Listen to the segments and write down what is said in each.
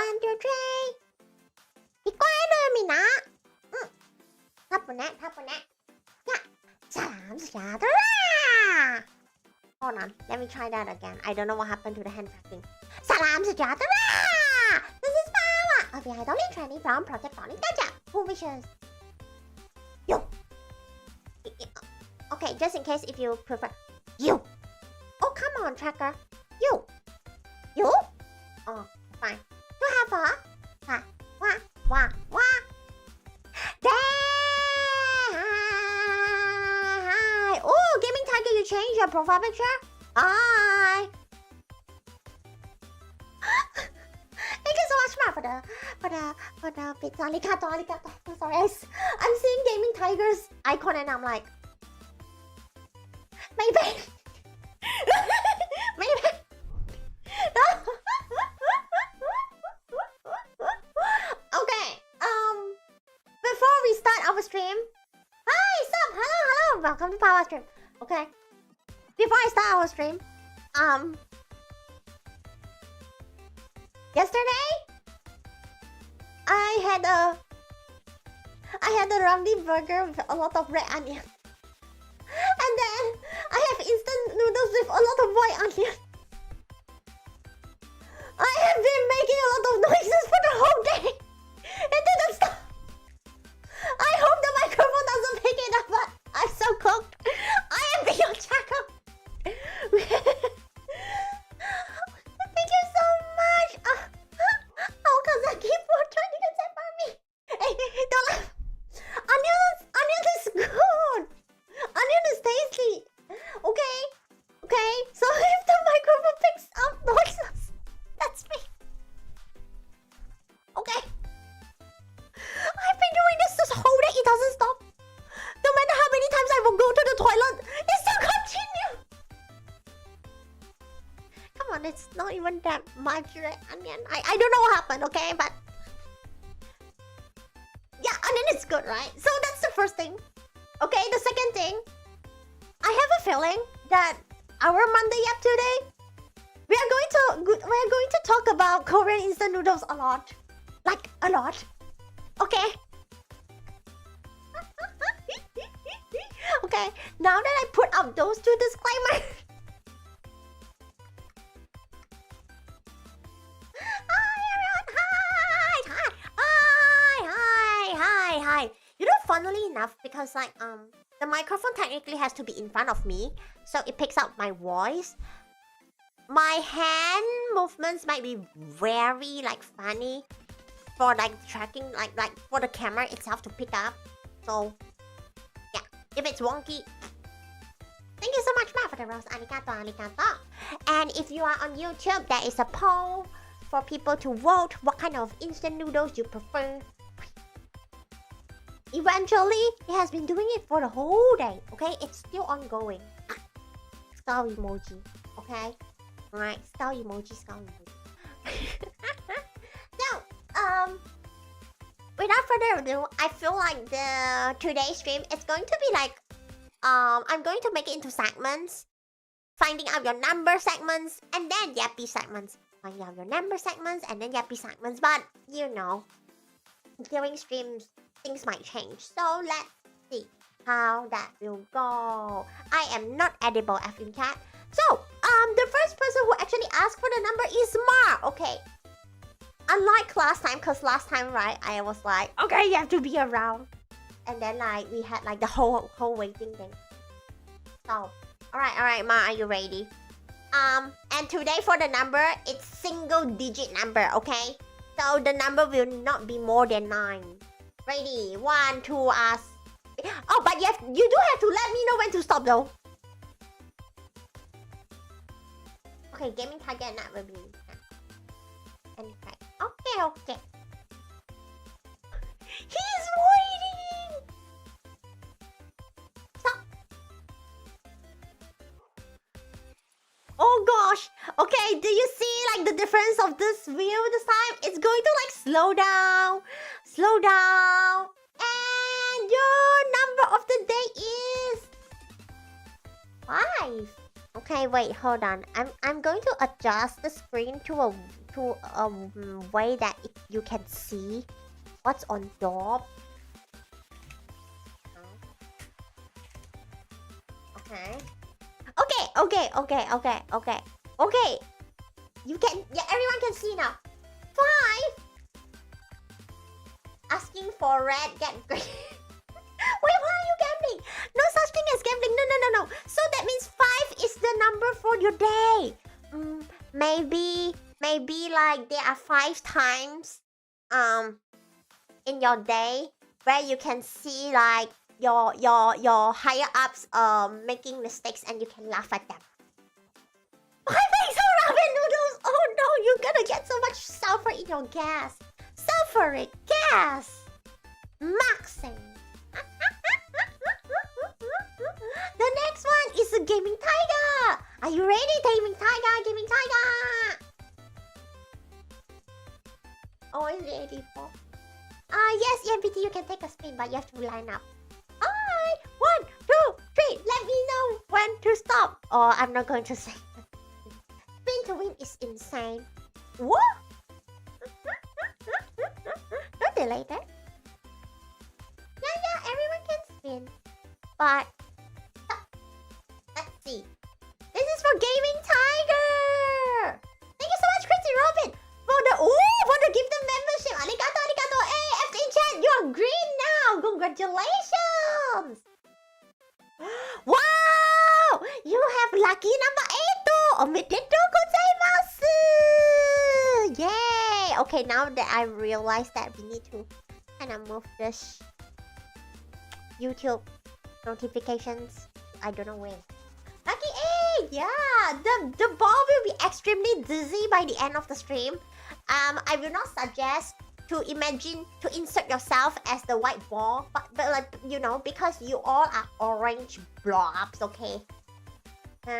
1 2 3พี่ก้อยเลยมินะทับปุ่นนะเนี่ย3 sejahtera. Hold on, let me try that again. I don't know what happened to the hand tracking. 3 sejahtera. This is Pawwa. A behind only training from Project Dreamcatcher. Who wishes? You. Okay, just in case if you prefer. You. Oh, come on, tracker. You. Oh, fine. You have a. Wah. Hi. Oh, Gaming Tiger, you changed your profile picture? Hi. Thank you so much, Ma, for the pizza. Arigato. I'm sorry, I'm seeing Gaming Tiger's icon and I'm like, maybe. Okay. Before we start our stream, hi, sup, hello, welcome to Pawwa stream. Okay. Before I start our stream, yesterday I had a Ramly burger with a lot of red onion. And then I have instant noodles with a lot of white onion. I have been making a lot of noises for the whole day. It didn't stop. I hope the microphone doesn't pick it up, but I'm so cooked. I am beyond checkup. Thank you so much. Oh, cause I keep on trying to get that for me. Hey, don't laugh. Onion is good. Onion is tasty. Okay. So if the microphone picks up noises, that's me. Okay. I've been doing this whole day. It doesn't stop. No matter how many times I will go to the toilet, it still continues. Come on, it's not even that much red onion. I don't know what happened, okay? But yeah, onion is good, right? So that's the first thing. Okay, the second thing, I have a feeling that our Monday Yap today, we are going to talk about Korean instant noodles a lot. Like a lot. Okay. Okay, now that I put up those two disclaimers. Hi everyone! Hi! You know, funnily enough, because like the microphone technically has to be in front of me, so it picks up my voice. My hand movements might be very like funny for like tracking, like for the camera itself to pick up. So yeah, if it's wonky, thank you so much, Ma, for the rose. Arigato. And if you are on YouTube, there is a poll for people to vote what kind of instant noodles you prefer. Eventually, it has been doing it for the whole day. Okay, it's still ongoing. Skull emoji. Okay, alright, skull emoji. So, without further ado, I feel like today's stream is going to be like, I'm going to make it into segments. Finding out your number segments, and then yappy segments. Finding out your number segments, and then yappy segments. But, you know, during streams, things might change. So, let's see how that will go. I am not edible, effing cat. So, the first person who actually asked for the number is Mar. Okay. Unlike last time, because last time, right, I was like, okay, you have to be around. And then, like, we had, like, the whole waiting thing. So, alright, Ma, are you ready? And today for the number, it's single-digit number, okay? So, the number will not be more than 9. Ready? 1, 2, ask. Oh, but you do have to let me know when to stop, though. Okay, Gaming Tiger and that will be... Okay. He's waiting! Stop! Oh gosh! Okay, do you see like the difference of this view this time? It's going to like slow down. And your number of the day is... 5. Okay, wait, hold on. I'm going to adjust the screen to to a way that you can see what's on top. Okay. Okay. You can, yeah, everyone can see now. 5. Asking for red, get green. Wait, why are you gambling? No such thing as gambling. No. So that means 5 is the number for your day. Maybe like there are 5 times in your day where you can see like your higher ups making mistakes and you can laugh at them. Why make so ramen noodles? Oh no, you're gonna get so much sulfur in your gas. Sulfuric gas. Maxing. The next one is a gaming tiger. Are you ready, gaming tiger? Gaming tiger. Oh, it's ready for. Yes, EMPT, you can take a spin, but you have to line up. Alright, 1, 2, 3. Let me know when to stop. Oh, I'm not going to say. Spin to win is insane. What? Don't delay that. Yeah, everyone can spin. But let's see. This is for Gaming Tiger. Thank you so much, Christy Robin, for the gift membership. Arigato. Hey, F in chat, you are green now. Congratulations. Wow, you have lucky number 8. Omedetou gozaimasu. Yay. Okay, now that I realized that we need to kind of move this YouTube notifications, I don't know when. Lucky 8! Yeah! The ball will be extremely dizzy by the end of the stream. I will not suggest to insert yourself as the white ball, but like, you know, because you all are orange blobs, okay? So,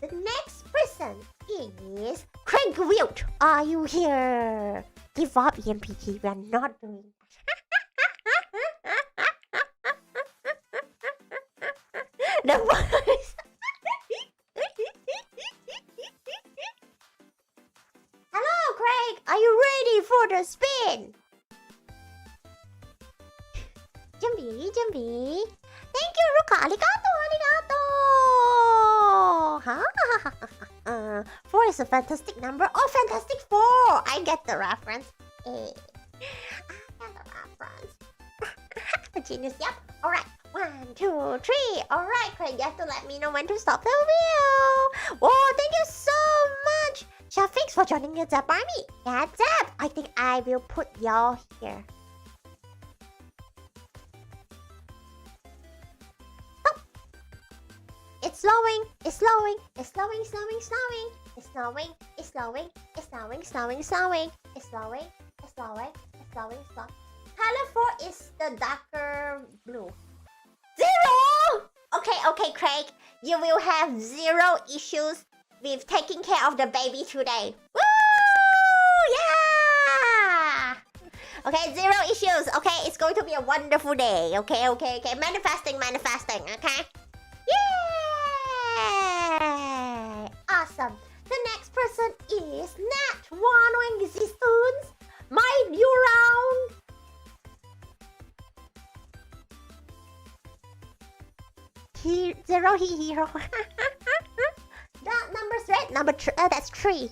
the next person is Craig Wilt. Are you here? Give up, EMPT. We are not doing the voice. Hello, Craig. Are you ready for the spin? Jumbi. Thank you, Ruka. Arigato. 4 is a fantastic number. Oh, fantastic 4. I get the reference. I get the reference. A genius, yep. Alright. 1, 2, 3. Alright, Craig, you have to let me know when to stop the wheel. Whoa, thank you so much, Shafix, for joining the Zap Army. Yeah, Zap. I think I will put y'all here. Stop. It's slowing. Color 4 is the darker blue. 0! Okay, Craig. You will have 0 issues with taking care of the baby today. Woo! Yeah! Okay, 0 issues. Okay, it's going to be a wonderful day. Okay. Manifesting. Okay? Yay! Awesome. The next person is Nat. One existence. Might you round? Zero hero. That number's red. That's 3.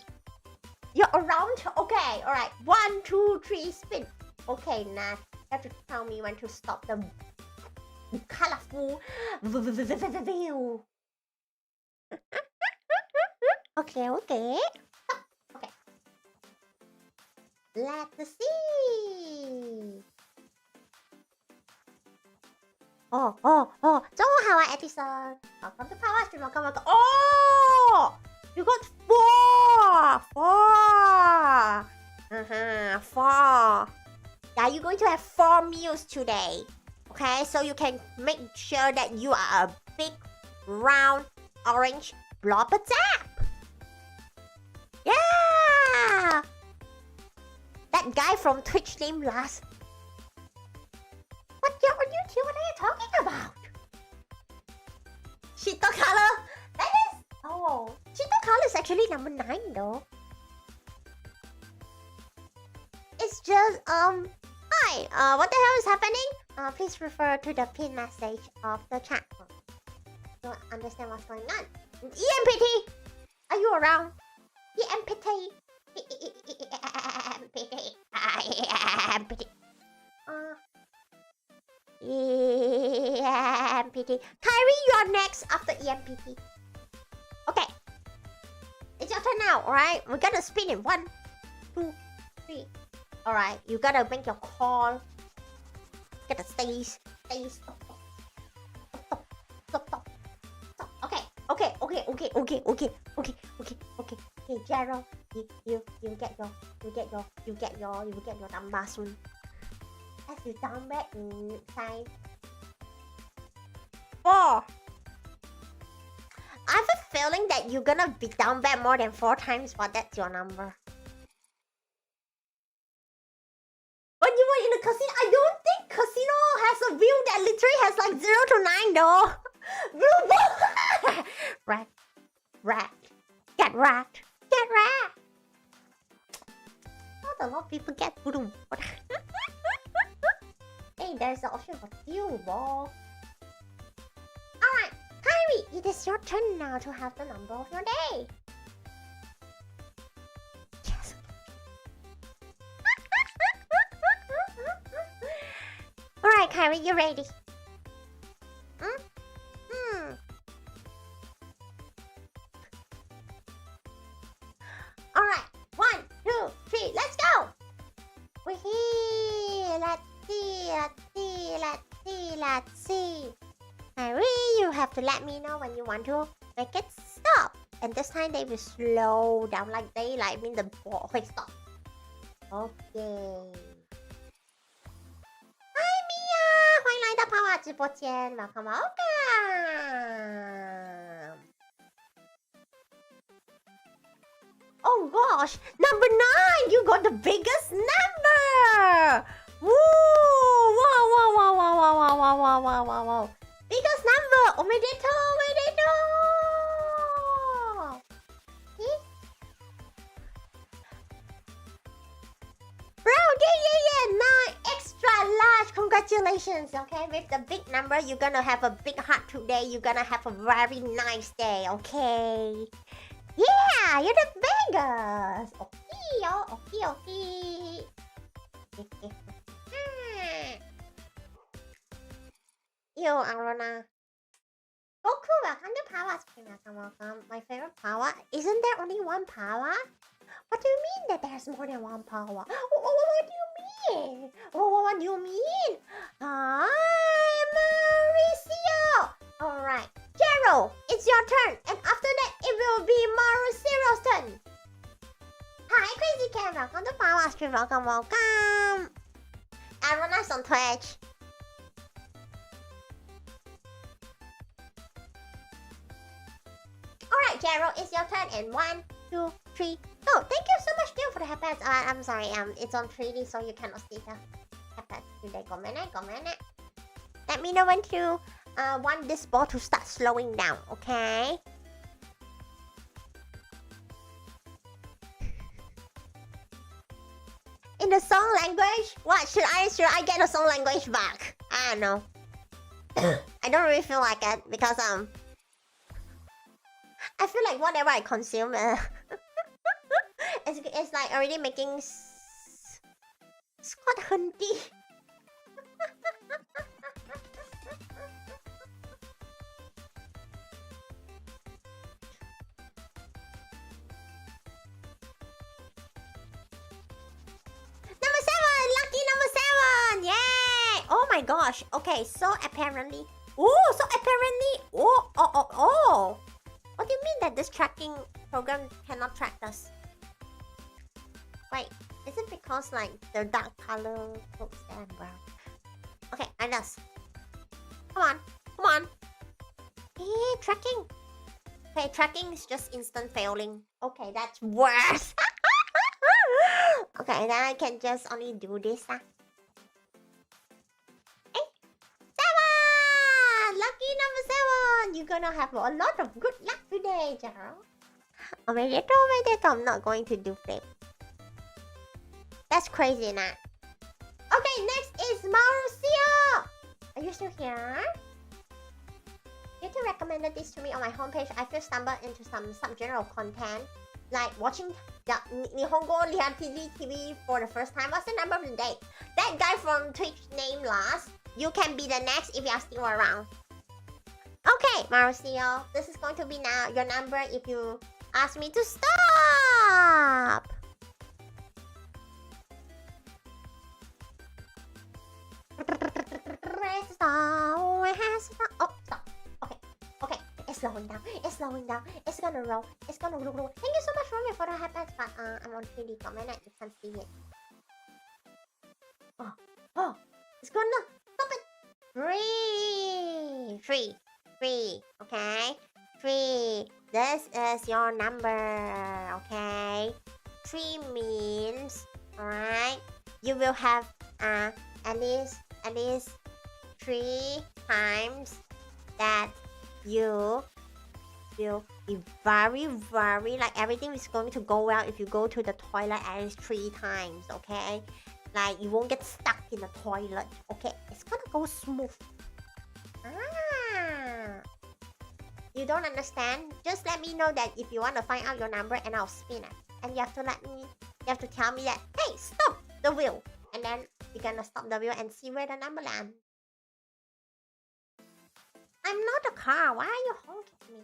You're around. Okay, alright. 1, 2, 3, spin. Okay, Nat. You have to tell me when to stop the colorful view. Okay. Okay. Let's see. Oh. 中午好啊 Edison. Welcome to Pawwa Stream. Welcome. Oh! You got 4. 4. Yeah, you're going to have 4 meals today. Okay, so you can make sure that you are a big, round, orange blob of zap. Yeah! That guy from Twitch named last. What are you talking about? Cheeto color? That is... Oh, Cheeto call is actually number 9 though. It's just hi, what the hell is happening? Please refer to the pin message of the chat. Don't understand what's going on. EMPT, are you around? EMPT, EMPT, EMPT. EMPT. Kyrie, you are next after EMPT. Okay, it's your turn now. All right, we're gonna spin in 1, 2, 3. All right, you gotta make your call. Gotta stay. Stop. Okay. Okay, Gerald, you get your number soon. As you down back inside. 4. I have a feeling that you're gonna be down bad more than 4 times, but that's your number. When you were in the casino, I don't think casino has a view that literally has like 0 to 9 though. Blue ball. Rat. Get rat. Not a lot of people get blue ball. Hey, there's the option for blue ball. Alright, Kyrie, it is your turn now to have the number of your day. Yes. Alright, Kyrie, you ready? Alright, 1, 2, 3, let's go! We're here. Let's see. Harry, you have to let me know when you want to make it stop. And this time they will slow down like they mean the ball. Okay, stop. Okay. Hi Mia， 欢迎来到Pawwa直播间 ，Welcome welcome。Oh gosh, number 9, you got the biggest number. Woo! Wow. Biggest number. Omedetou. Bro, yeah. 9 extra large. Congratulations, okay? With the big number, you're gonna have a big heart today. You're gonna have a very nice day, okay? Yeah, you're the biggest. Okay. Yo, Arona. Goku, welcome to Pawwa stream. Welcome. My favorite Pawwa. Isn't there only one Pawwa? What do you mean that there's more than one Pawwa? What do you mean? What do you mean? Hi, Mauricio. Alright. Gerald, it's your turn. And after that, it will be Mauricio's turn. Hi, Crazy Cat. Welcome to Pawwa stream. Welcome. Arona's on Twitch. Alright, Gerald, it's your turn. And 1, 2, 3, go. Thank you so much, Neil, for the happens. I'm sorry, it's on 3D, so you cannot see the happens today. Go minute. Let me know when to want this ball to start slowing down, okay? In the song language? What? Should I get the song language back? I don't know. I don't really feel like it because I feel like whatever I consume it's like already making squat hunty. Number 7! Yay! Oh my gosh. Okay, so apparently... Oh! What do you mean that this tracking program cannot track us? Wait, is it because like the dark color looks and brown? Okay, I just... Come on! Hey, tracking! Okay, tracking is just instant failing. Okay, that's worse! Okay, then I can just only do this. 7! Lucky number 7! You're gonna have a lot of good luck today, Gerald. I'm not going to do flip. That's crazy, nah. Okay, next is Mauricio. Are you still here? YouTube recommended this to me on my homepage. I first stumbled into some subgeneral content, like watching the Nihongo reality TV for the first time. What's the number of the day? That guy from Twitch named Last. You can be the next if you are still around. Okay, Mauricio, this is going to be now your number if you ask me to stop. Oh, stop. Okay. It's slowing down. It's gonna roll. Thank you so much, Romeo, for the happens, but I'm on 3D comment and you can't see it. Oh, it's gonna stop it. Three. Okay, 3. This is your number. Okay, 3 means, alright, you will have at least 3 times that you will be very, like everything is going to go well if you go to the toilet at least 3 times, okay? Like you won't get stuck in the toilet, okay? It's gonna go smooth. You don't understand? Just let me know that if you want to find out your number and I'll spin it. And you have to tell me that, hey, stop the wheel. And then you're gonna stop the wheel and see where the number lands. I'm not a car. Why are you honking at me?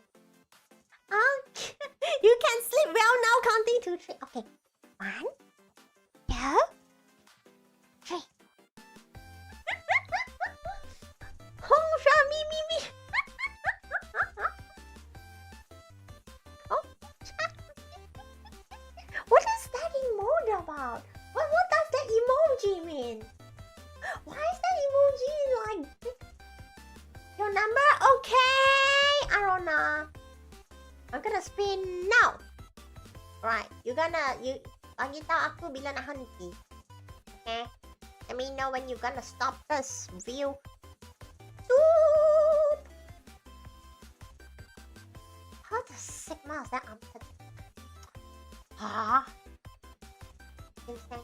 Okay. You can sleep well now. Counting 2, 3. Okay. 1, 2, 3. Hong Sha me. Oh. What is that emoji about? What does that emoji mean? Why is that emoji like this? Your number? Okay, I don't know. I'm gonna spin now. Right, you bagi tahu aku bila nak henti. Okay, let me know when you're gonna stop this view. How the sigma is that armpit? Insane.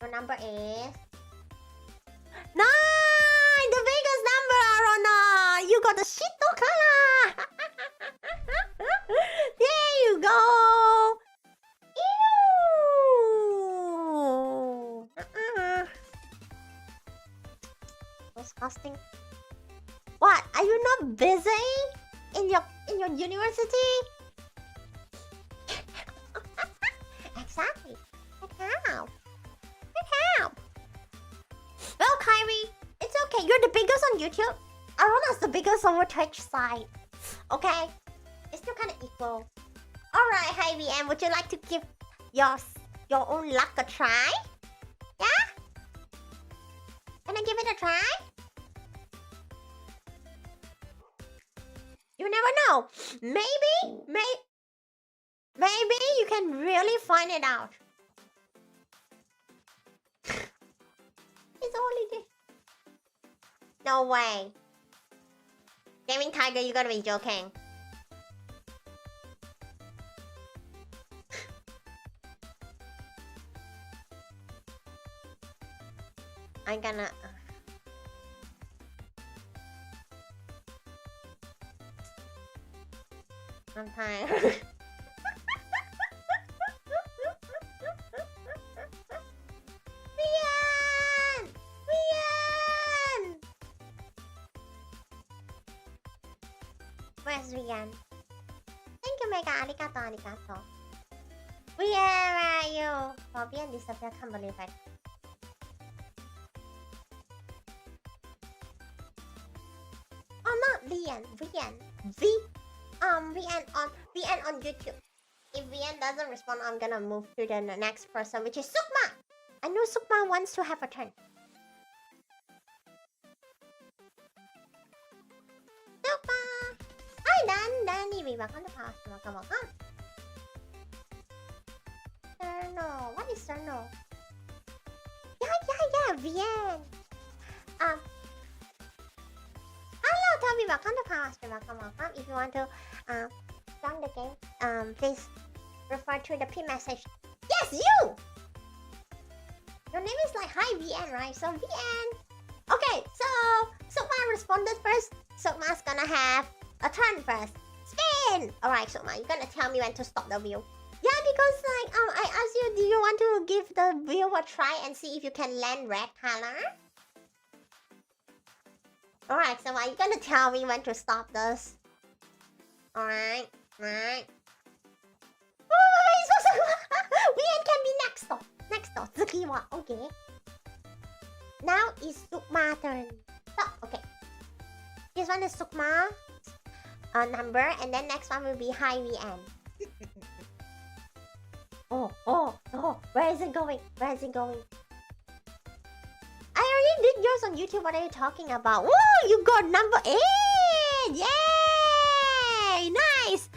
Your number is 9. The biggest number, Arona. You got the shito color. There you go. Ew. Disgusting. What? Are you not busy in your university? Exactly. Help. Well, Kyrie, it's okay. You're the biggest on YouTube. Arona's the biggest on our Twitch side. Okay? It's still kind of equal. Alright, hi VM. Would you like to give your own luck a try? Yeah? Can I give it a try? You never know. Maybe you can really find it out. It's only this. No way. Gaming Tiger, you gotta be joking. I'm gonna... I'm tired. Where's Rian? Thank you, Mega. Arigato. Rian, where are you? Rian disappeared. Can't believe it. Oh, not Rian. Rian on YouTube. If Rian doesn't respond, I'm gonna move to the next person, which is Sukma. I know Sukma wants to have a turn. Sukma. Hi, Danny. Welcome to Pawwawawa. Welcome. Cerno. What is Cerno? Yeah, Vian. Hello, Toby. Welcome to Pawwawawa. Welcome. If you want to join the game, please refer to the pin message. Yes, you! Your name is like hi VN, right? So VN. Okay, so Sukma responded first. Sukma's gonna have a turn first. Spin! Alright, Sukma, you're gonna tell me when to stop the wheel. Yeah, because like I asked you, do you want to give the wheel a try and see if you can land red color? Alright, so are you gonna tell me when to stop this? Alright, alright. VN can be next stop. Next stop, Zukiwa, okay. Now is Sukma turn. So, okay. This one is Sukma number, and then next one will be hi VN. Oh, where is it going? Where is it going? I already did yours on YouTube. What are you talking about? Woo! You got number 8! Yay! Nice!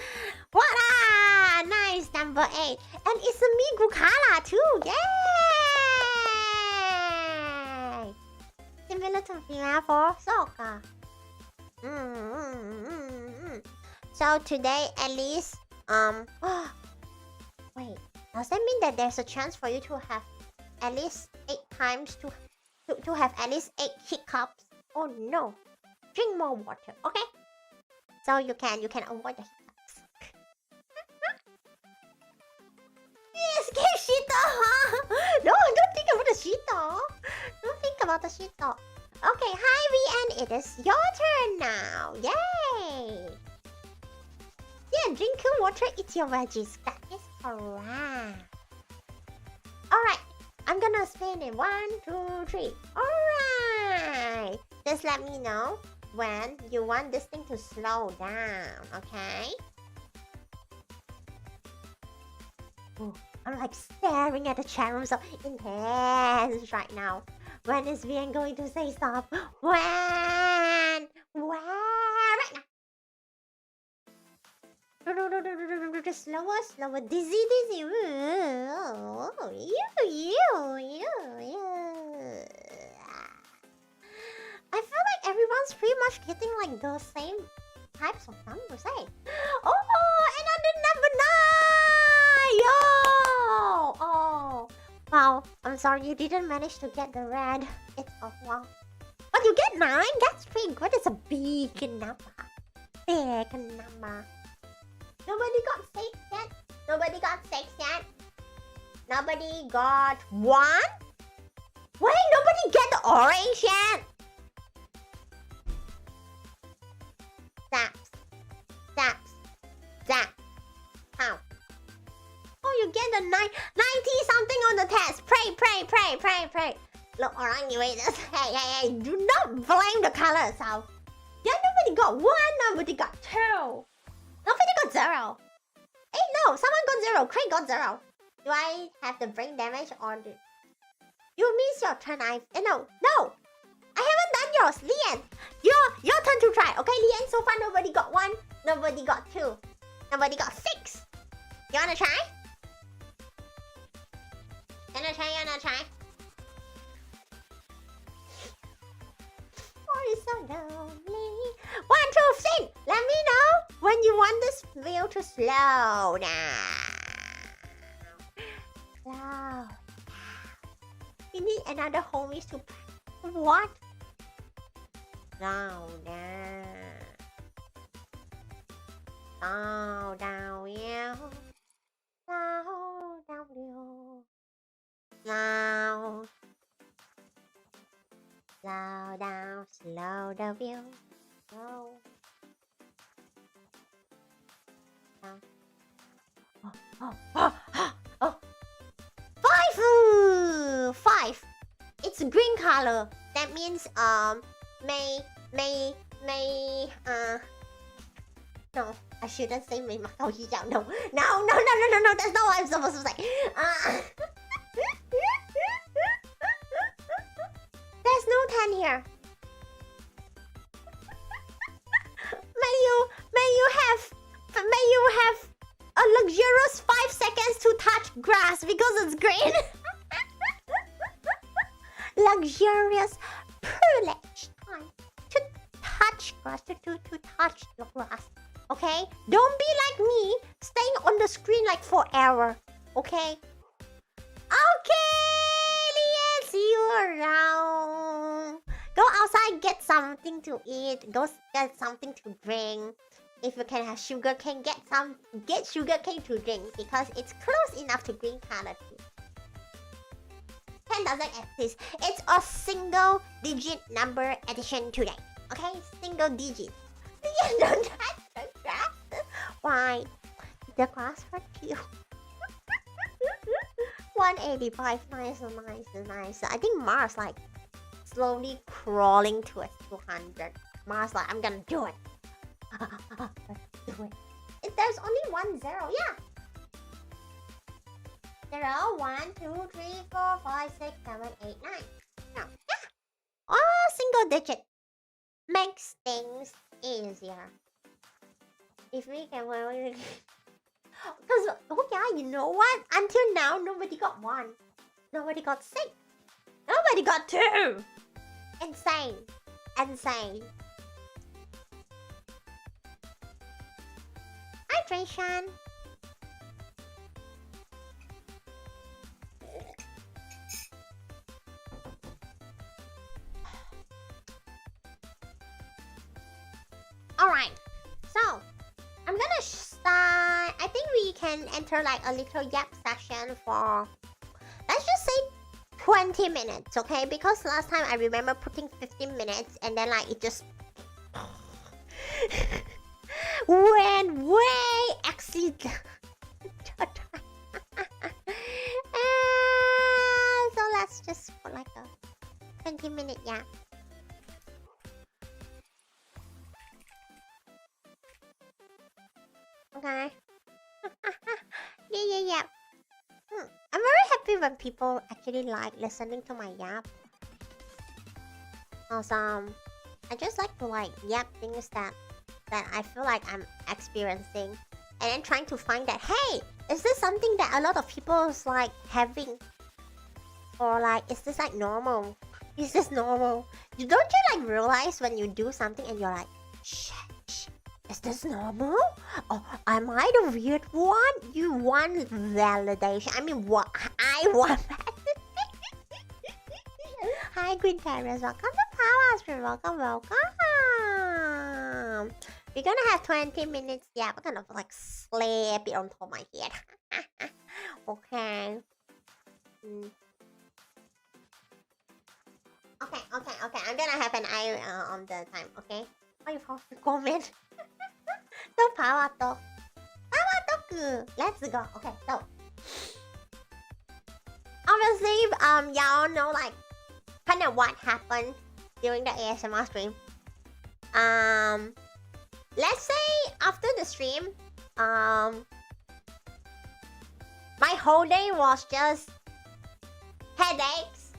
Voila! Nice, number 8. And it's a Migu color too! Yay! Similar to Flair for Soka. So today, at least, wait. Does that mean that there's a chance for you to have at least 8 times to have at least 8 hiccups? Oh no! Drink more water, okay? So you can avoid the hiccups. Yes, get Shito! No, don't think about the Shito. Don't think about the Shito. Okay, hi VN, it is your turn now. Yay! Yeah, drink cool water, eat your veggies. That is correct. Alright, I'm gonna spin it. 1, 2, 3. Alright! Just let me know when you want this thing to slow down, okay? Ooh, I'm like staring at the chat room so intense right now. When is VN going to say stop? When? Right now. Slower, dizzy. I feel like everyone's pretty much getting like the same types of numbers, eh? Oh, another number 9! Yo! Oh, wow. I'm sorry you didn't manage to get the red. It's wow. But you get 9? That's pretty good. It's a big number. Big number. Nobody got 6 yet? Nobody got 6 yet? Nobody got 1? Wait, nobody get the orange yet? Zap. How? Oh, you get the 90 something on the test. Pray. Look around you, wait. Hey, do not blame the color itself. Yeah, nobody got 1, nobody got 2. Nobody got 0. Hey, no, someone got 0. Craig got 0. Do I have the brain damage or do... You miss your turn, no. I haven't done yours. Lian, your turn to try. Okay, Lian, so far nobody got 1. Nobody got 2. Nobody got 6. You wanna try? You wanna try? Oh, it's so lonely. 1, 2, spin! Let me know when you want this wheel to slow down. Slow. You need another homies to... What? Slow down. Slow down, yeah. Slow down, yeah. Slow down, slow the wheel. Slow down. Oh. 5! It's a green color. That means may no, I shouldn't say 眉毛高一样. No, that's not what I'm supposed to say. There's no 10 here. May you have a luxurious 5 seconds to touch grass because it's green. Luxurious privilege time to touch grass, to touch the grass. Okay? Don't be like me, staying on the screen like forever. Okay? Okay, Leah, see you around. Go outside, get something to eat. Go get something to drink. If you can have sugar cane, get sugar cane to drink because it's close enough to green color tea. 10 doesn't exist. It's a single digit number addition today. Okay? Single digit. Don't touch the grass. Why? The grass hurt you. 185. Nice. I think Mars like slowly crawling towards 200. Mars like, I'm gonna do it. Let's do it. If there's only 1 0, yeah. 0, 1, 2, 3, 4, 5, 6, 7, 8, 9. No, yeah. Oh, single digit makes things easier. If we can, because oh yeah, you know what? Until now, nobody got 1. Nobody got 6. Nobody got 2. Insane. Hydration. Alright, so I'm gonna start. I think we can enter like a little yap session for, let's just say 20 minutes, okay? Because last time I remember putting 15 minutes and then like it just went way exceed the time. So let's just put like a 20-minute yap. Okay. Yeah. I'm very happy when people actually like listening to my yap. Awesome. I just like to like yap things that I feel like I'm experiencing, and then trying to find that, hey, is this something that a lot of people is like having, or like is this like normal? Is this normal? Don't you like realize when you do something and you're like, shh. Is this normal? Oh, am I the weird one? You want validation. I mean, what? I want validation. Hi, Green Paris. Welcome to Pawwa. Welcome. We're gonna have 20 minutes. Yeah, we're gonna like slap it on top of my head. Okay. Okay. I'm gonna have an eye on the time, okay? Oh, you have to comment. So Pawwa talk. Let's go. Okay, so obviously, y'all know like kind of what happened during the ASMR stream. Let's say after the stream, my whole day was just headaches,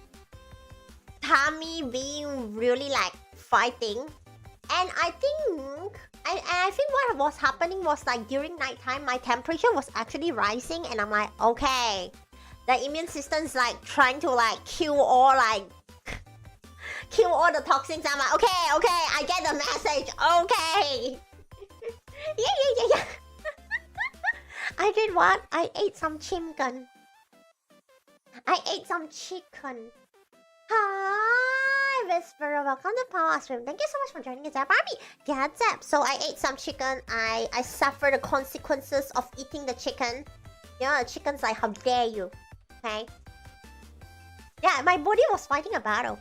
tummy being really like fighting, and I think what was happening was like during nighttime, my temperature was actually rising, and I'm like, okay, the immune system's like trying to like kill all the toxins. I'm like, okay, I get the message, okay. Yeah. I did what? I ate some chicken. Hi, Whisperer. Welcome to Pawwa Stream. Thank you so much for joining us, Barbie. Yeah, Zap. So I ate some chicken. I suffered the consequences of eating the chicken. You know, the chicken's like, how dare you? Okay. Yeah, my body was fighting a battle.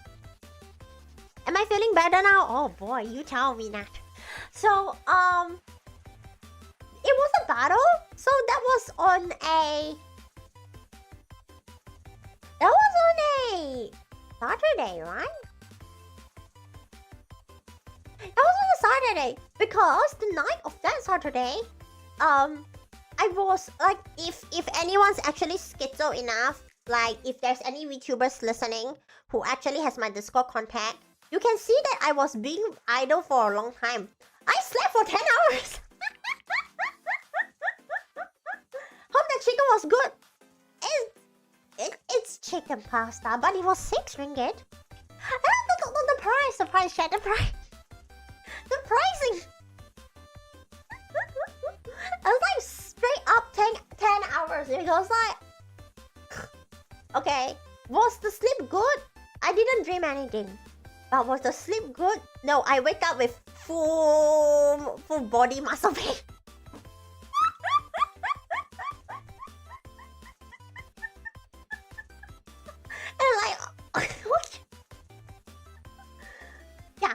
Am I feeling better now? Oh boy, you tell me that. So, it was a battle. So that was on a Saturday, right? That was on a Saturday because the night of that Saturday, I was like, if anyone's actually schizo enough, like if there's any VTubers listening who actually has my Discord contact, you can see that I was being idle for a long time. I slept for 10 hours. Hope the chicken was good. It's chicken pasta, but it was 6 ringgit. I don't know the price, chat, the price. The pricing. I was like straight up 10 hours. It was like, okay, was the sleep good? I didn't dream anything. But was the sleep good? No, I wake up with full body muscle pain. And like, yeah.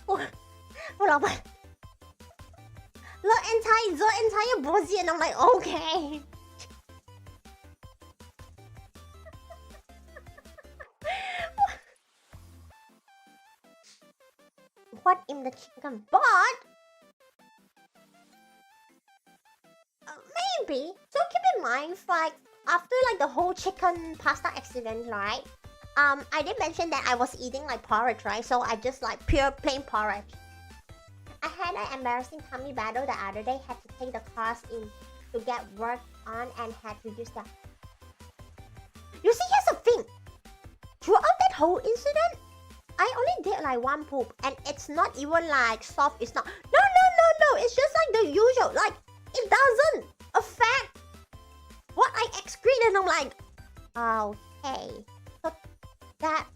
Hold on. The entire body, and I'm like, okay. What in the chicken? But maybe. So keep in mind, like after like the whole chicken pasta accident, right? I did mention that I was eating like porridge, right? So I just like pure plain porridge. I had an embarrassing tummy battle the other day. Had to take the class in to get work on and had to use that. You see, here's the thing. Throughout that whole incident, I only did like one poop, and it's not even like soft. It's not. No. It's just like the usual. Like it doesn't affect what I excrete, and I'm like, okay. So that.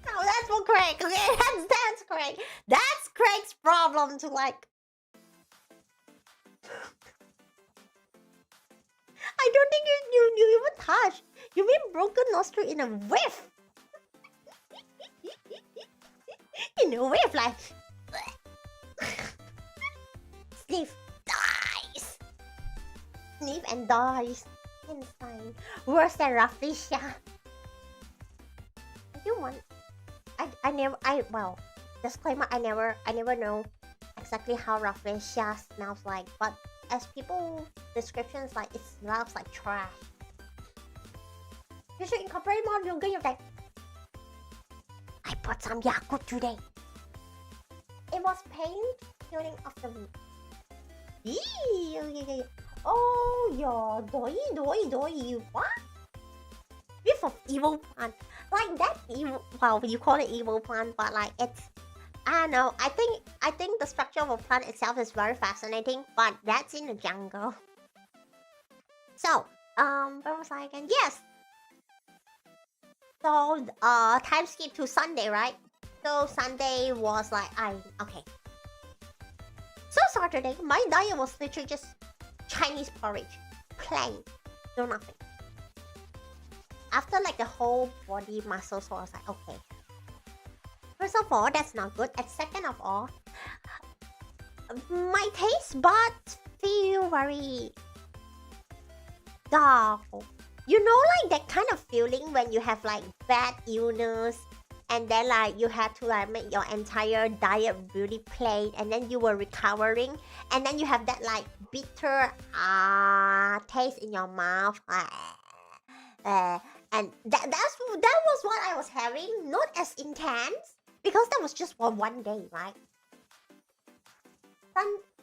No, that's for Craig. Okay, that's Craig. That's Craig's problem to like. I don't think you even touch. You mean broken nostril in a whiff? In a whiff, like sniff, dies. Sniff and dies. Insane. Worse than roughfish, yeah. You want? Well, disclaimer. I never know exactly how roughfish smells like, but as people descriptions, like it smells like trash. You should incorporate more yogurt. You're like, I put some Yakult today. It was pain healing of the root. Oh, your doi. What? Whiff of evil plant. Like that evil. Well, you call it evil plant, but like it's. I don't know. I think the structure of a plant itself is very fascinating, but that's in the jungle. So, where was I again? Yes. So, time skip to Sunday, right? So Sunday was like okay. So Saturday, my diet was literally just Chinese porridge, plain, no nothing. After like the whole body muscle, so I was like, okay. First of all, that's not good. And second of all, my taste buds feel very dull. You know, like that kind of feeling when you have like bad illness, and then like you had to like make your entire diet really plain, and then you were recovering, and then you have that like bitter taste in your mouth, and that was what I was having. Not as intense because that was just for one day, right?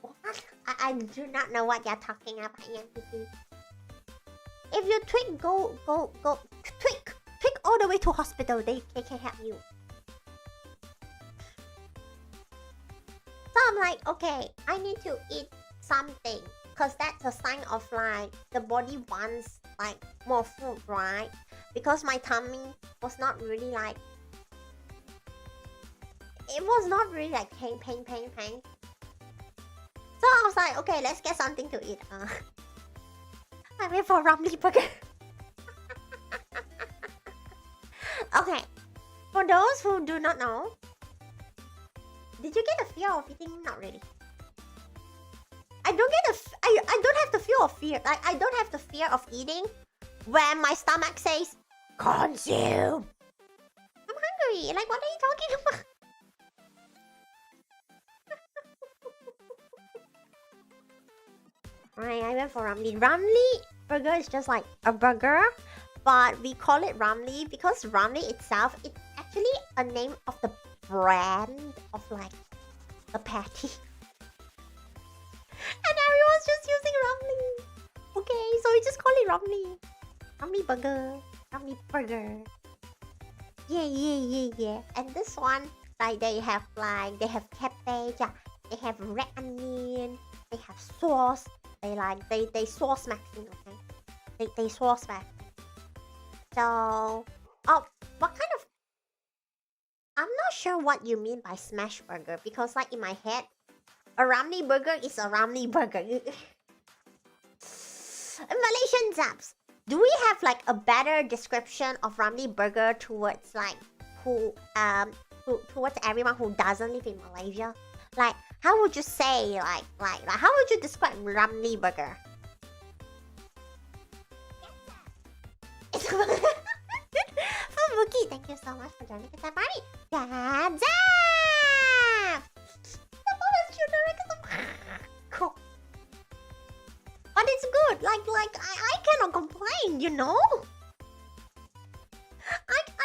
What? I do not know what you're talking about, ENTP. If you tweak, go tweak all the way to hospital. They can help you. So I'm like, okay, I need to eat something, because that's a sign of like the body wants like more food, right? Because my tummy was not really like, it was not really like pain. So I was like, okay, let's get something to eat. I went for Ramly burger. Okay, for those who do not know, did you get a fear of eating? Not really. I don't have the fear of fear. Like I don't have the fear of eating when my stomach says consume. I'm hungry. Like what are you talking about? Right, I went for Ramly. Ramly burger is just like a burger, but we call it Ramly because Ramly itself, it's actually a name of the brand of like a patty. And everyone's just using Ramly. Okay, so we just call it Ramly. Ramly burger. Yeah. And this one, like they have cabbage, yeah. They have red onion. They have sauce. They sauce maxing, okay? They sauce max. So, oh, what kind of? I'm not sure what you mean by smash burger because, like in my head, a Ramly burger is a Ramly burger. Malaysian zaps. Do we have like a better description of Ramly burger towards like towards everyone who doesn't live in Malaysia? Like, how would you say like how would you describe Ramly burger? Fubuki, thank you so much for joining the party. That's it! Cool. But it's good. Like I cannot complain, you know? I can...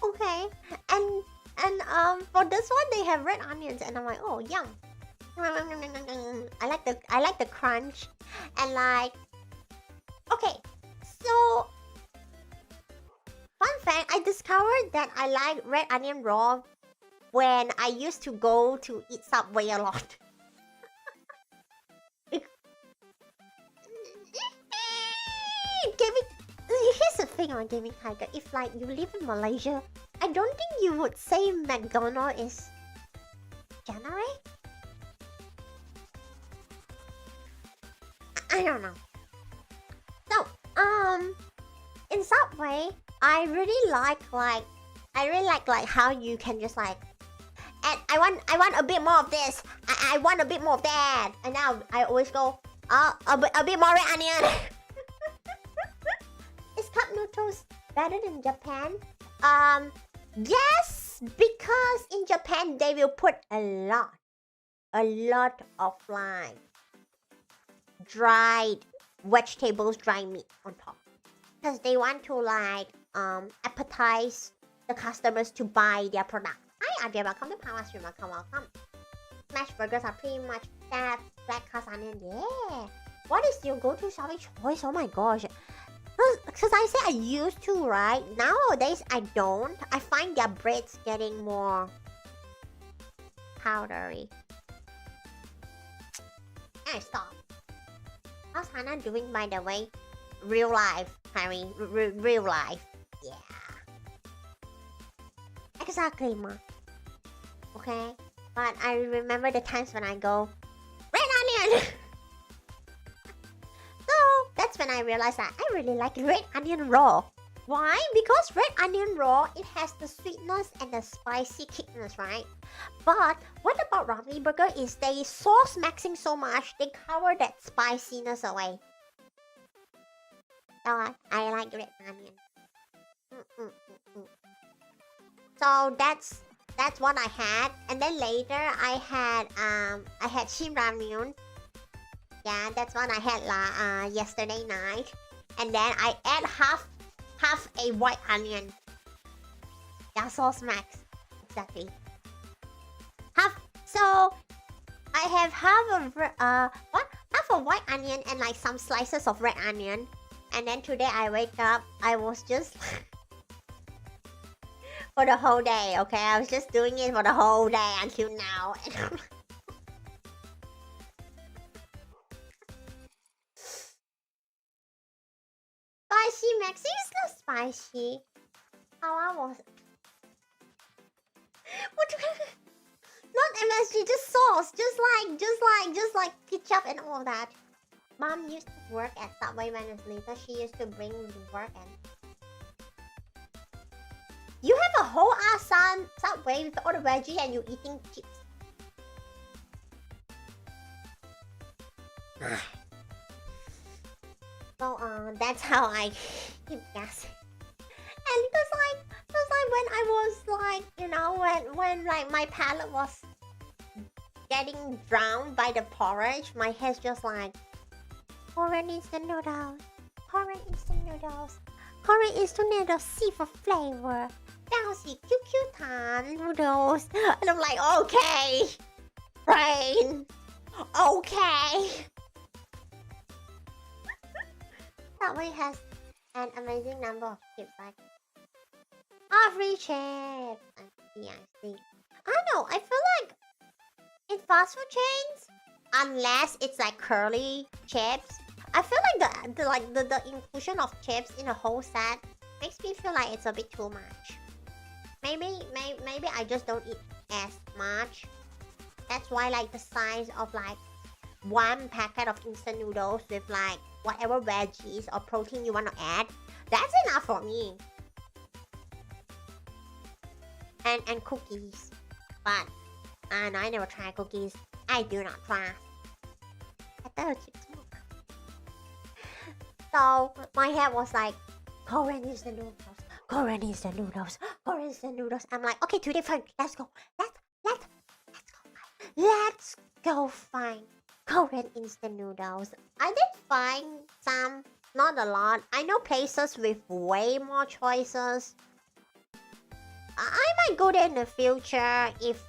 Okay. And for this one they have red onions and I'm like, oh yum. I like the crunch and like okay, so fun fact, I discovered that I like red onion raw when I used to go to eat Subway a lot. Here's the thing on Gaming Tiger. If like you live in Malaysia, I don't think you would say McDonald's is generic. I don't know. So, in Subway, I really like how you can just like, and I want a bit more of this. I want a bit more of that. And now I always go, a bit more red onion. Is cup noodles better than Japan? Yes, because in Japan they will put a lot of like dried vegetables, dry meat on top, because they want to like appetize the customers to buy their product. Hi Adria, welcome to Pawwa Stream, welcome. Smash burgers are pretty much that black cast onion. Yeah. What is your go-to shopping choice? Oh my gosh. Because I say I used to, right? Nowadays I don't. I find their breads getting more powdery. Hey, stop. How's Hannah doing, by the way? Real life, Harry. Real life. Yeah. Exactly, ma. Okay? But I remember the times when I go, red onion! So, that's when I realized that I really like red onion raw. Why? Because red onion raw, it has the sweetness and the spicy kickness, right? But what about Ramly burger is they sauce maxing so much, they cover that spiciness away. So I like red onion. So that's what I had, and then later I had shin ramyun. Yeah, that's what I had yesterday night, and then I add half a white onion. Yeah, sauce max, exactly. So I have half a white onion and like some slices of red onion, and then today I wake up, I was just for the whole day, okay? I was just doing it for the whole day until now. Spicy Maxi is not spicy. How I was... What? Not MSG, just sauce. Just like ketchup and all that. Mom used to work at Subway Wednesday, so she used to bring me to work and... You have a whole ass Subway with all the veggie and you eating chips. So that's how I keep guessing. And because when I was like, you know, when like my palate was getting drowned by the porridge, my head's just like, Korean instant noodles, Korean instant noodles, Korean instant noodles, see for flavor. Bouncy QQ tan noodles. And I'm like, okay, brain, okay. Subway has an amazing number of chips, like free chips. see. I don't know. I feel like in fast food chains, unless it's like curly chips, I feel like the inclusion of chips in a whole set makes me feel like it's a bit too much. Maybe I just don't eat as much. That's why like the size of like one packet of instant noodles with like whatever veggies or protein you want to add, that's enough for me. And cookies. But I never tried cookies. I do not trust. So my head was like, Korean instant noodles, Korean instant noodles, Korean instant noodles. I'm like, okay, today fine. Let's go. Let's go find Korean instant noodles. I did find some, not a lot. I know places with way more choices. I might go there in the future if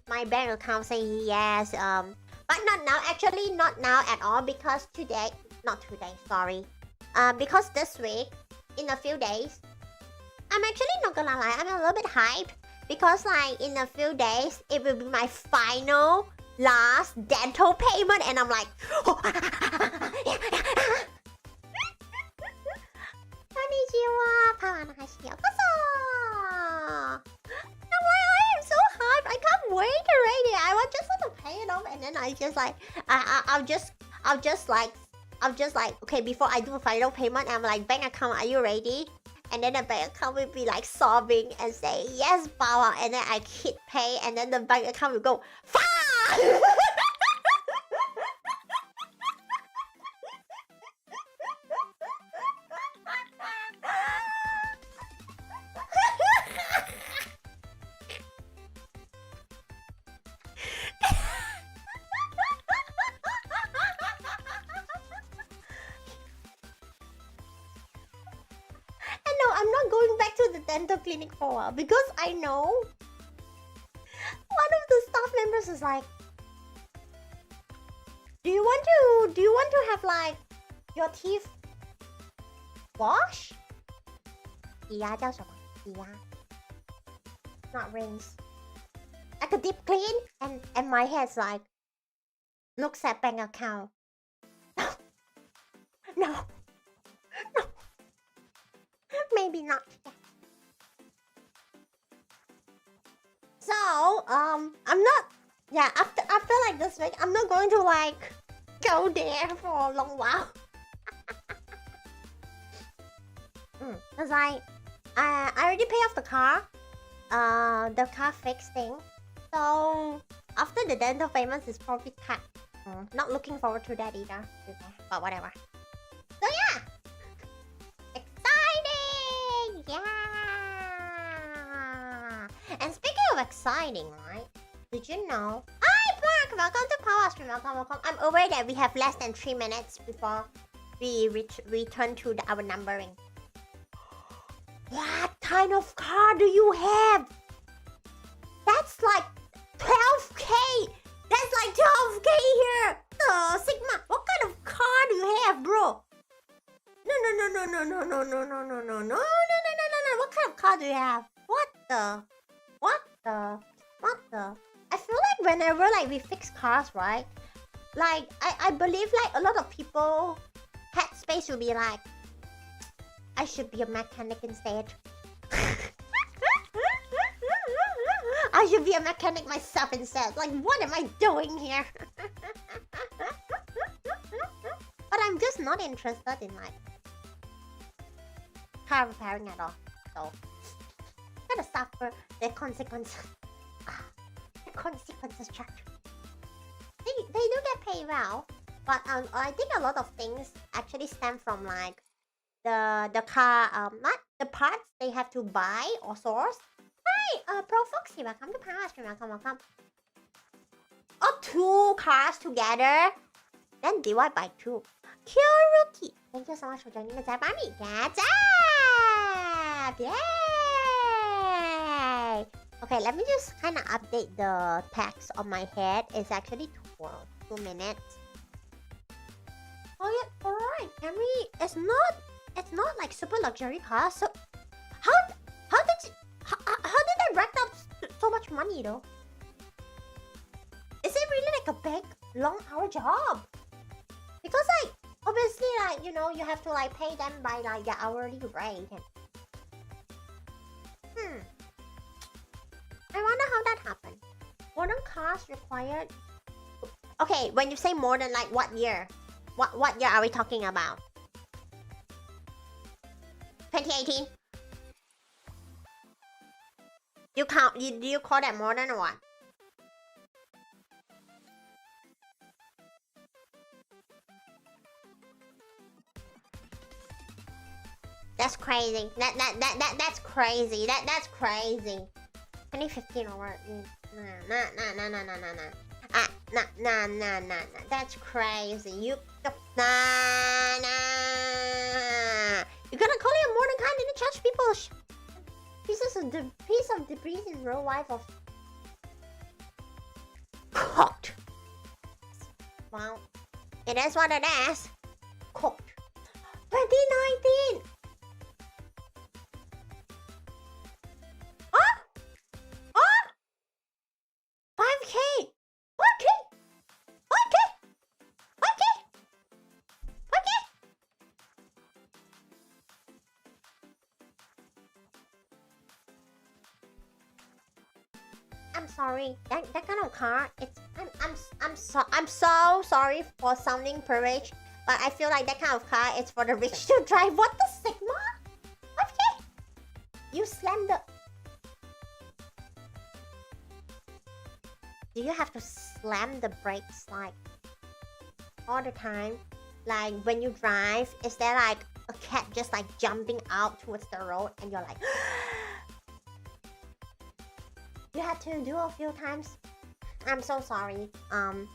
my bank account say yes. But not now. Actually, not now at all because because this week, in a few days, I'm actually not gonna lie. I'm a little bit hyped because like in a few days it will be my final last dental payment, and I'm like, konnichiwa, Pawwa and Hanna. I'm like, I am so hyped. I can't wait already. I just want to pay it off, and then I just like, I'll just like, okay, before I do final payment, I'm like, bank account, are you ready? And then the bank account will be like sobbing and say, yes, Pawwa. And then I hit pay, and then the bank account will go, fuck! I'm not going back to the dental clinic for a while because I know one of the staff members is like, do you want to have like your teeth wash? 洗牙叫什么？洗牙 not rinse. Like a deep clean, and my head's like, looks at bank account. No. Maybe not. So, I'm not. Yeah, after like this week, I'm not going to like go there for a long while. Cause I already paid off the car fix thing. So after the dental payments is probably cut. Not looking forward to that either. But whatever. So yeah. Yeah! And speaking of exciting, right? Did you know? Hi, Mark! Welcome to Pawwa Stream. Welcome. I'm aware that we have less than 3 minutes before we return to our numbering. What kind of car do you have? That's like 12k! That's like 12k here! Sigma, what kind of car do you have, bro? No. What kind of car do you have? What the? I feel like whenever like we fix cars, right? Like I believe like a lot of people headspace will be like, I should be a mechanic instead. I should be a mechanic myself instead. Like, what am I doing here? But I'm just not interested in like car repairing at all. So gotta suffer the consequences. The consequences, chat. They do get paid well, but I think a lot of things actually stem from like the car not the parts they have to buy or source. Hi, Pro Foxy, welcome to Pawwa Stream. Welcome. Oh, 2 cars together, then divide by 2. Kyoruki, thank you so much for joining the Zap Army. That's up! Yay! Okay, let me just kind of update the text on my head. It's actually 2 minutes. Oh yeah, alright, Henry. It's not like super luxury car. So how money though. Is it really like a big, long hour job? Because like, obviously like, you know, you have to like pay them by like the hourly rate. I wonder how that happened. Modern cars required... Okay, when you say modern, like what year? What year are we talking about? 2018? Do you call that modern or what? That's crazy. That's crazy. That's crazy. 2015 or what? Nah. Nah. That's crazy. You nah. You're gonna call it a modern car and then charge people piece of debris in real life of cooked. Well, it is what it is. Cooked. 2019. 5K! 1K! 1K! 1K! 1K! I'm sorry. That kind of car, it's I'm so sorry for sounding privileged, but I feel like that kind of car is for the rich to drive. What the Sigma? 5K! You slammed the... Do you have to slam the brakes like all the time? Like when you drive, is there like a cat just like jumping out towards the road and you're like you had to do a few times? I'm so sorry to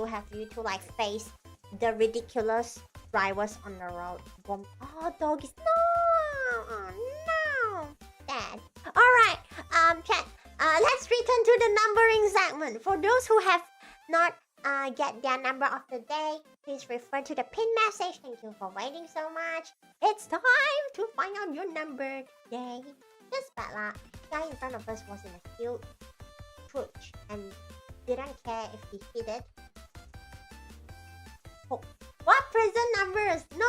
have you to like face the ridiculous drivers on the road. Oh, doggies, no! Oh, no! Dad. Alright, chat. Let's return to the numbering segment. For those who have not get their number of the day, please refer to the pin message. Thank you for waiting so much. It's time to find out your number today. This bad luck. Guy in front of us was in a huge twitch and didn't care if he hit it. Oh. What prison numbers? No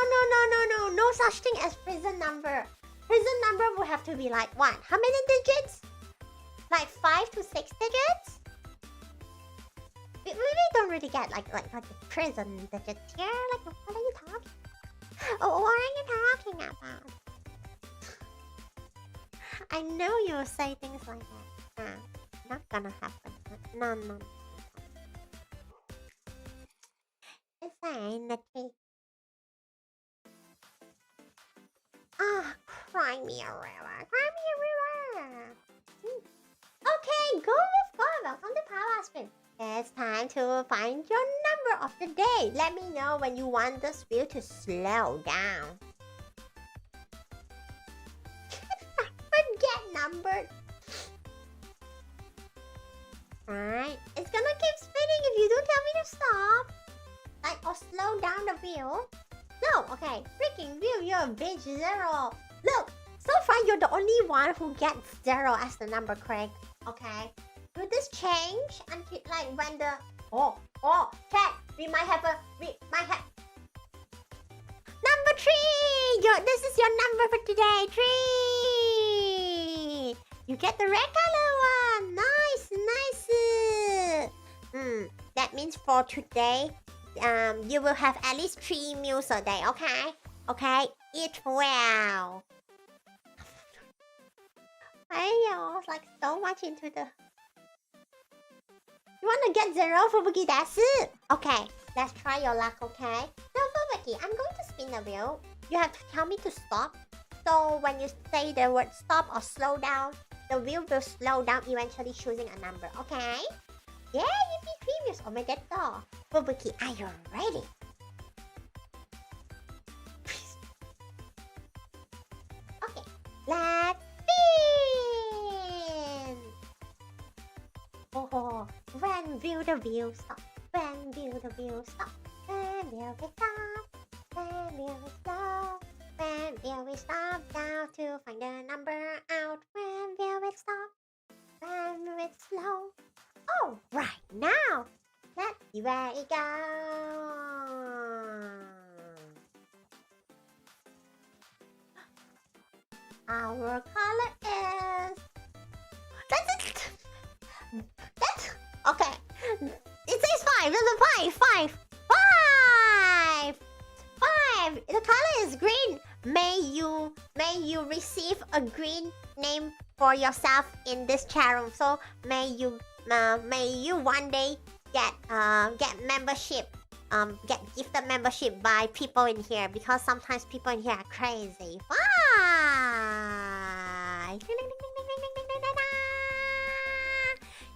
such thing as prison number. Prison number will have to be like what? How many digits? Like 5 to 6 digits? We don't really get like the prison digits here. Like what are you talking? Oh, what are you talking about? I know you will say things like that. Not gonna happen. No. Insanity. Cry me a river. Cry me a river. Okay, go with God. Welcome to Pawwa Spin. It's time to find your number of the day. Let me know when you want this wheel to slow down. Get numbered. Alright, it's gonna keep spinning if you don't tell me to stop. Like, or slow down the wheel. No, okay. Freaking wheel, you're a bitch. 0. Look, so far you're the only one who gets 0 as the number, Craig. Okay. Will this change until like when the chat? We might have number 3. This is your number for today. 3. You get the red color one. Nice. That means for today, you will have at least 3 meals a day. Okay. Eat well. I was like so much into the... You wanna get 0 for Fubuki Desu? Okay, let's try your luck, okay? So Fubuki, I'm going to spin the wheel. You have to tell me to stop. So when you say the word stop or slow down, the wheel will slow down, eventually choosing a number, okay? Yeah, yippee previous. Oh my god, though. Fubuki, are you ready? Okay, let's spin! Oh, when will the wheel stop? When will the wheel stop? When will we stop? When will we stop? When will we stop now to find the number out? When will we stop? Where it go? Our color is... That's it! That's... Okay. It says 5. There's a 5. 5. 5. The color is green. May you receive a green name for yourself in this chat room. So may you one day get membership. Get gifted membership by people in here, because sometimes people in here are crazy. 5.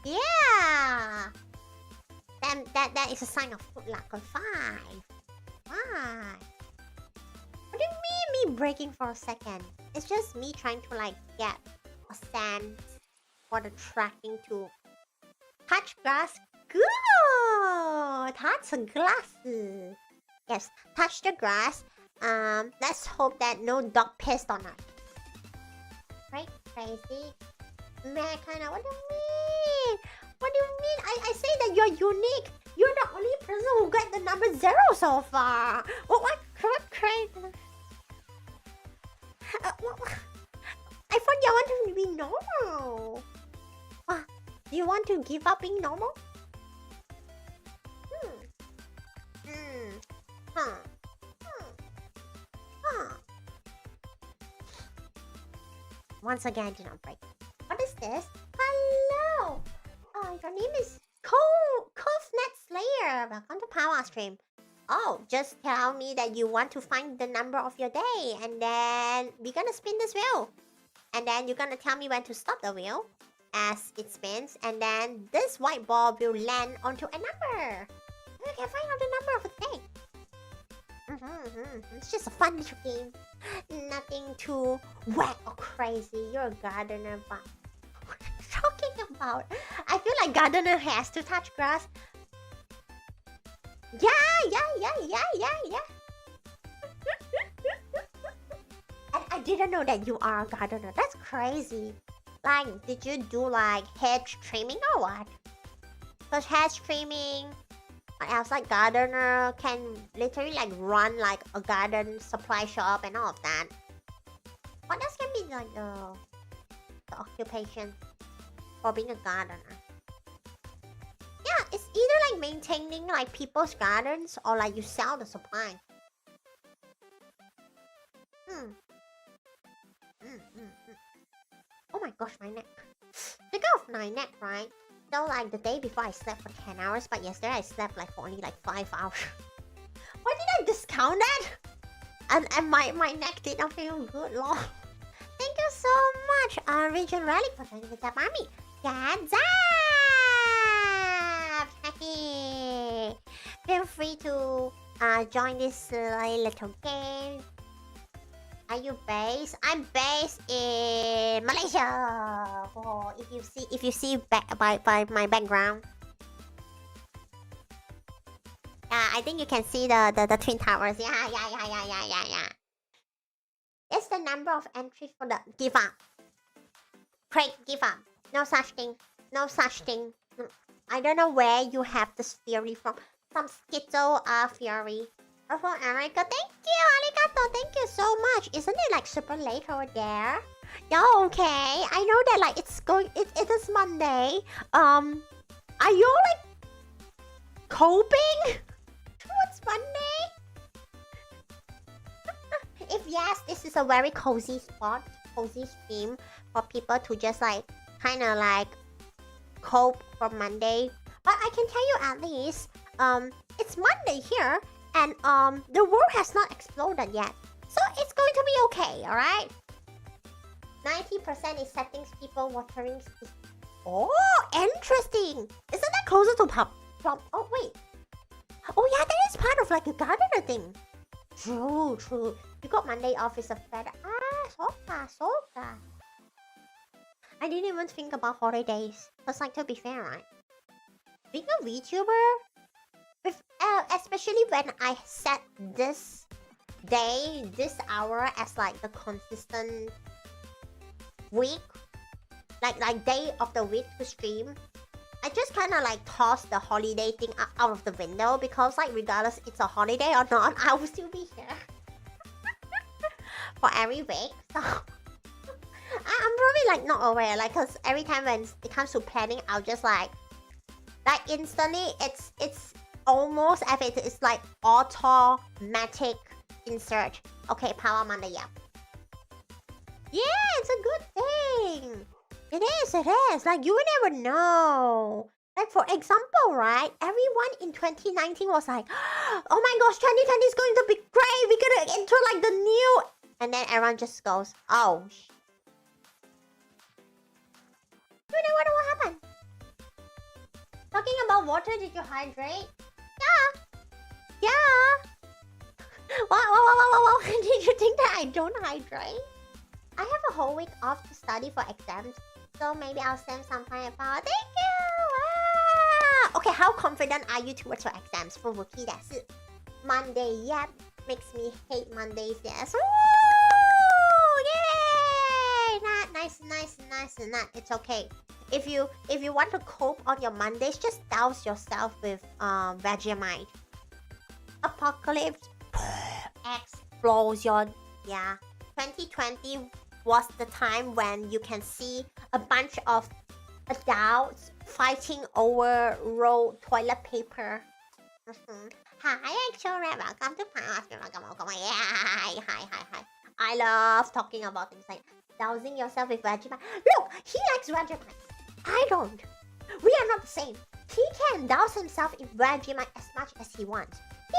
Yeah. Then that is a sign of good luck. 5. 5. What do you mean me breaking for a second? It's just me trying to like get a sense for the tracking tool. Touch grass. Good. Touch the grass. Yes, touch the grass. Let's hope that no dog pissed on us. Right? Crazy. Kinda. What do you mean? What do you mean? I say that you're unique. You're the only person who got the number 0 so far. What crazy? I thought you wanted to be normal. Do you want to give up being normal? Once again, I did not break. What is this? Hello! Your name is Coziest Slayer. Welcome to Pawwa stream. Oh, just tell me that you want to find the number of your day, and then we're gonna spin this wheel. And then you're gonna tell me when to stop the wheel as it spins, and then this white ball will land onto a number. You can find out the number of the day. It's just a fun little game. Nothing too whack or crazy. You're a gardener, but what are you talking about? I feel like gardener has to touch grass. Yeah. And I didn't know that you are a gardener. That's crazy. Like, did you do like hedge trimming or what? Because hedge trimming, what else, like gardener can literally like run like a garden supply shop and all of that. What else can be like the occupation for being a gardener? Yeah, it's either like maintaining like people's gardens or like you sell the supply. Oh my gosh, my neck. Speaking of my neck, right? So like the day before I slept for 10 hours, but yesterday I slept like for only like 5 hours. Why did I discount that? And my neck did not feel good, lol. Thank you so much, Region Relic, for joining the Zap Army. Get zapped! Feel free to join this little game. Are you based? I'm based in Malaysia. Oh, if you see by my background. I think you can see the twin towers. Yeah. It's the number of entries for the give up. Craig, give up. No such thing. I don't know where you have this theory from. Some schizo theory. Oh, from America. Thank you, arigato. Thank you so much. Isn't it like super late over there? Yeah, okay. I know that like it is Monday. Are you like coping towards Monday? If yes, this is a very cozy spot, cozy stream for people to just like kind of like cope for Monday. But I can tell you at least, it's Monday here. And the world has not exploded yet. So it's going to be okay, alright? 90% is settings, people watering. Oh, interesting! Isn't that closer to pop? Oh, wait. Oh yeah, that is part of like a gardener thing. True. You got Monday off is a feather. Soka. I didn't even think about holidays. Because like, to be fair, right? Being a VTuber, especially when I set this day, this hour as like the consistent week, like day of the week to stream, I I just kind of like toss the holiday thing out of the window because like regardless it's a holiday or not, I will still be here for every week. So I'm probably like not aware, like, cause every time when it comes to planning, I'll just like instantly it's almost as if it's like automatic insert. Okay, Pawwa Monday, yeah. Yeah, it's a good thing. It is. Like, you will never know. Like, for example, right? Everyone in 2019 was like, oh my gosh, 2020 is going to be great. We're gonna enter like the new... And then everyone just goes, oh. You never know what happened. Talking about water, did you hydrate? Yeah. What? Did you think that I don't hydrate? I have a whole week off to study for exams, so maybe I'll send some pineapple. Thank you! Ah! Okay, how confident are you towards your exams? For Wookie, that's it. Monday, yep. Makes me hate Mondays, yes. Woo! Yay! Nice. It's okay. If you want to cope on your Mondays, just douse yourself with Vegemite. Apocalypse explosion. Yeah. 2020 was the time when you can see a bunch of adults fighting over rolled toilet paper. Hi, actually, welcome to welcome. Yeah, hi. I love talking about things like dousing yourself with Vegemite. Look, he likes Vegemite. I don't. We are not the same. He can douse himself in Vegemite as much as he wants.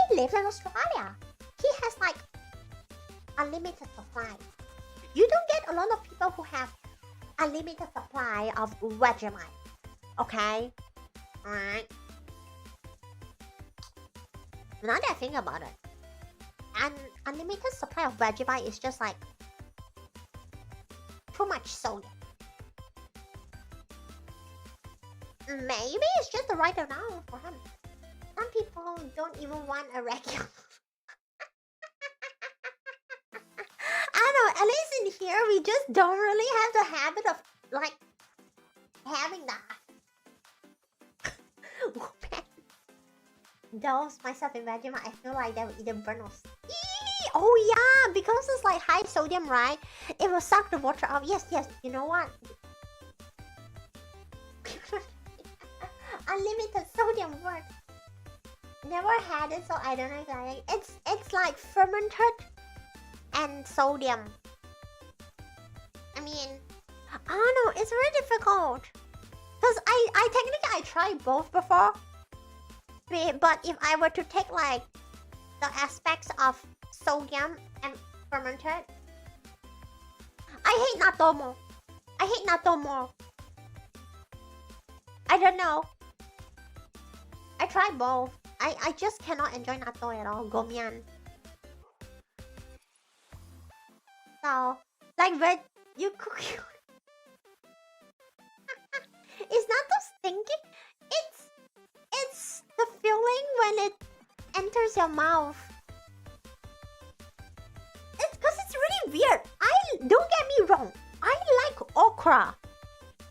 He lives in Australia. He has like unlimited supply. You don't get a lot of people who have unlimited supply of Vegemite. Okay? Alright. Now that I think about it, an unlimited supply of Vegemite is just like too much sodium. Maybe it's just the right amount for him. Some people don't even want a regular. I don't know, at least in here, we just don't really have the habit of, like, having that. Douse myself in Vegemite, I feel like that would either burn or... Oh yeah, because it's like high sodium, right? It will suck the water out. Yes, you know what? Unlimited sodium works. Never had it, so I don't know exactly. It's like fermented and sodium. I mean, I don't know, it's very difficult. Cause I technically tried both before. But if I were to take like the aspects of sodium and fermented, I hate natto more. I don't know. I tried both. I just cannot enjoy natto at all. Gomian. So, like when you cook it. It's natto stinky. It's the feeling when it enters your mouth. It's because it's really weird. Don't get me wrong. I like okra.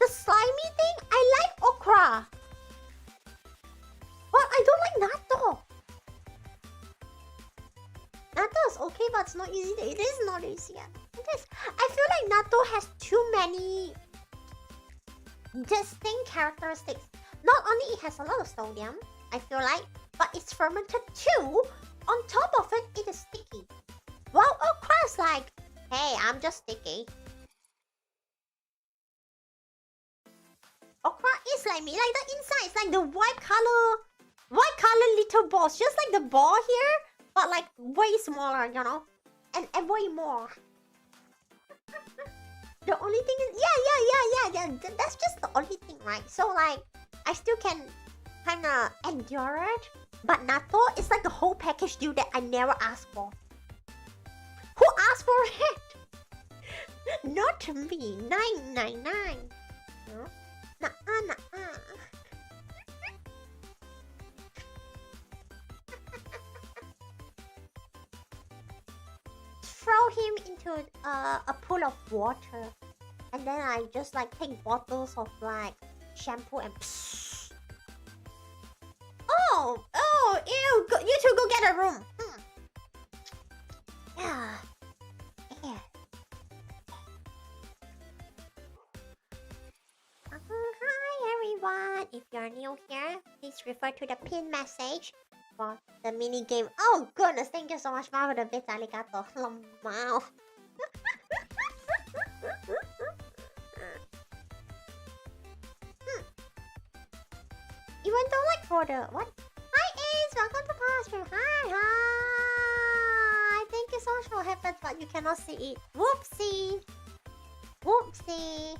The slimy thing, I like okra. But I don't like natto. Natto is okay, but it's not easy. It is not easy. It is. I feel like natto has too many distinct characteristics. Not only it has a lot of sodium, I feel like, but it's fermented too. On top of it, it is sticky. While okra is like, hey, I'm just sticky. Okra is like me, like the inside is like the white color little balls, just like the ball here, but like way smaller, you know, and way more. The only thing is, yeah. That's just the only thing, right? So like, I still can kind of endure it, but natto is like the whole package deal that I never asked for. Who asked for it? Not me. 999. No? Nuh-uh. Throw him into a pool of water, and then I just like take bottles of like shampoo and psh, You two go get a room. Yeah. Yeah. Hi everyone. If you're new here, please refer to the pin message for the mini game. Oh goodness, thank you so much, Ma, for the bits. Arigato. Wow. Even though like for the what? Hi Ace, welcome to Pasture. Hi. Thank you so much for headphones, but you cannot see it. Whoopsie. Whoopsie.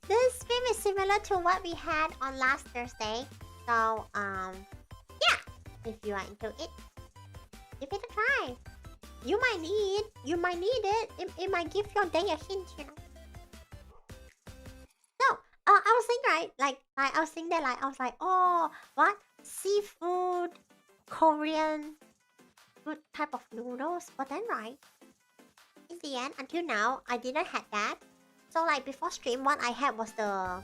This stream is similar to what we had on last Thursday. So yeah. If you are into it, give it a try. You might need it. It might give your day a hint, you know. I was thinking, right? Like I was thinking that, I was like, oh, what? Seafood, Korean, good type of noodles. But then, right, in the end, until now, I didn't have that. So, like, before stream, what I had was the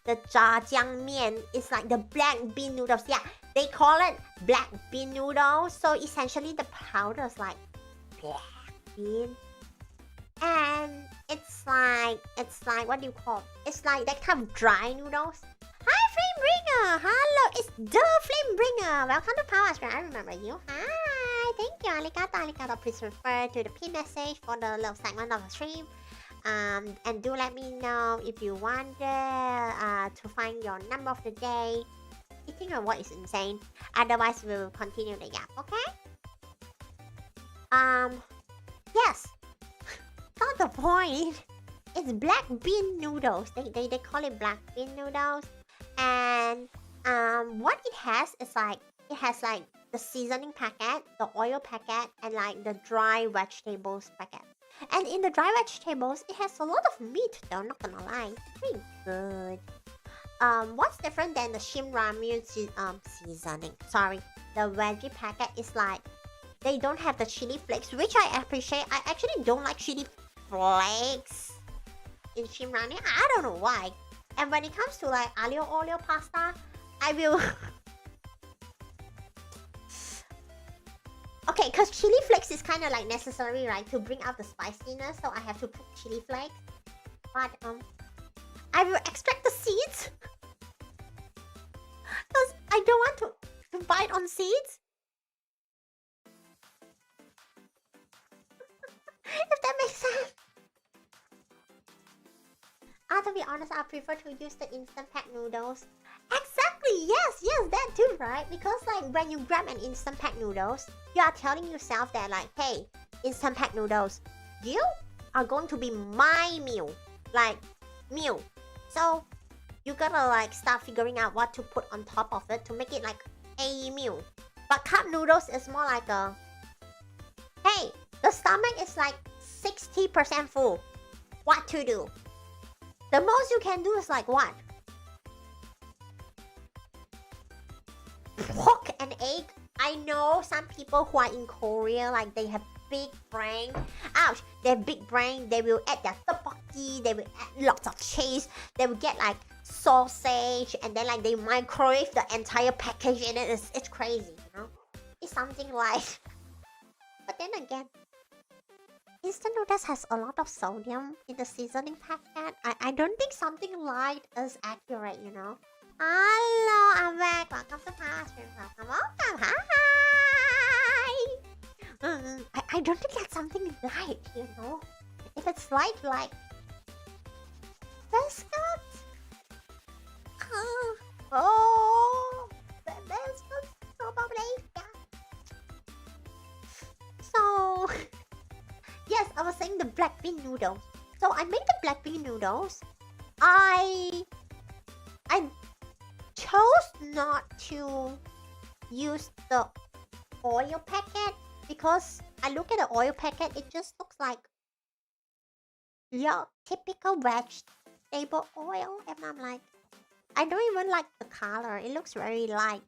jjajangmian. It's like the black bean noodles. Yeah, they call it black bean noodles. So, essentially, the powder is like black bean. And it's like what do you call it? It's like that kind of dry noodles. Hi Flamebringer! Hello, it's the Flamebringer! Welcome to Pawwa. I remember you. Hi! Thank you, arigato. Please refer to the pin message for the little segment of the stream. And do let me know if you want to find your number of the day. Eating your word is insane. Otherwise, we'll continue the yap, okay? Yes. Not the point. It's black bean noodles. They call it black bean noodles. And what it has is like the seasoning packet, the oil packet, and like the dry vegetables packet. And in the dry vegetables, it has a lot of meat though, not gonna lie. Pretty good. What's different than the Shin Ramyun seasoning? Sorry. The veggie packet is like they don't have the chili flakes, which I appreciate. I actually don't like chili flakes in Shin Ramyun. I don't know why. And when it comes to like aglio olio pasta, I will okay, because chili flakes is kind of like necessary, right, to bring out the spiciness, so I have to put chili flakes. But I will extract the seeds because I don't want to bite on seeds. If that makes sense. To be honest, I prefer to use the instant pack noodles. Exactly, yes, that too, right? Because like when you grab an instant pack noodles, you are telling yourself that like, hey, instant pack noodles, you are going to be my meal. Like, meal. So, you gotta like start figuring out what to put on top of it to make it like a meal. But cup noodles is more like a, hey, the stomach is like 60% full. What to do? The most you can do is like what? Pork and egg. I know some people who are in Korea, like they have big brain. Ouch! They have big brain. They will add their tteokbokki. They will add lots of cheese. They will get like sausage, and then like they microwave the entire package in it. It's crazy, you know. It's something like. But then again, instant noodles has a lot of sodium in the seasoning packet. I don't think something light is accurate, you know. Hello, I'm back. Welcome to Pasture. Welcome. Hi. I don't think that's something light, you know. If it's light, like biscuits. Oh, the biscuits probably. Yeah. So. Yes, I was saying the black bean noodles. So I made the black bean noodles. I chose not to use the oil packet because I look at the oil packet, it just looks like your typical vegetable oil, and I'm like, I don't even like the color. It looks very light.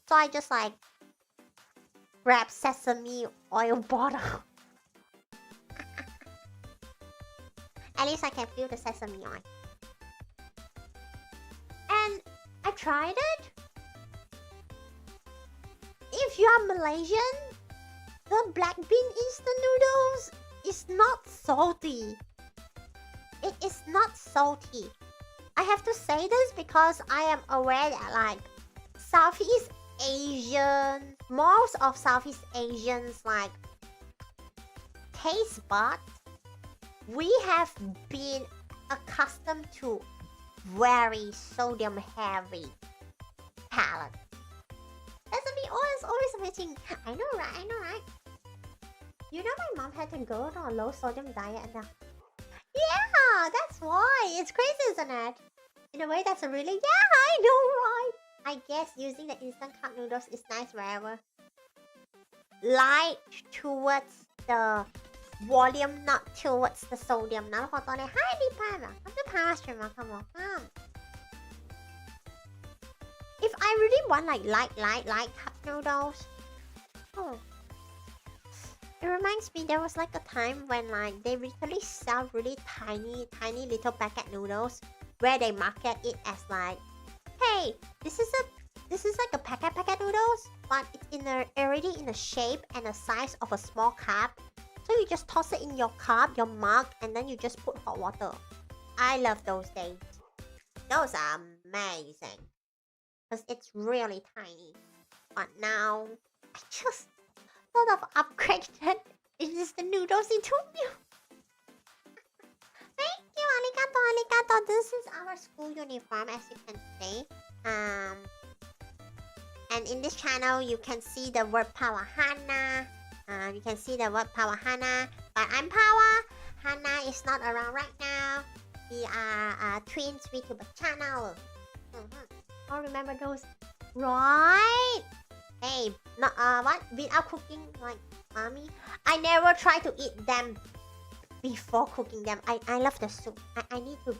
So I just like grab sesame oil bottle. At least I can feel the sesame oil. And tried it? If you are Malaysian, the black bean instant noodles is not salty. It is not salty. I have to say this because I am aware that like Southeast Asian, most of Southeast Asians like taste buds, we have been accustomed to very sodium heavy palate. Doesn't be always amazing. I know right? You know my mom had to go on a low sodium diet and now. Yeah, that's why. It's crazy, isn't it? In a way, that's a really... Yeah, I know, right? I guess using the instant cup noodles is nice wherever. Light towards the volume, not towards the sodium. なるほどね。はい、リパイマ。Come to Marshmallow, come on. If I really want like light cup noodles... Oh. It reminds me there was like a time when like they literally sell really tiny little packet noodles where they market it as like, hey, this is like a packet noodles, but it's already in the shape and the size of a small cup. So you just toss it in your cup, your mug, and then you just put hot water. I love those days. Those are amazing. Because it's really tiny. But now, I just sort of upgraded instant noodles into milk. Thank you, arigato. This is our school uniform, as you can see. And in this channel, you can see the word Pawwa Hanna. You can see the word Pawwa Hanna. But I'm Pawwa. Hanna is not around right now. We are twins VTuber channel. Oh, remember those? Right. Hey, what? Without cooking, like mommy? I never try to eat them before cooking them. I love the soup. I need to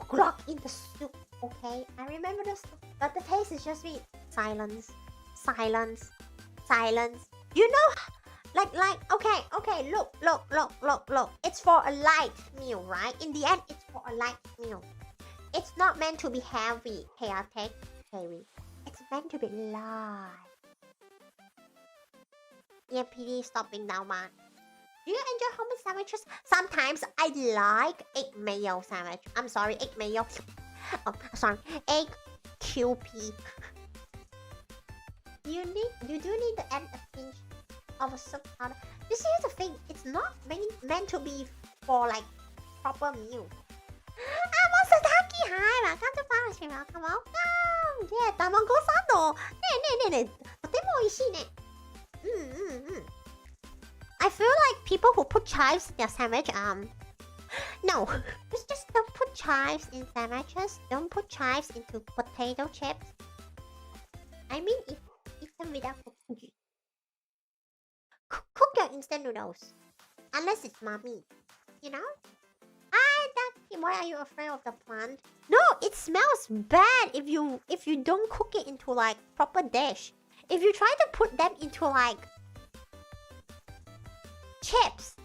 glug in the soup. Okay, I remember the soup, but the taste is just me. Silence. You know, like okay. Look. It's for a light meal, right? In the end, it's for a light meal. It's not meant to be heavy, chaotic, heavy. It's meant to be light. Yeah, PD, stop being down, man. Do you enjoy homemade sandwiches? Sometimes I like egg mayo sandwich. I'm sorry, egg mayo. Oh, sorry, egg QP. You do need to add a pinch of a soup powder. You see, here's the thing. It's not meant to be for like proper meal. Welcome to Marshmallow. Welcome. Yeah, tamago sando. Ne. とても美味しいね。I feel like people who put chives in their sandwich, no, just don't put chives in sandwiches. Don't put chives into potato chips. I mean, eat them without cooking. Cook your instant noodles, unless it's mommy, you know. Why are you afraid of the plant? No, it smells bad if you don't cook it into like proper dish. If you try to put them into like chips,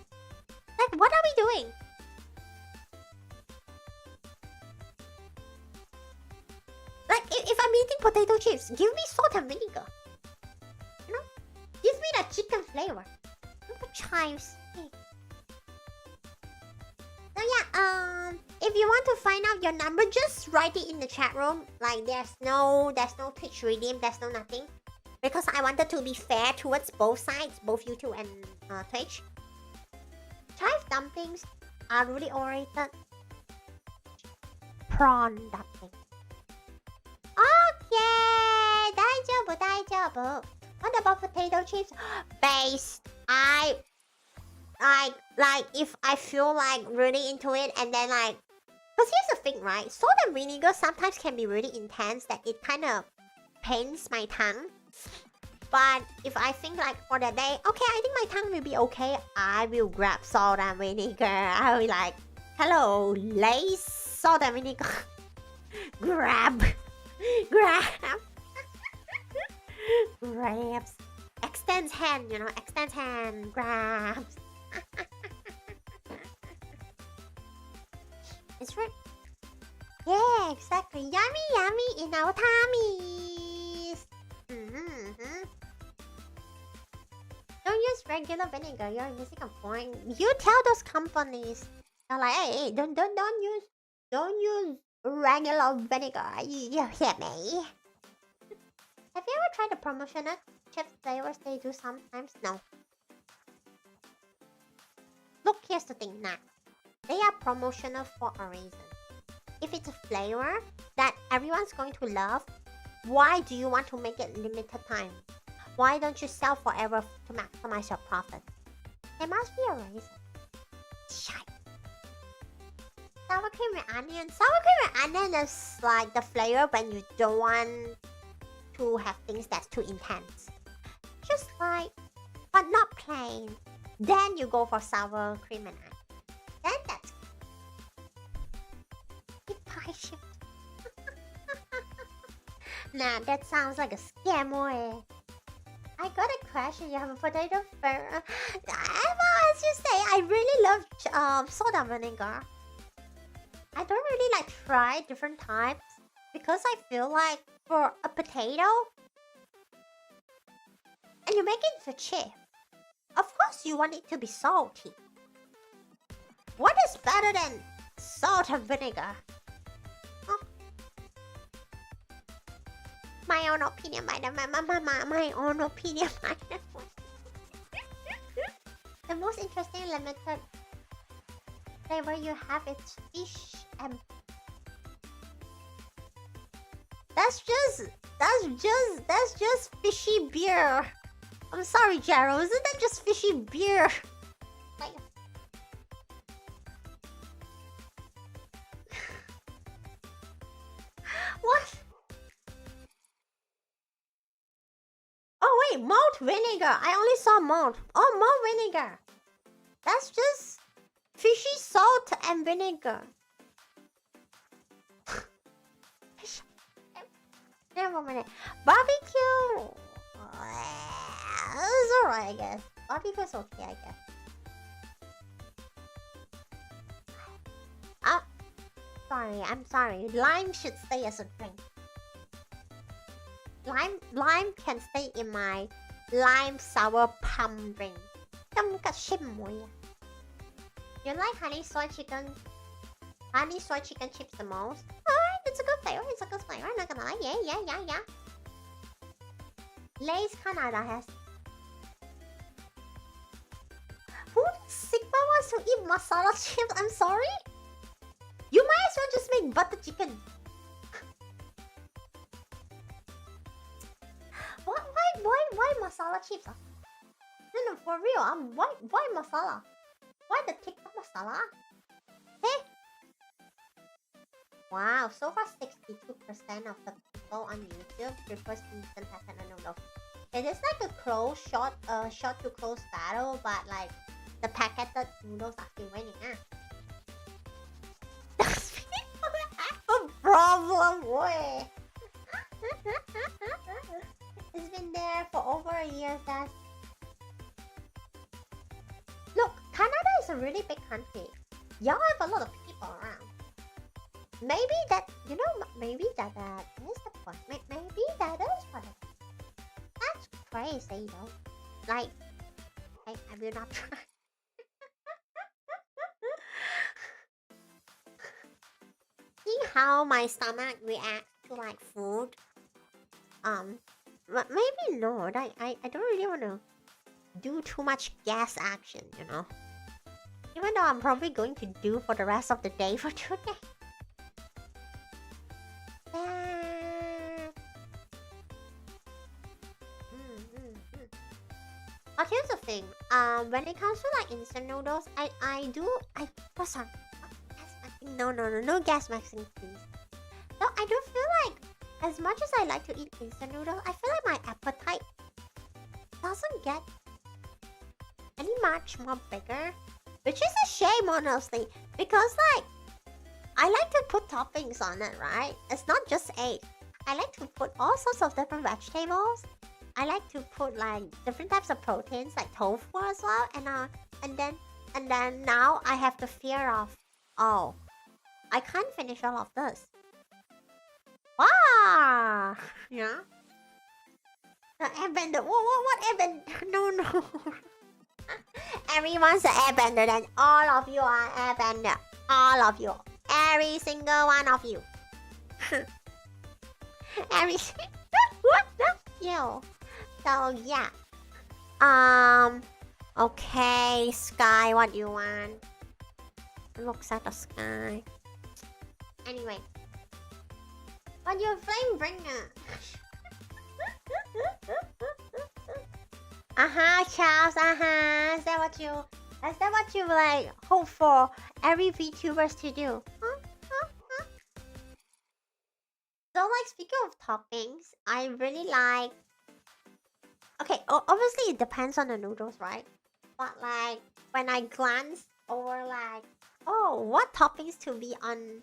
like what are we doing? Like if I'm eating potato chips, give me salt and vinegar. You know, give me the chicken flavor. Don't put chives. So yeah, if you want to find out your number, just write it in the chat room. Like there's no Twitch redeem, there's no nothing. Because I wanted to be fair towards both sides, both YouTube and Twitch. Chive dumplings are really overrated. Prawn dumpling. Okay, 大丈夫. What about potato chips? Based, like if I feel like really into it and then like, because here's the thing, right? Salt and vinegar sometimes can be really intense that it kind of pains my tongue. But if I think like for the day, okay, I think my tongue will be okay, I will grab salt and vinegar. I will be like, hello, lace salt and vinegar. grabs. Extends hand, you know, extends hand, grabs. It's right. Yeah, exactly. Yummy, yummy in our tummies. Don't use regular vinegar. You're missing a point. You tell those companies. They're like, hey, don't use regular vinegar. You hear me? Have you ever tried the promotional chip flavors they do sometimes? No. Look, here's the thing now. They are promotional for a reason. If it's a flavor that everyone's going to love, why do you want to make it limited time? Why don't you sell forever to maximize your profit? There must be a reason. Shite. Sour cream and onion. Sour cream and onion is like the flavor when you don't want to have things that's too intense. Just like, but not plain. Then you go for sour cream and onion. Then that's big pie shift. Nah, that sounds like a scam way. I got a question. You have a potato fur. As you say, I really love soda vinegar. I don't really like try different types because I feel like for a potato and you make it for chip, of course you want it to be salty. What is better than salt and vinegar? Huh? My own opinion, my own opinion. The most interesting limited flavor you have is fish and that's just fishy beer. I'm sorry, Jaro. Isn't that just fishy beer? Like, what? Oh wait, malt vinegar. I only saw malt. Oh, malt vinegar. That's just fishy salt and vinegar. Never mind. Barbecue. It's alright, I guess. Barbecue's okay, I guess. I'm sorry. Lime should stay as a drink. Lime can stay in my lime sour plum drink. You like honey soy chicken chips the most? Alright, it's a good flavor. It's a good flavor. I'm not gonna lie. Yeah. Lay's Canada has. Who Sigma wants to eat masala chips? I'm sorry? You might as well just make butter chicken. Why masala chips? No, for real. Why masala? Why the TikTok masala? Hey? Wow, so far 62% of the people on YouTube prefers instant packet noodles. It is like a short to close battle, but like the packeted noodles are still winning. That's a problem, boy. It's been there for over a year. That's look, Canada is a really big country. Y'all have a lot of people around. Maybe that is the point. Maybe that is what it is. That's crazy though. Like, I will not try. See how my stomach reacts to like food? Maybe not. I don't really want to do too much gas action, you know. Even though I'm probably going to do for the rest of the day for today. Oh, here's the thing. When it comes to like instant noodles, what's on? No gas maxing, please. No, I do feel like as much as I like to eat instant noodles, I feel like my appetite doesn't get any much more bigger, which is a shame, honestly, because like I like to put toppings on it, right? It's not just egg. I like to put all sorts of different vegetables. I like to put like different types of proteins, like tofu as well, and then now I have the fear of, oh, I can't finish all of this. Ah! Yeah. The airbender. What airbender? No. Everyone's an airbender, then all of you are airbender. All of you. Every single one of you. Every what the yo? So yeah. Okay, Sky, what do you want? Looks at the sky. Anyway. But you're flame bringer. Charles, is that what you like hope for every VTubers to do? So like speaking of toppings, I really like. Okay, obviously it depends on the noodles, right? But like when I glance over like, oh, what toppings to be on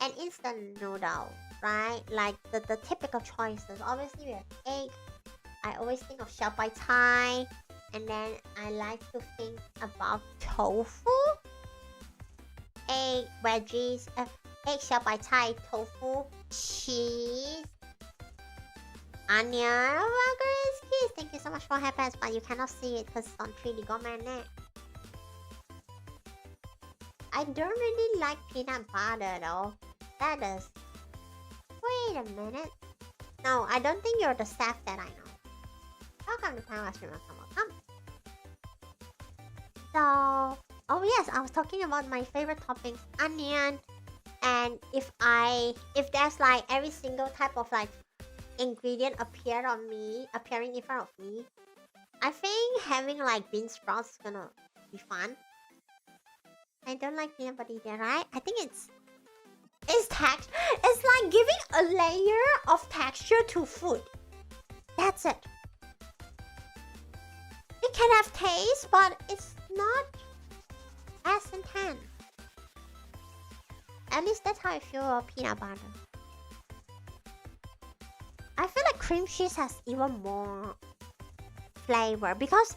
an instant noodle, right? Like the typical choices. Obviously we have egg. I always think of shell by Thai, and then I like to think about tofu, egg, veggies, egg shell by Thai, tofu, cheese, onion, kiss. Thank you so much for happiness, but you cannot see it because it's on 3D. Go man neck. I don't really like peanut butter though. That is. Wait a minute. No, I don't think you're the staff that I know. Welcome to Pawwawawa. Welcome. So, oh yes, I was talking about my favorite toppings, onion, and if there's like every single type of like ingredient appearing in front of me, I think having like bean sprouts is gonna be fun. I don't like peanut butter either, right? I think it's like giving a layer of texture to food. That's it. It can have taste, but it's not as intense. At least that's how I feel about peanut butter. I feel like cream cheese has even more flavor because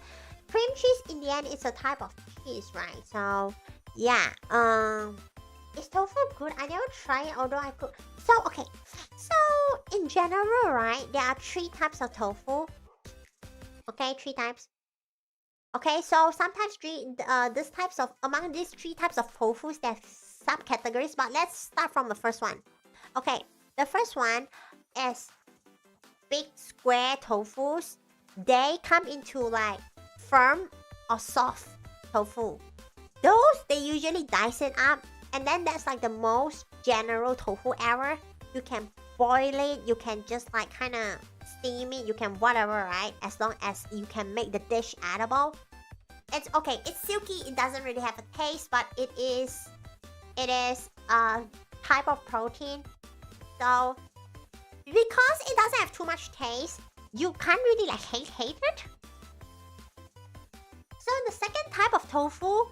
cream cheese in the end is a type of cheese, right? So yeah, is tofu good? I never tried it, although I could. So okay, so in general, right, there are 3 types of tofu. Okay, 3 types. Okay, so sometimes among these 3 types of tofus, there's subcategories, but let's start from the first one. Okay, the first one is big square tofus. They come into like firm or soft tofu. Those, they usually dice it up, and then that's like the most general tofu ever. You can boil it, you can just like kind of steam it, you can whatever, right? As long as you can make the dish edible. It's okay, it's silky, it doesn't really have a taste, but it is a type of protein. So because it doesn't have too much taste, you can't really like hate it. So the second type of tofu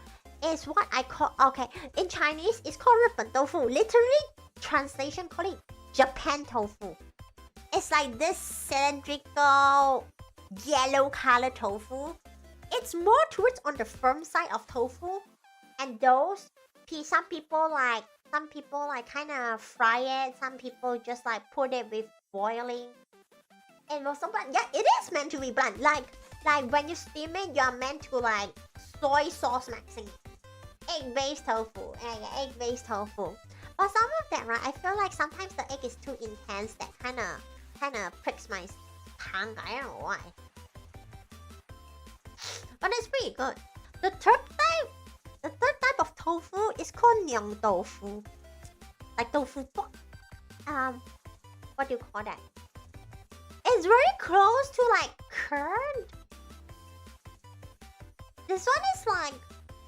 is what I call, okay, in Chinese it's called 日本 tofu. Literally translation call it Japan tofu. It's like this cylindrical yellow color tofu. It's more towards on the firm side of tofu, and those some people like kind of fry it. Some people just like put it with boiling. And also, yeah, it is meant to be blunt. Like when you steam it, you are meant to like soy sauce maxing. Egg-based tofu. Egg-based tofu. But some of them, right, I feel like sometimes the egg is too intense. That kind of pricks my tongue. I don't know why. But it's pretty good. The third type of tofu is called nyong tofu. Like tofu pork. What do you call that? It's very close to like curd. This one is like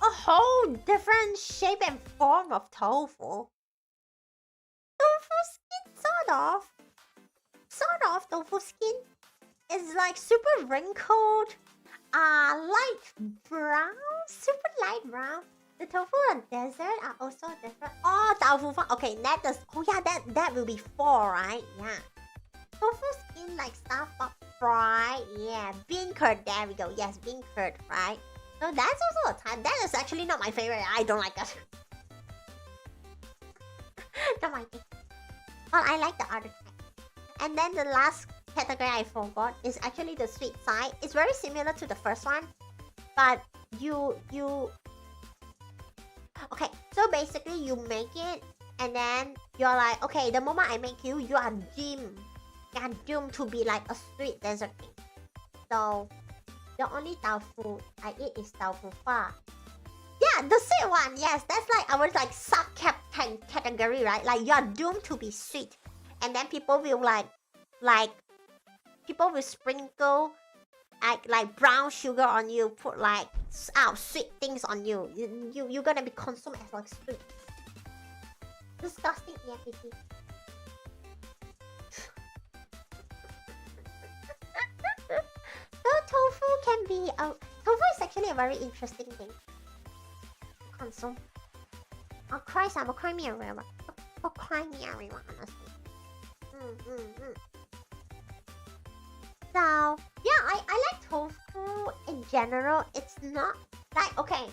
a whole different shape and form of tofu. Tofu skin, sort of tofu skin is like super wrinkled, light brown, super light brown. The tofu on desert are also different. Oh, tofu farm. Okay, that will be 4, right? Yeah. Tofu skin like stuffed up fried. Yeah, bean curd. There we go. Yes, bean curd, right? So that's also a type. That is actually not my favorite. I don't like it. Don't like it. Well, I like the other type. And then the last category I forgot is actually the sweet side. It's very similar to the first one, but you okay, so basically you make it and then you're like, okay, the moment I make you, you are doomed to be like a sweet dessert thing. So the only tofu I eat is tofu fa. Yeah, the sweet one. Yes, that's like our like sub category, right? Like you're doomed to be sweet, and then people will like people will sprinkle like brown sugar on you, put like sweet things on you. You're gonna be consumed as like sweet. Disgusting, EFP. So tofu can be tofu is actually a very interesting thing to consume. Oh Christ, I'm a cry me a river. Oh cry me a river, honestly. So yeah, I like tofu in general. It's not like okay.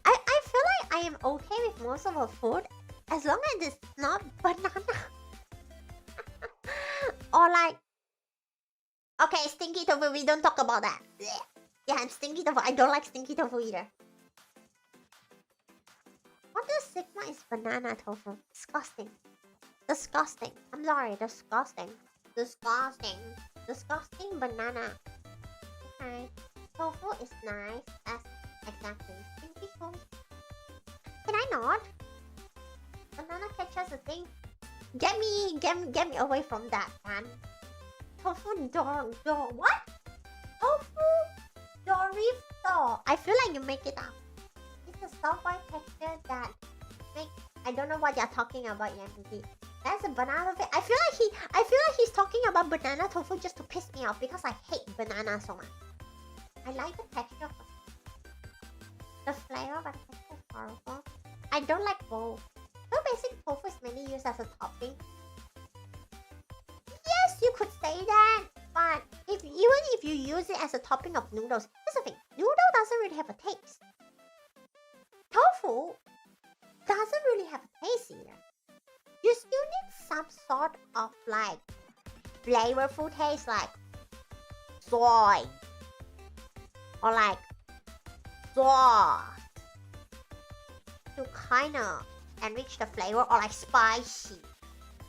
I feel like I am okay with most of the food as long as it's not banana. Or like okay, stinky tofu, we don't talk about that. Blech. Yeah, and stinky tofu. I don't like stinky tofu either. What does Sigma is banana tofu? Disgusting. Disgusting. I'm sorry, disgusting. Disgusting. Disgusting banana. Okay. Tofu is nice as exactly. Stinky tofu. Can I not? Banana catches a thing. Get me away from that, man. Tofu what? Tofu dorito. I feel like you make it up. It's a soft white texture that make I don't know what you're talking about, Yanti. That's a banana thing. I feel like he's talking about banana tofu just to piss me off because I hate banana so much. I like the texture of the flavor, but the texture is horrible. I don't like both. So basic tofu is mainly used as a topping. Yes, you could say that, but even if you use it as a topping of noodles, here's the thing: noodle doesn't really have a taste. Tofu doesn't really have a taste either. You still need some sort of like flavorful taste, like soy or like sauce to kind of enrich the flavor, or like spicy.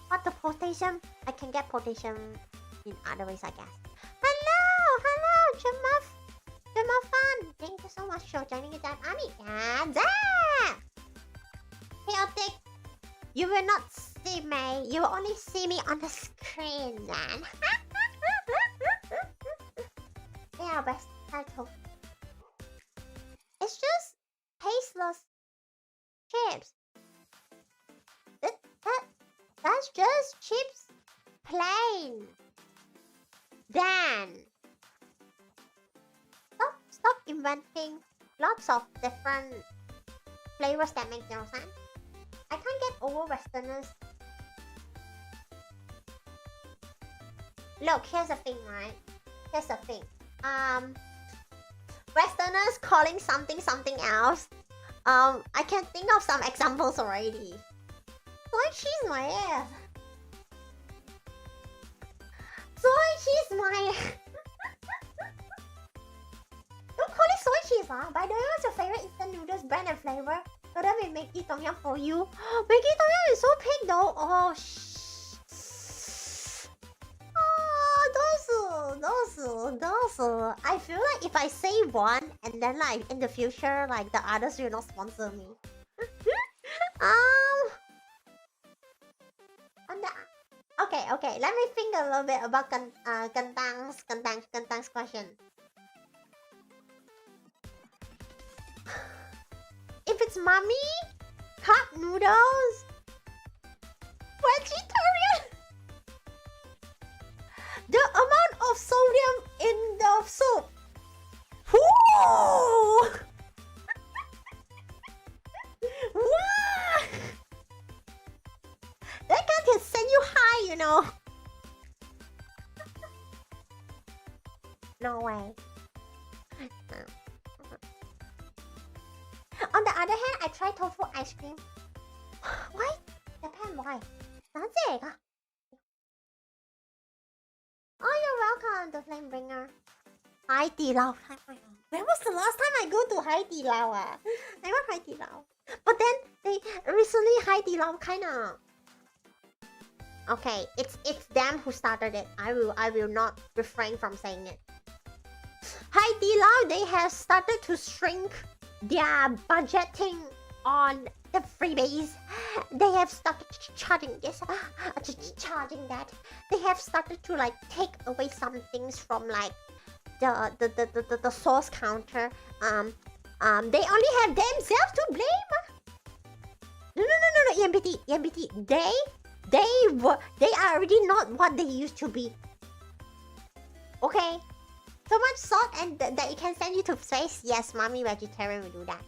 But the potassium, I can get potassium in other ways, I guess. Hello, Jamafan. Thank you so much for joining us, Ami. And chaotic. You will not see me. You will only see me on the screen, man. They are best title. It's just tasteless chips. That's just chips, plain. Then stop inventing lots of different flavors that make no sense. I can't get over Westerners. Look, here's the thing, right? Here's the thing. Westerners calling something else. I can think of some examples already. Soy cheese my ass. Soy cheese my Don't call it soy cheese, huh? By the way, what's your favorite instant noodles brand and flavor? So then we make it tom yum for you. Maggi tom yum is so pink though. Oh those. I feel like if I say one and then like in the future, like the others will not sponsor me. Okay. Let me think a little bit about Kentang's question. If it's mommy, cup noodles, vegetarian. The amount of sodium in the soup. Whoa! What? That can send you high, you know. No way. On the other hand, I tried tofu ice cream. Why? Japan, why? That's it. Oh, you're welcome, the flame bringer. Hai Di Lao. When was the last time I go to Hai Di Lao? Never Hai Di Lao. But then they recently Hai Di Lao kinda. Okay, it's them who started it. I will not refrain from saying it. Hai Di Lao, they have started to shrink their budgeting on the freebies. They have started charging this, charging that. They have started to like take away some things from like the source counter. They only have themselves to blame. No, EMPT. They are already not what they used to be. Okay, so much salt and that it can send you to space. Yes, mommy vegetarian will do that.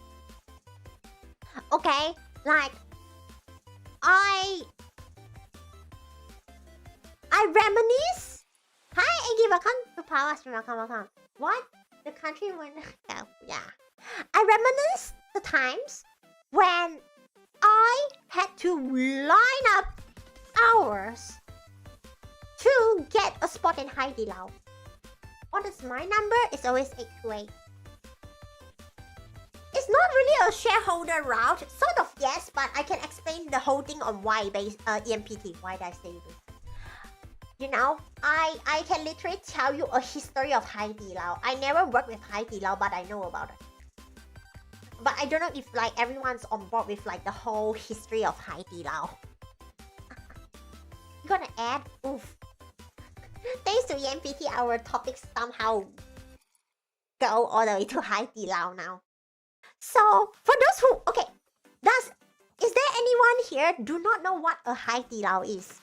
Okay, like I reminisce. Hi, Iggy, welcome to Pawwa stream. Welcome. What? The country when yeah. I reminisce the times when I had to line up hours to get a spot in Hai Di Lao. What is my number? It's always 828. It's not really a shareholder route. Sort of, yes, but I can explain the whole thing on why EMPT. Why did I say this? You know, I can literally tell you a history of Hai Di Lao. I never worked with Hai Di Lao, but I know about it. But I don't know if like everyone's on board with like the whole history of Hai Di Lao. You gonna add? Oof. Thanks to EMPT, our topics somehow go all the way to Hai Di Lao now. So, for those who... Okay, is there anyone here do not know what a Hai Di Lao is?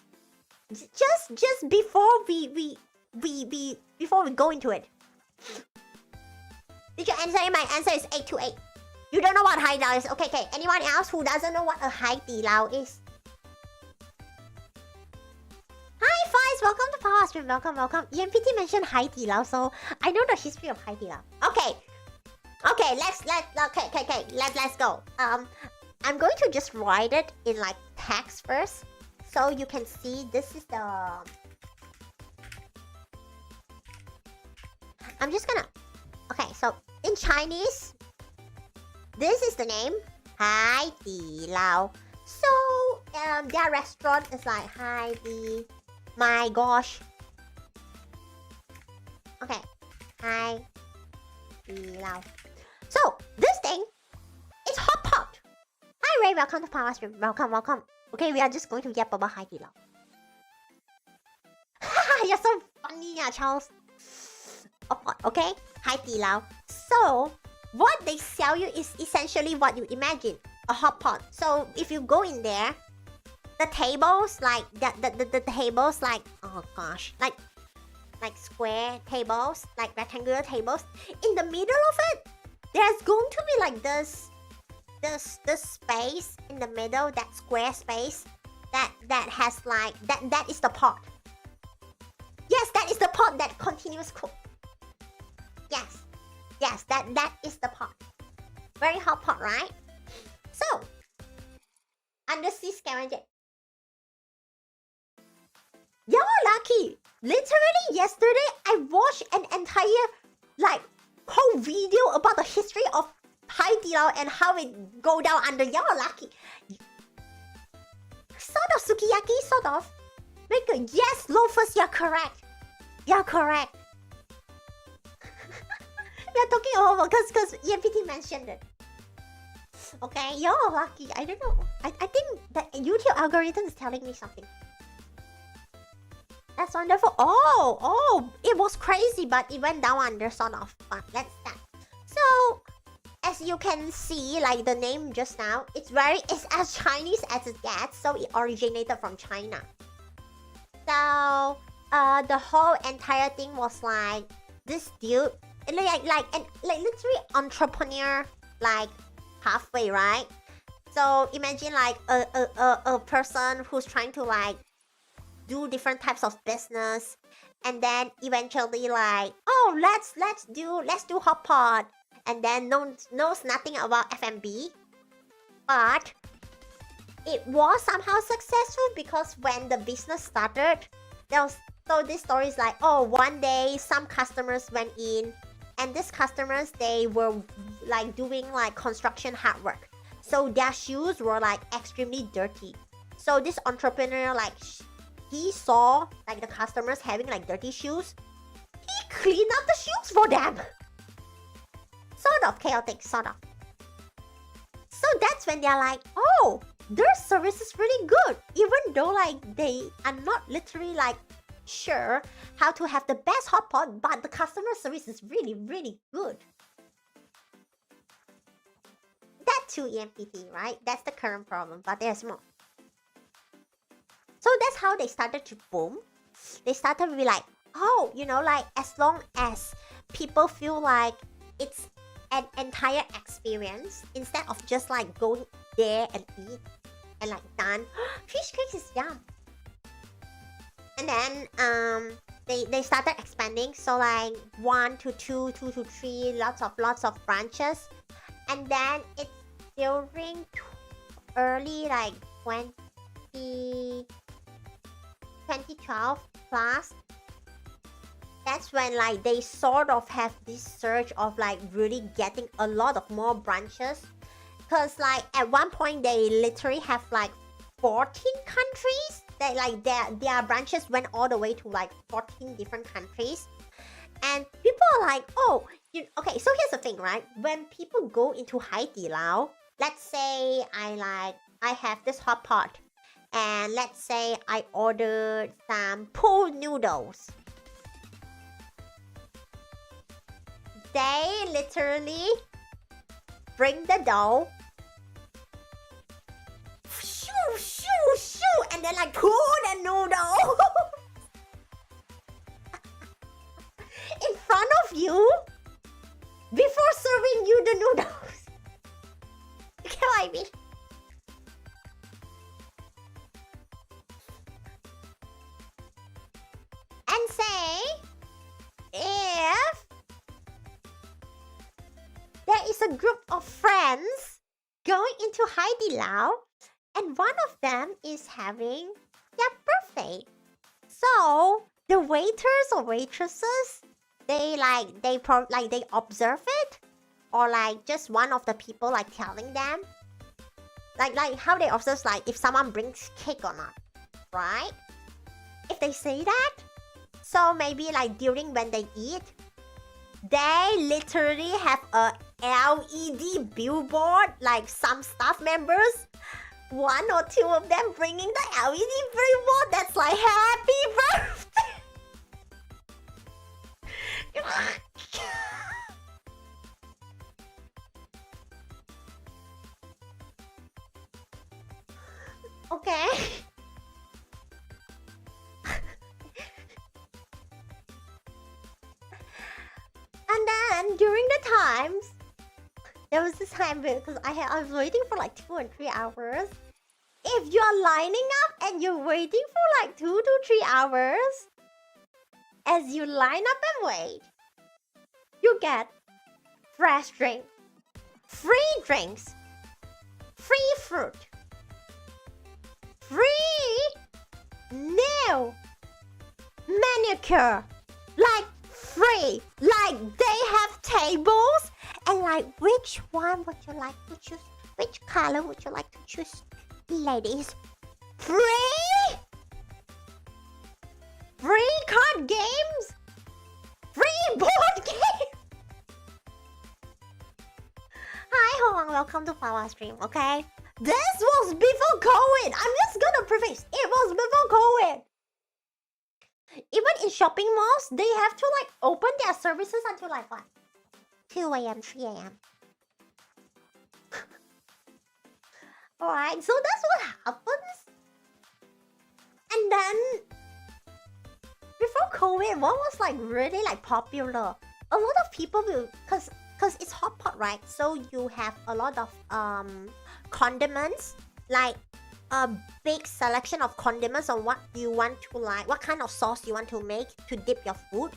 Just before before we go into it. Did you answer? My answer is 828. You don't know what Hai Di Lao is. Okay. Anyone else who doesn't know what a Hai Di Lao is? Hi, Fies. Welcome to Pawwa stream. Welcome. EMPT mentioned Hai Di Lao, so I know the history of Hai Di Lao. Okay, let's go. I'm going to just write it in like text first, so you can see this is the. I'm just gonna. Okay, so in Chinese, this is the name Hai Di Lao. So their restaurant is like Hai Di. My gosh. Okay, Hai Di Lao. So this thing, it's hot pot. Hi Ray, welcome to Pawwa stream. Welcome. Okay, we are just going to yap about Hai Di Lao. You're so funny, Charles. Hot pot, okay? Hai Di Lao. So what they sell you is essentially what you imagine, a hot pot. So if you go in there, the tables like the tables like, oh gosh, like square tables, like rectangular tables. In the middle of it, there's going to be like this space in the middle, that square space that has like that is the pot. Yes, that is the pot that continues cook. Yes, that is the pot. Very hot pot, right? So undersea scavenger. Y'all lucky. Literally yesterday, I watched an entire like whole video about the history of Hai Di Lao and how it go down under. Y'all lucky. Sort of sukiyaki, sort of. Make a yes, loafers. You're correct. We are talking over because EMPT mentioned it. Okay, you're lucky. I don't know. I think that YouTube algorithm is telling me something. That's wonderful. Oh, it was crazy, but it went down under sort of. But let's start. So, as you can see, like the name just now, it's as Chinese as it gets. So it originated from China. So, the whole entire thing was like this dude, like literally entrepreneur, like halfway, right? So imagine like a person who's trying to like do different types of business, and then eventually like, oh, let's do hot pot, and then knows nothing about F&B, but it was somehow successful because when the business started, there was so this story is like, oh, one day some customers went in, and these customers they were like doing like construction hard work, so their shoes were like extremely dirty. So this entrepreneur like he saw like the customers having like dirty shoes, he cleaned up the shoes for them. Sort of chaotic, sort of. So that's when they're like, oh, their service is really good, even though like they are not literally like sure how to have the best hot pot, but the customer service is really, really good. That too, EMPT, right? That's the current problem, but there's more. So that's how they started to boom. They started to be like, oh, you know, like as long as people feel like it's an entire experience instead of just like going there and eat and like done. Fish cakes is yum. And then they started expanding, so like 1 to 2, 2 to 3, lots of branches. And then it's during early like 2012 plus, that's when like they sort of have this surge of like really getting a lot of more branches, because like at one point they literally have like 14 countries. They like their branches went all the way to like 14 different countries. And people are like, oh, okay, so here's the thing, right? When people go into Hai Di Lao, let's say I have this hot pot, and let's say I ordered some pool noodles. They literally bring the dough, shoo, shoo, shoo, and then like pull the noodle in front of you before serving you the noodles. You get what I mean? And say if there is a group of friends going into Hai Di Lao, and one of them is having their birthday. So the waiters or waitresses, they observe it, or like just one of the people like telling them, like how they observe like if someone brings cake or not, right? If they say that, so maybe like during when they eat, they literally have a LED billboard, like some staff members, 1 or 2 of them bringing the LED billboard that's like happy birthday. Okay. And then during the times, there was this time because I was waiting for like 2 and 3 hours. If you're lining up and you're waiting for like 2 to 3 hours, as you line up and wait, you get fresh drink, free drinks, free fruit, free nail manicure, like free, like they have tables, and like which one would you like to choose? Which color would you like to choose, ladies? Free card games, free board game. Hi Hoang, welcome to Pawwa stream, okay? This was before COVID. I'm just gonna preface, it was before COVID. Even in shopping malls, they have to like open their services until like what? 2 a.m., 3 a.m. Alright, so that's what happens. And then before COVID, what was like really like popular? A lot of people will, cause it's hot pot, right? So you have a lot of condiments, like a big selection of condiments on what you want to like, what kind of sauce you want to make to dip your food.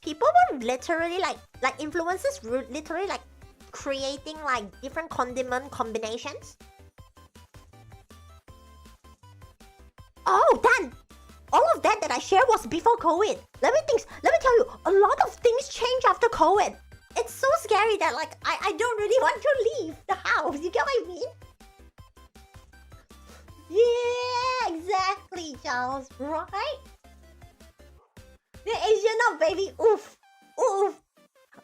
People were literally like influencers were literally like creating like different condiment combinations. Oh, then all of that I shared was before COVID. Let me tell you, a lot of things change after COVID. It's so scary that like I don't really want to leave the house. You get what I mean? Yeah, exactly, Charles. Right? The Asian of baby. Oof. Oof.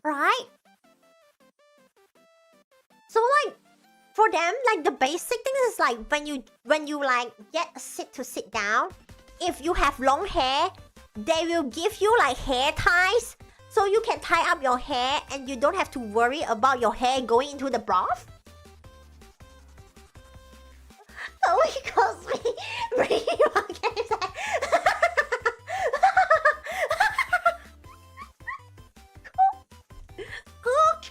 Right? So like for them, like the basic thing is like when you like get a sit to sit down, if you have long hair, they will give you like hair ties so you can tie up your hair and you don't have to worry about your hair going into the broth. Oh, because we cook.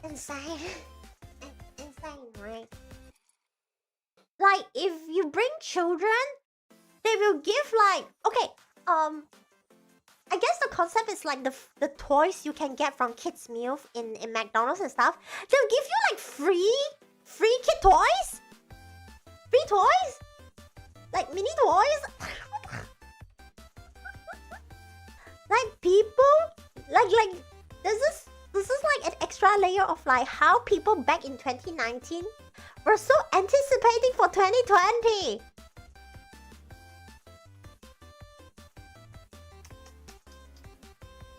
Insane, right? Like if you bring children, they will give like okay. I guess the concept is like the toys you can get from kids' meal in McDonald's and stuff. They'll give you like free kid toys, free toys, like mini toys. Like people, like this is like an extra layer of like how people back in 2019 were so anticipating for 2020.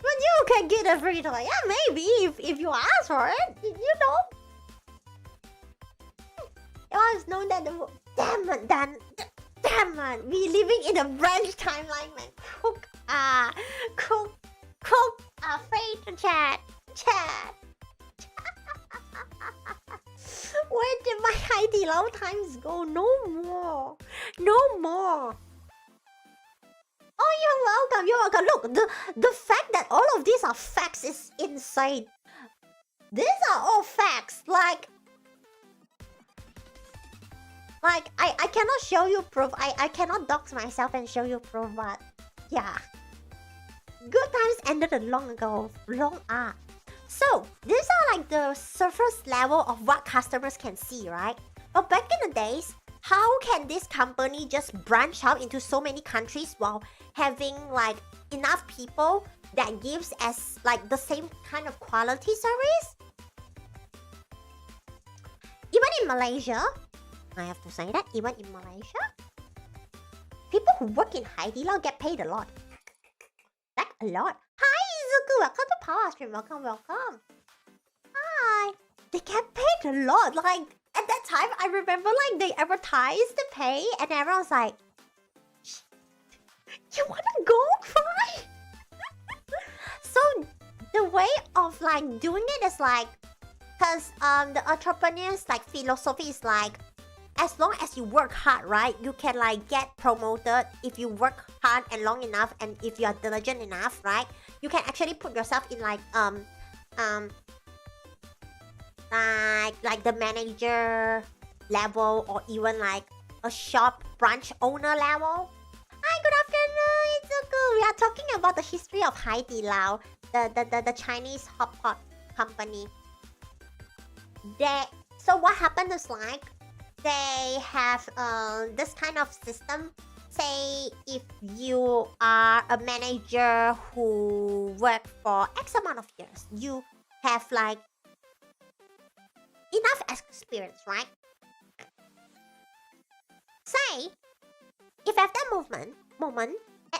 But you can get a free toy. Yeah, maybe if you ask for it, you know. It was known that the damn it, we living in a branch timeline, man. Cook, afraid to chat. Where did my Haidilao times go? No more. Oh, you're welcome. Look, the fact that all of these are facts is insane. These are all facts. Like I cannot show you proof. I cannot dox myself and show you proof, but yeah. Good times ended long ago. So these are like the surface level of what customers can see, right? But back in the days, how can this company just branch out into so many countries while having like enough people that gives as like the same kind of quality service? Even in Malaysia, I have to say that, even in Malaysia, people who work in Haidilao get paid a lot. Like a lot. Hi, Izuku, welcome to Power Stream. Welcome. Hi. They get paid a lot. Like at that time, I remember like they advertised the pay, and everyone's like, "You wanna go try?" So the way of like doing it is like, cause the entrepreneurs like philosophy is like, as long as you work hard, right, you can like get promoted if you work hard and long enough, and if you are diligent enough, right, you can actually put yourself in like like the manager level, or even like a shop branch owner level. Hi, good afternoon, Itsuku. We are talking about the history of Haidilao, the Chinese hot pot company. So what happened is like, they have this kind of system. Say if you are a manager who worked for X amount of years, you have like enough experience, right? Say if at that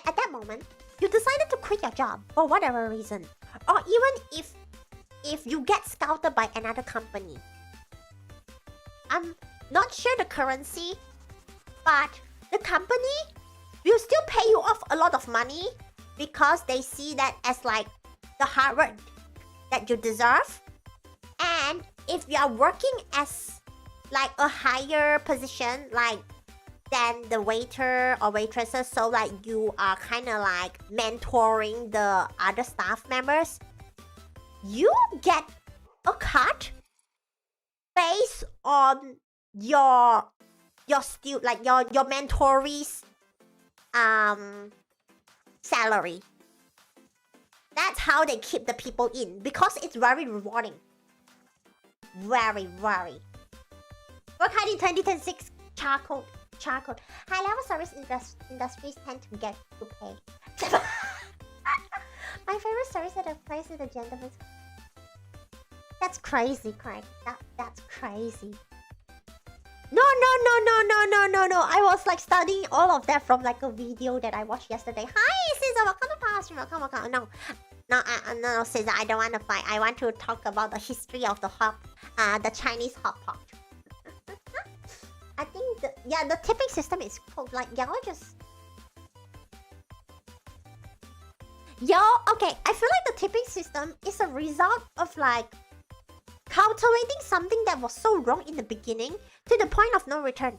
at that moment you decided to quit your job for whatever reason, or even if you get scouted by another company. I'm not sure the currency, but the company will still pay you off a lot of money because they see that as like the hard work that you deserve. And if you are working as like a higher position, like than the waiter or waitresses, so like you are kind of like mentoring the other staff members, you get a cut based on your mentoree's salary. That's how they keep the people in, because it's very rewarding. Very. Work hard in 2026. Charcoal. High level service industries tend to get to pay. My favorite service at a place is the gentleman's. That's crazy, Craig. That's crazy. No. I was like studying all of that from like a video that I watched yesterday. Hi, Caesar. Welcome to Welcome. No, Caesar. I don't want to fight. I want to talk about the history of the Chinese hot pot. I think the tipping system is cool. Like y'all just. Okay. I feel like the tipping system is a result of like cultivating something that was so wrong in the beginning to the point of no return.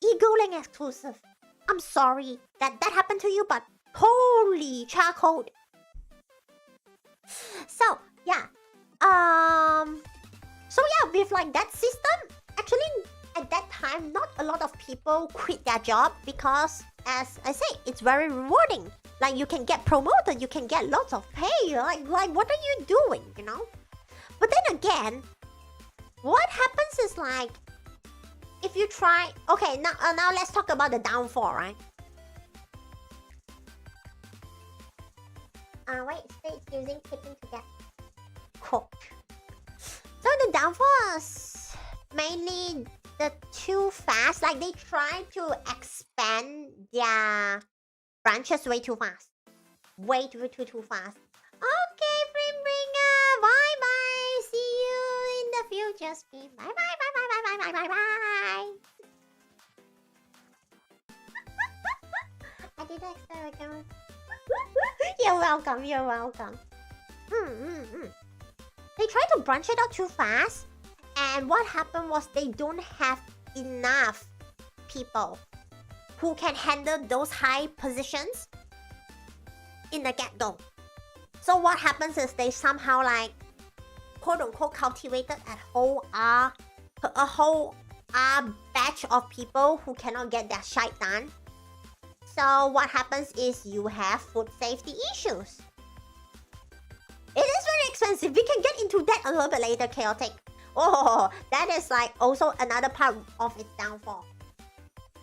Ego-link exclusive. I'm sorry that happened to you, but holy charcoal. So yeah, with like that system, actually at that time, not a lot of people quit their job because, as I say, it's very rewarding. Like you can get promoted, you can get lots of pay. Like what are you doing? You know. But then again, what happens is like, if you try... Okay, now let's talk about the downfall, right? Wait, states using tipping to get cooked. So the downfall is mainly the too fast. Like they try to expand their branches way too fast. Way too fast. Okay, Frimbringer, bye. See you in the future speed. Bye. I did extra camera. You're welcome. They try to branch it out too fast, and what happened was they don't have enough people who can handle those high positions in the get-go. So what happens is they somehow like quote-unquote cultivated a whole batch of people who cannot get their shite done. So what happens is you have food safety issues. It is very expensive. We can get into that a little bit later, Chaotic. Oh, that is like also another part of its downfall.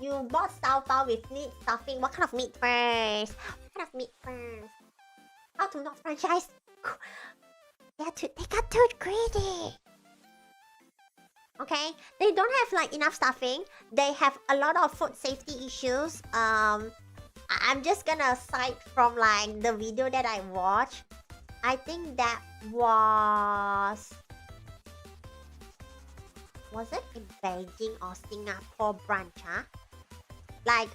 You bought Taobao with meat stuffing. What kind of meat first? How to not franchise? They got too greedy. Okay, they don't have like enough stuffing. They have a lot of food safety issues. I'm just gonna cite from like the video that I watched. I think that was it in Beijing or Singapore branch? Like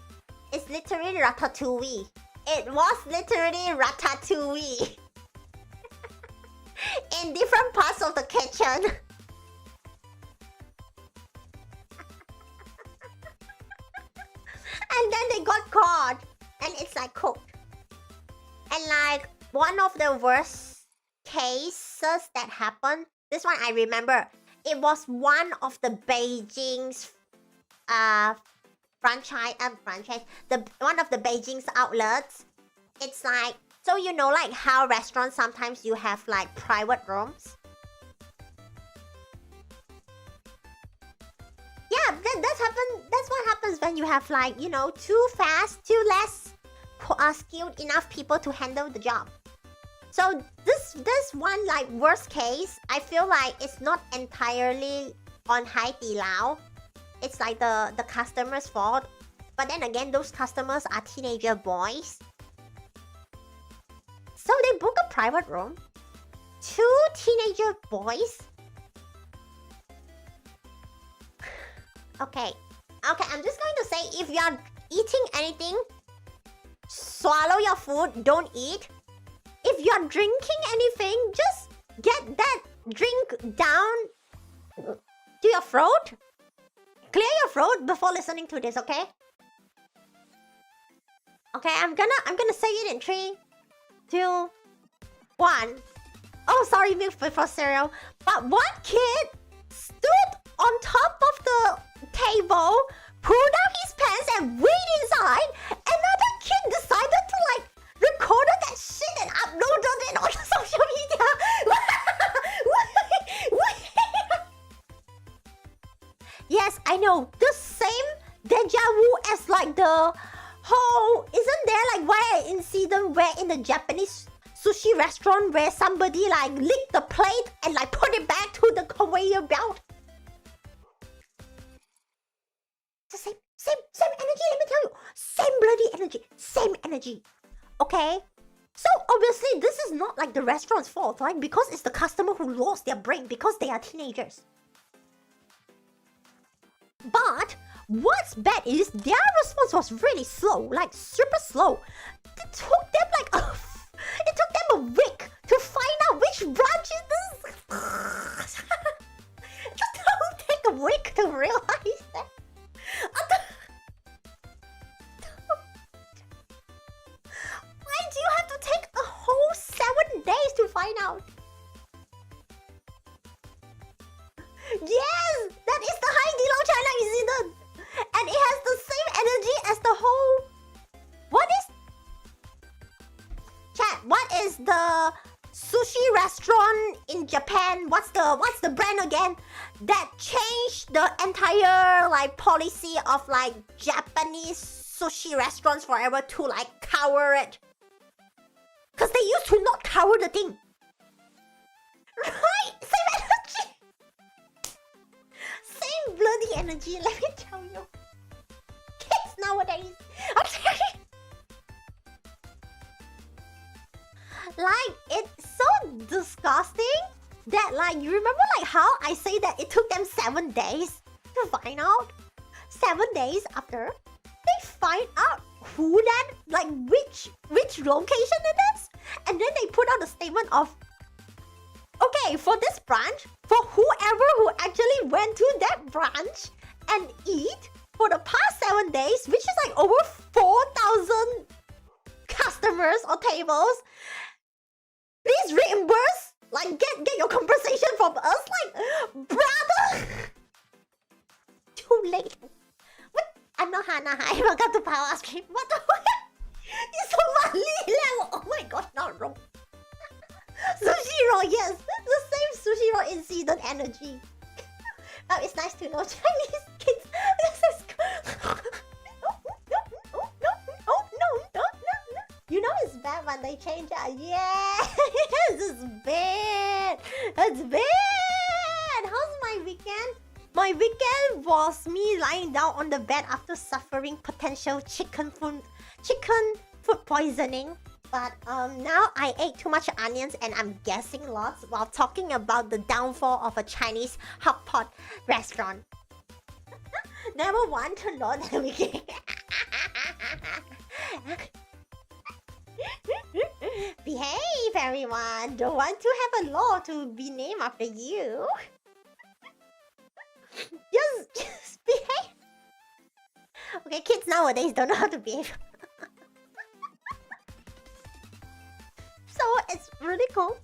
it's literally ratatouille. It was literally ratatouille in different parts of the kitchen. And then they got caught, and it's like cooked. And like one of the worst cases that happened, this one I remember, it was one of the Beijing's one of the Beijing's outlets. It's like, so you know like how restaurants sometimes you have like private rooms. Yeah, that's what happens when you have like, you know, too fast, too less skilled enough people to handle the job. So this one like worst case, I feel like it's not entirely on Haidilao. It's like the customer's fault. But then again, those customers are teenager boys. So they book a private room. 2 teenager boys. Okay, I'm just going to say, if you are eating anything, swallow your food, don't eat. If you are drinking anything, just get that drink down to your throat. Clear your throat before listening to this, okay? Okay, I'm gonna say it in 3, 2, 1. Oh, sorry, milk before cereal. But one kid stood on top of the table, pulled down his pants and went inside. Another kid decided to like record that shit and upload Yes, I know. The same deja vu as like the whole... Isn't there like one incident where in the Japanese sushi restaurant where somebody like licked the plate and like put it back to the conveyor belt? It's the same energy, let me tell you. Same bloody energy. Same energy. Okay? So obviously this is not like the restaurant's fault, right? Because it's the customer who lost their brain because they are teenagers. But what's bad is their response was really slow, like super slow. It took them like a week to find out which branch it is. It will take a week to realize that. Why do you have to take a whole 7 days to find out? Yes, that is the Haidilao China incident, and it has the same energy as the whole. What is the sushi restaurant in Japan? What's the brand again? That changed the entire like policy of like Japanese sushi restaurants forever to like cover it. Cause they used to not cover the thing. Right? Same energy. Same bloody energy, let me tell you. Kids nowadays. I'm sorry. Like, it's so disgusting that like, you remember like how I say that it took them 7 days to find out? 7 days after, they find out who that, like which location it is? And then they put out a statement of, okay, for this branch, for whoever who actually went to that branch and eat for the past 7 days, which is like over 4,000 customers or tables, please reimburse, like get your compensation from us, like, brother! Too late. What? I'm not Hannah, hi, welcome to Pawwa Stream. What the fuck? It's so Mali level. Oh my god, not wrong. Sushi roll, yes. The same sushi roll incident energy. Now it's nice to know Chinese kids. This is no. You know it's bad when they change it. Yeah, it's bad. It's bad. How's my weekend? My weekend was me lying down on the bed after suffering potential chicken food poisoning. But now I ate too much onions and I'm guessing lots while talking about the downfall of a Chinese hot pot restaurant. Never want to know that we can... Behave, everyone! Don't want to have a law to be named after you. Just behave. Okay, kids nowadays don't know how to behave. So it's really cool,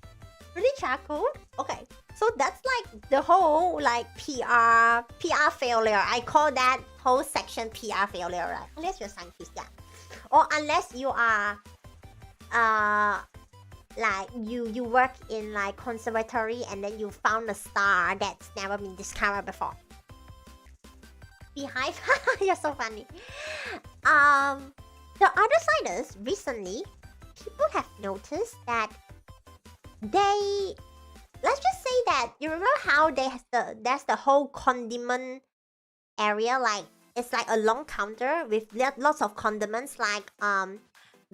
really charcoal. Okay, so that's like the whole like PR failure. I call that whole section PR failure, right? Unless you're a scientist, yeah, or unless you are like you work in like conservatory and then you found a star that's never been discovered before. Beehive, you're so funny. The other side is recently people have noticed that let's just say that you remember how there's the whole condiment area, like it's like a long counter with lots of condiments like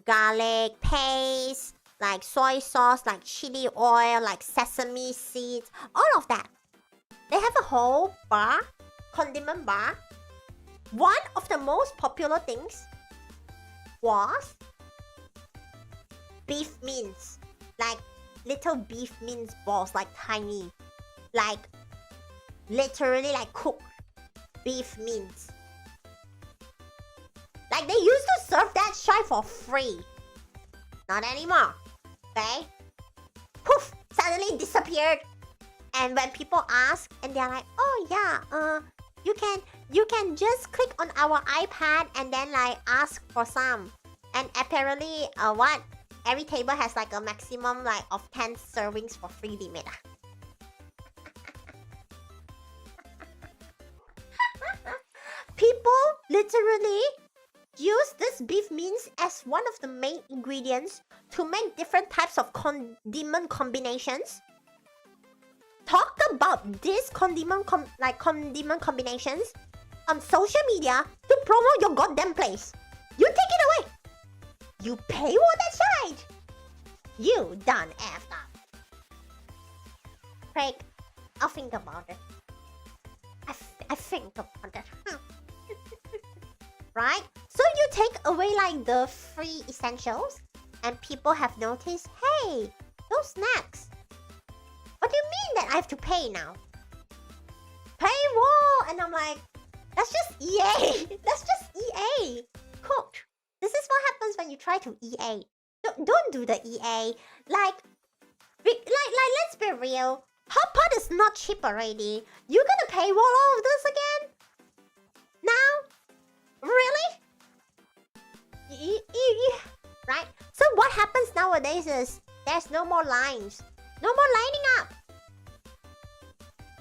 garlic paste, like soy sauce, like chili oil, like sesame seeds, all of that. They have a whole bar, condiment bar. One of the most popular things was beef mince, like little beef mince balls, like tiny, like literally like cooked beef mince. Like they used to serve that shit for free. Not anymore. Okay? Poof! Suddenly disappeared. And when people ask and they're like, oh yeah, you can just click on our iPad and then like ask for some. And apparently every table has like a maximum like of 10 servings for free limit. literally use this beef mince as one of the main ingredients to make different types of condiment combinations. Talk about these condiment combinations on social media to promote your goddamn place. You take it away. You pay for that shit. You done effed up. Craig, I'll think about it. I think about it. Right? So you take away like the free essentials and people have noticed, hey, those snacks. What do you mean that I have to pay now? Paywall! And I'm like, that's just EA. That's just EA. Cooked. This is what happens when you try to EA. Don't do the EA. Like, let's be real. Hot pot is not cheap already. You're gonna paywall all of this again? Now? Really? Right? So what happens nowadays is there's no more lines. No more lining up.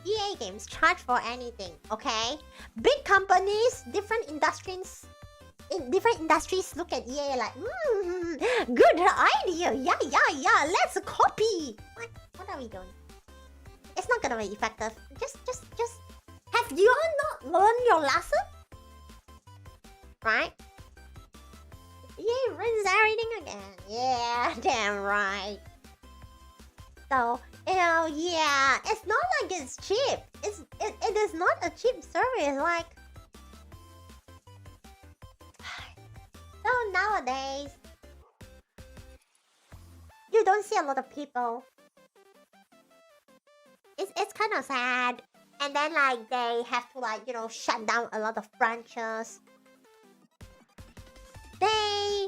EA games charge for anything, okay? Big companies, different industries look at EA like, good idea. Yeah, let's copy. What are we doing? It's not gonna be effective. Just have you all not learned your lesson? Right? EA ruins everything again. Yeah, damn right. So, yeah, it's not like it's cheap. It is not a cheap service. Like, so nowadays, you don't see a lot of people. It's kind of sad. And then like they have to like, shut down a lot of branches. They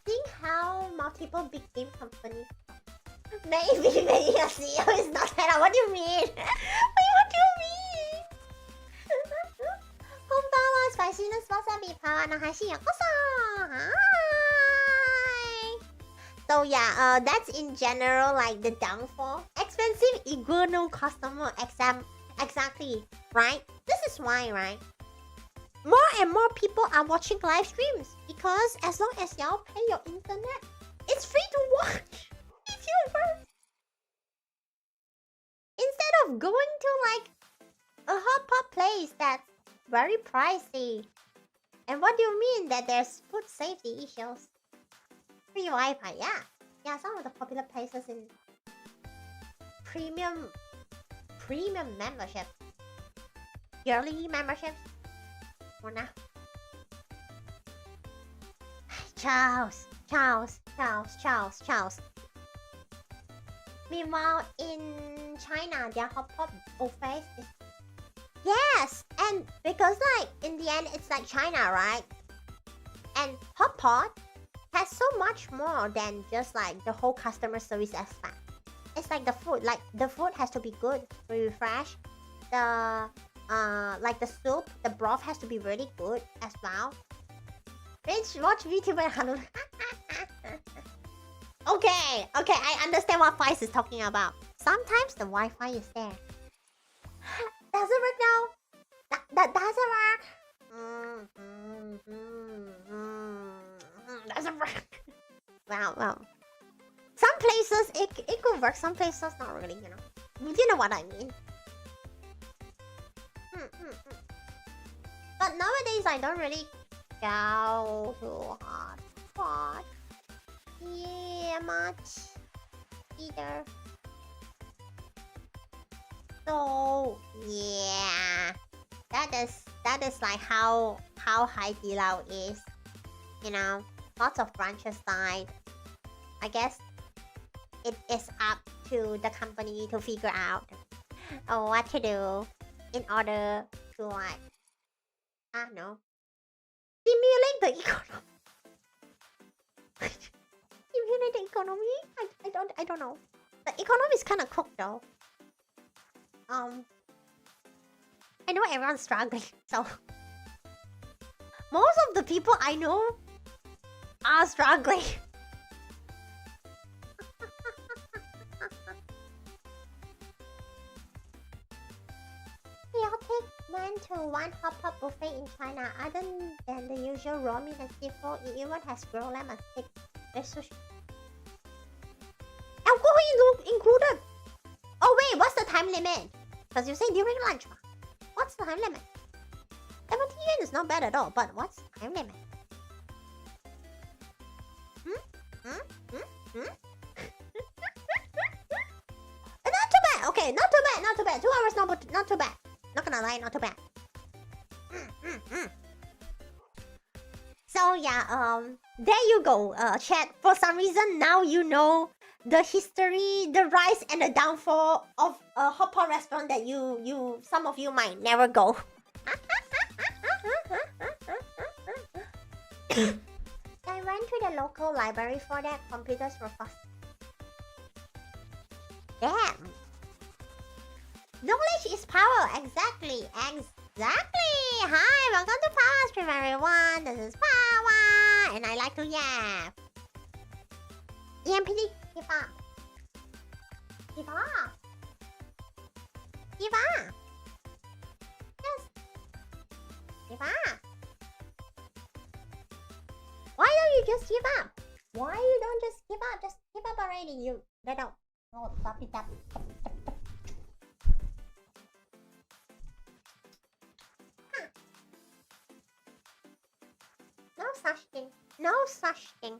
think how multiple big game companies. Maybe a CEO is not that. What do you mean? Wait, what do you mean? こんばんは、スパイシーなわさびパワーの配信ようこそ。Hi. So yeah, that's in general like the downfall. Expensive iguana customer exactly, right? This is why, right? More and more people are watching live streams because as long as y'all pay your internet, it's free to watch. VTubers. Instead of going to like a hot pot place that's very pricey. And what do you mean that there's food safety issues? Free Wi-Fi, yeah, some of the popular places in premium membership, yearly memberships. Or now. Charles. Meanwhile, in China, their hot pot buffet is... Yes! And because like, in the end, it's like China, right? And hot pot has so much more than just like the whole customer service aspect. It's like the food. Like, the food has to be good, very fresh. Like the soup, the broth has to be really good as well. Bitch, watch VTuber. Okay, I understand what Vice is talking about. Sometimes the Wi-Fi is there. Does it work now? That doesn't work. Doesn't work. Well. Some places it could work, some places not really, You know what I mean. But nowadays I don't really go to hot pot. Yeah, much either. So yeah, that is like how Haidilao is. Lots of branches died. I guess it is up to the company to figure out what to do in order to like, I don't know, stimulate the economy. Stimulate the economy? I don't know. The economy is kind of cooked though. I know everyone's struggling, so most of the people I know are struggling. Went to one hot pot buffet in China. Other than the usual raw meat and seafood, it even has grilled lamb and steak. There's sushi. Alcohol included. Oh wait, what's the time limit? Because you say during lunch. What's the time limit? 70 yen is not bad at all, but what's the time limit? Not too bad. Okay, not too bad. Not too bad. 2 hours, not too bad. Not gonna lie, not too bad. So yeah, there you go, chat. For some reason, now you know the history, the rise and the downfall of a hot pot restaurant that some of you might never go. I went to the local library for that. Computers were fast. Damn. Knowledge is power. Exactly. Hi, welcome to Pawwa Stream, everyone. This is Pawwa, and I like to yap. EMPD, give up. Give up. Give up. Yes. Give up. Why don't you just give up? Why you don't just give up? Just give up already. You let out. Oh, stop it up. No such thing. No such thing.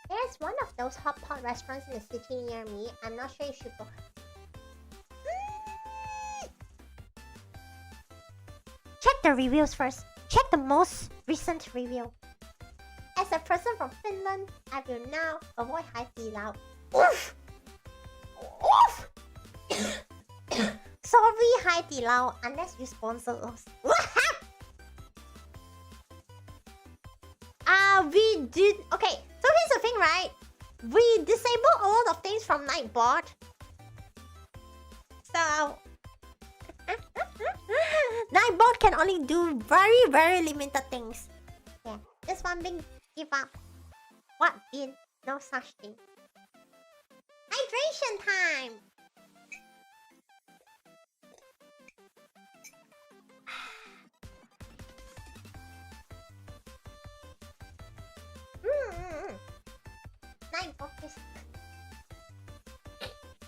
There's one of those hot pot restaurants in the city near me. I'm not sure you should go. Check the reviews first. Check the most recent review. As a person from Finland, I will now avoid Hai Di Lao. Oof! Oof! Sorry, Hai Di Lao, unless you sponsor us. We did. Okay, so here's the thing, right? We disabled a lot of things from Nightbot. So Nightbot can only do very, very limited things. Yeah, this one big give up. What did? No such thing. Hydration time.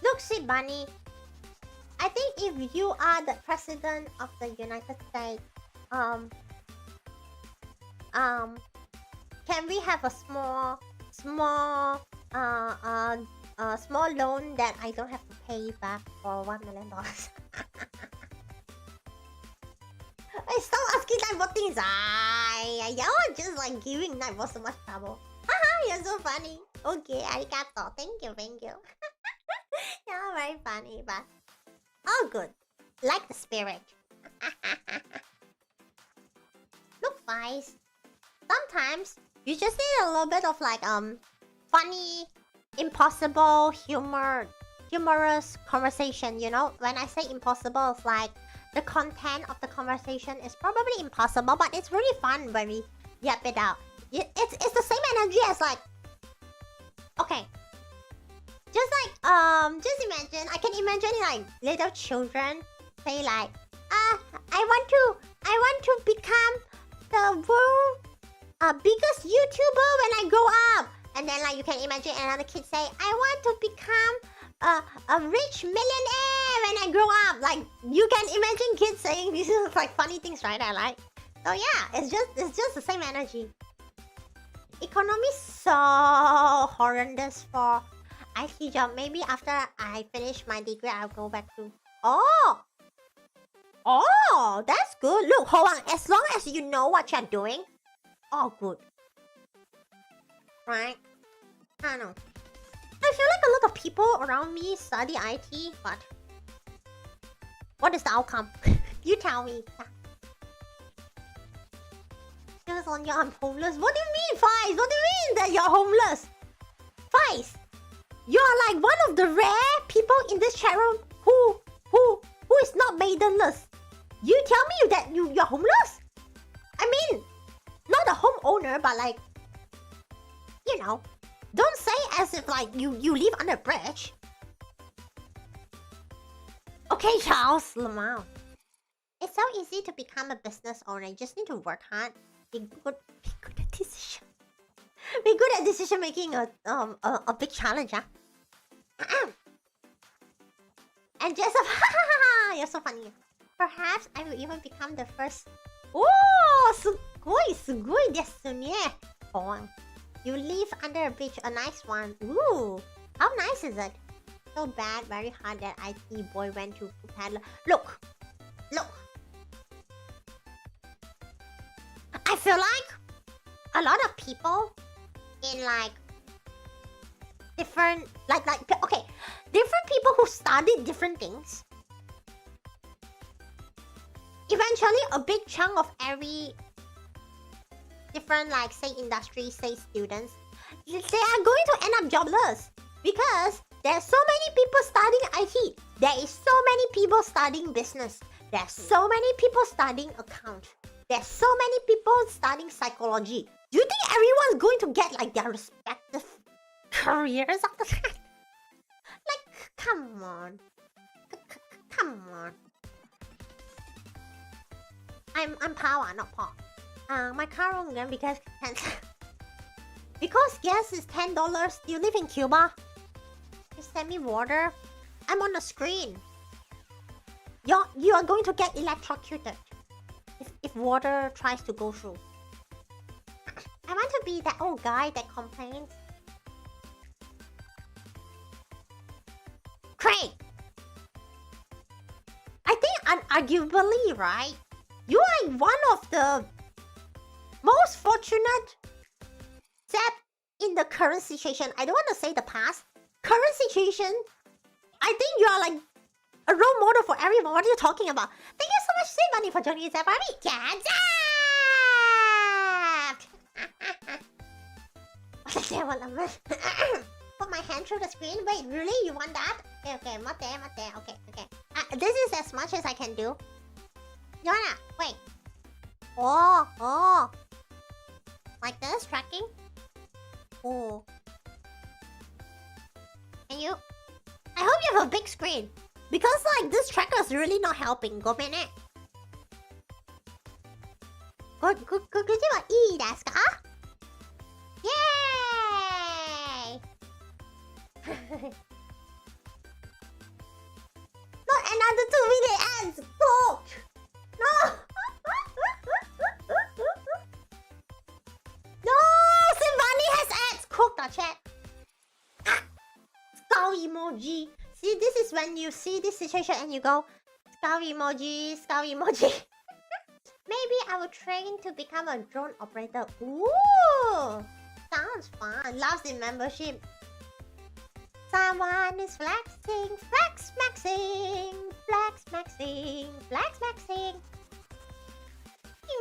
Look, sweet bunny. I think if you are the president of the United States, can we have a small loan that I don't have to pay back for $1 million? I stop asking Nightbot things. Y'all are just like giving Nightbot so much trouble. Haha, you're so funny. Okay, arigato. Thank you. You're very funny, but all good. Like the spirit. Look, guys. Sometimes you just need a little bit of like funny, impossible, humorous conversation, you know? When I say impossible, it's like the content of the conversation is probably impossible, but it's really fun when we yap it out. It's the same energy as like, okay, just like just imagine, I can imagine like little children say like, I want to become the world biggest YouTuber when I grow up. And then like you can imagine another kid say, I want to become a rich millionaire when I grow up. Like you can imagine kids saying these like funny things, right? I like. So yeah, it's just the same energy. Economy so horrendous for IT job. Maybe after I finish my degree, I'll go back to. Oh, that's good. Look, hold on. As long as you know what you're doing, all good. Right? I don't know. I feel like a lot of people around me study IT, but what is the outcome? You tell me. Feels on you, I'm homeless. What do you mean, Fies? What do you mean that you're homeless? Fies, you're like one of the rare people in this chat room who is not maidenless. You tell me that you're homeless? I mean, not a homeowner, but like, you know, don't say as if like you live under a bridge. Okay, Charles Lamau. It's so easy to become a business owner. You just need to work hard. Be good at decision. Be good at decision making. A big challenge, huh? And just you're so funny. Perhaps I will even become the first. Oh, sugoi desu ne. Oh, you live under a bridge, a nice one. Ooh, how nice is it? So bad, very hard that IT boy went to food paddler. Look. I feel like a lot of people in like different different people who studied different things. Eventually, a big chunk of every different like say industry, say students, they are going to end up jobless because there's so many people studying IT. There is so many people studying business. There's so many people studying account. There's so many people studying psychology. Do you think everyone's going to get like their respective careers after that? Like, come on. Come on. I'm Pawwa, not Paw. My car won't run because gas is $10. Do you live in Cuba? Just send me water. I'm on the screen. You are going to get electrocuted if water tries to go through. I want to be that old guy that complains. Craig! I think unarguably, right? You are one of the most fortunate, except in the current situation. I don't want to say the past. Current situation, I think you are like a role model for everyone. What are you talking about? Thank you so much, Sweet Bunny, for joining us. Put my hand through the screen. Wait, really? You want that? Okay, mate. Okay. This is as much as I can do. Yana, wait. Oh. Like this, tracking? Oh. Can you? I hope you have a big screen. Because like this tracker is really not helping. Go minute. Good. Ii desu ka? Yay! Not another 2-minute ads. Cooked. No. No, Simvani has ads. Cooked our chat. Skull emoji. See, this is when you see this situation and you go, skull emoji. Maybe I will train to become a drone operator. Ooh, sounds fun. Loves the membership. Someone is flexing.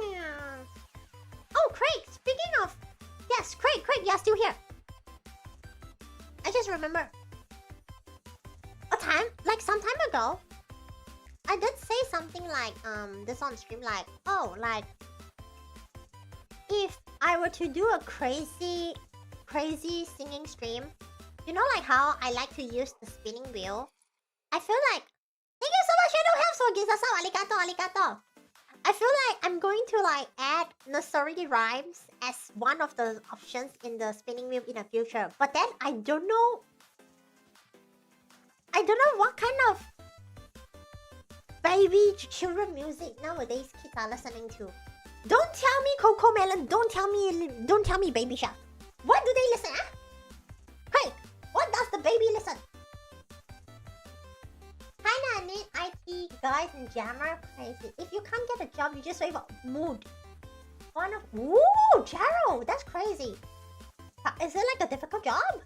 Yeah. Oh, Craig, speaking of... Yes, Craig, you're still here. I just remember. Some time ago, I did say something like, this on stream, like, oh, like, if I were to do a crazy singing stream, you know, like how I like to use the spinning wheel? I feel like, thank you so much, Shadow Help, so arigato. I feel like I'm going to like add nursery rhymes as one of the options in the spinning wheel in the future. But then I don't know what kind of baby children music nowadays kids are listening to. Don't tell me Coco Melon. Don't tell me Baby Shark. What do they listen? Huh? Craig, what does the baby listen? Kinda need IT guys and jammer. Crazy. If you can't get a job, you just wave a mood. Ooh, Jaro, that's crazy. Is it like a difficult job?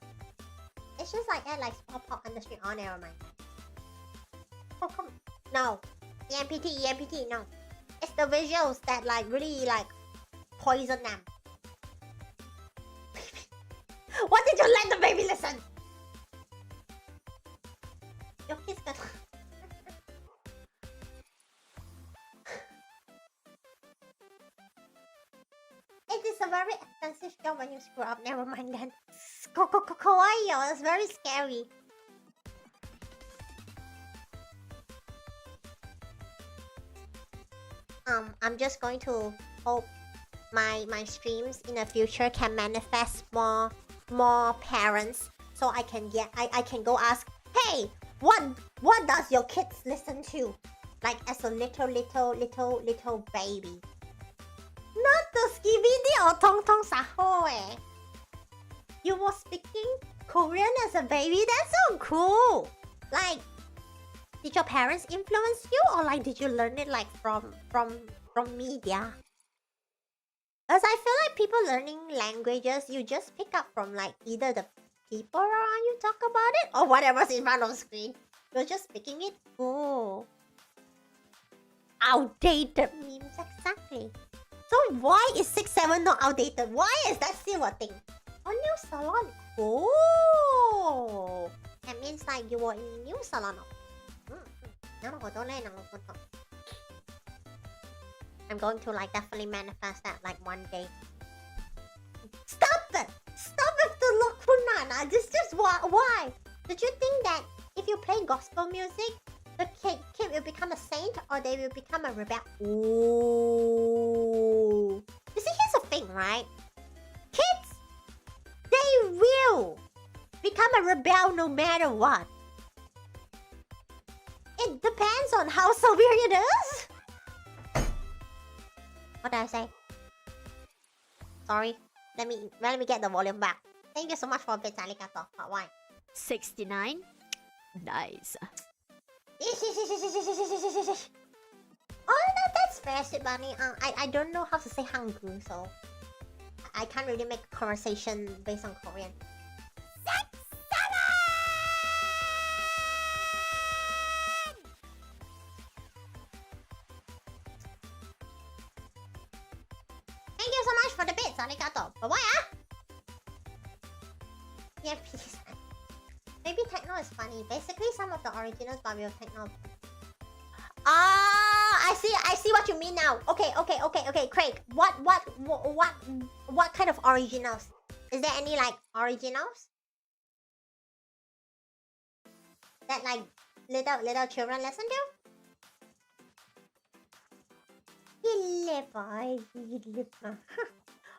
It's just like add like pop industry on air, mind. Oh come, no. EMPT, no. It's the visuals that like really like poison them. What did you let the baby listen? Your kid's gonna... It is a very expensive job when you screw up. Never mind then. Kawaii, it's very scary. I'm just going to hope my streams in the future can manifest more parents, so I can go ask, hey, what does your kids listen to, like as a little baby. Not the skibidi or tong tong saho eh. You were speaking Korean as a baby? That's so cool. Like, did your parents influence you, or like did you learn it like from media? As I feel like people learning languages, you just pick up from like either the people around you talk about it or whatever's in front of the screen. You're just speaking it. Oh, outdated memes, exactly. So why is 6-7 not outdated? Why is that still a thing? A new salon. Oh, that means like you were in a new salon. I'm going to like definitely manifest that like one day. Stop it! Stop with the lakunana. This just why? Did you think that if you play gospel music, the kid will become a saint or they will become a rebel? Ooh. You see, here's the thing, right? Kids, they will become a rebel no matter what. It depends on how severe it is. What did I say? Sorry. Let me get the volume back. Thank you so much for bits, arigato. Why? 69. Nice. Oh no, that's fair, Sweet Bunny. I don't know how to say Hangul, so I can't really make a conversation based on Korean. Thank you so much for the bits, arigato. But why, Yeah, please. Maybe techno is funny. Basically, some of the originals by real techno. I see what you mean now. Okay, Craig. What kind of originals? Is there any like originals that like little children listen to?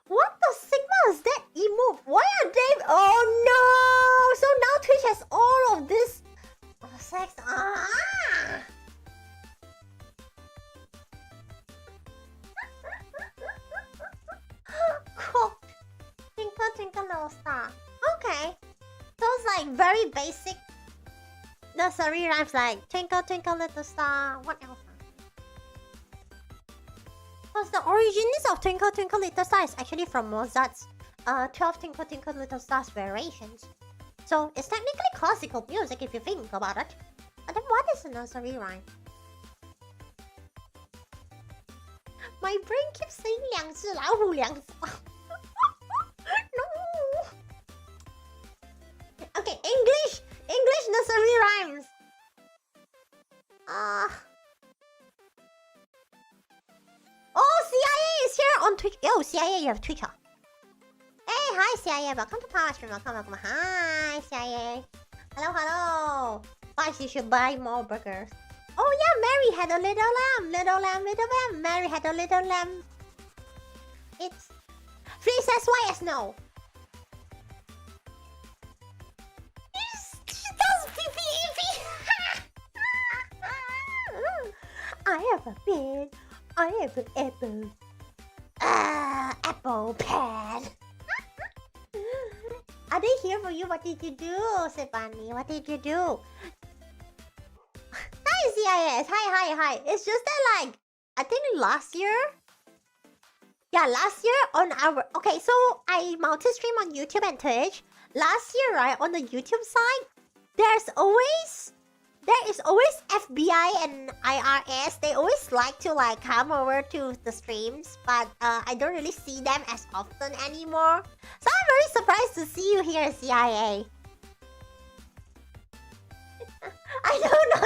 What the sigma is that emote? Why are they? Oh no! So now Twitch has all of this sex. Cooked. Twinkle twinkle little star. Okay. Those like very basic nursery rhymes like twinkle twinkle little star. What else? Because the origins of Twinkle Twinkle Little Star is actually from Mozart's 12 Twinkle Twinkle Little Stars variations. So it's technically classical music if you think about it. But then what is a nursery rhyme? My brain keeps saying 两只老虎两只 No. Okay, English nursery rhymes. Oh, CIA is here on Twitch. Yo, CIA, you have Twitch. Hey, hi, CIA. Welcome to Pawwa Stream. Welcome. Hi, CIA. Hello. Guys, you should buy more burgers. Oh, yeah, Mary had a little lamb. Little lamb. Mary had a little lamb. It's... Please says yes, no. She does pee-pee. I have a bin. I have an apple. Apple pad. Are they here for you? What did you do, Sebani? What did you do? Hi, CIS. Hi. It's just that, like, I think last year. Yeah, last year on our... Okay, so I multi-stream on YouTube and Twitch. Last year, right, on the YouTube side, there is always FBI and IRS. They always like to like come over to the streams, but I don't really see them as often anymore. So I'm very surprised to see you here, CIA. I don't know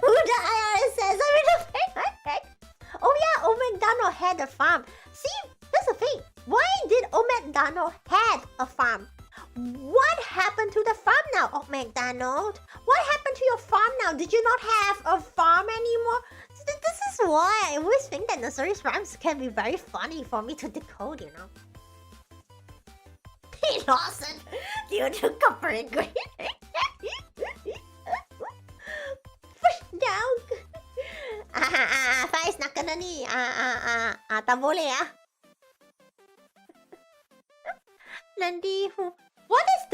who the IRS says. I'm in the face. Oh yeah, Old MacDonald had a farm. See, that's the thing. Why did Old MacDonald had a farm? What happened to the farm now, Old MacDonald? What happened to your farm now? Did you not have a farm anymore? This is why I always think that nursery rhymes can be very funny for me to decode, you know. He lost it due to copper green. Push down. Faiz nak kena ni. Tak boleh ah. Nanti what's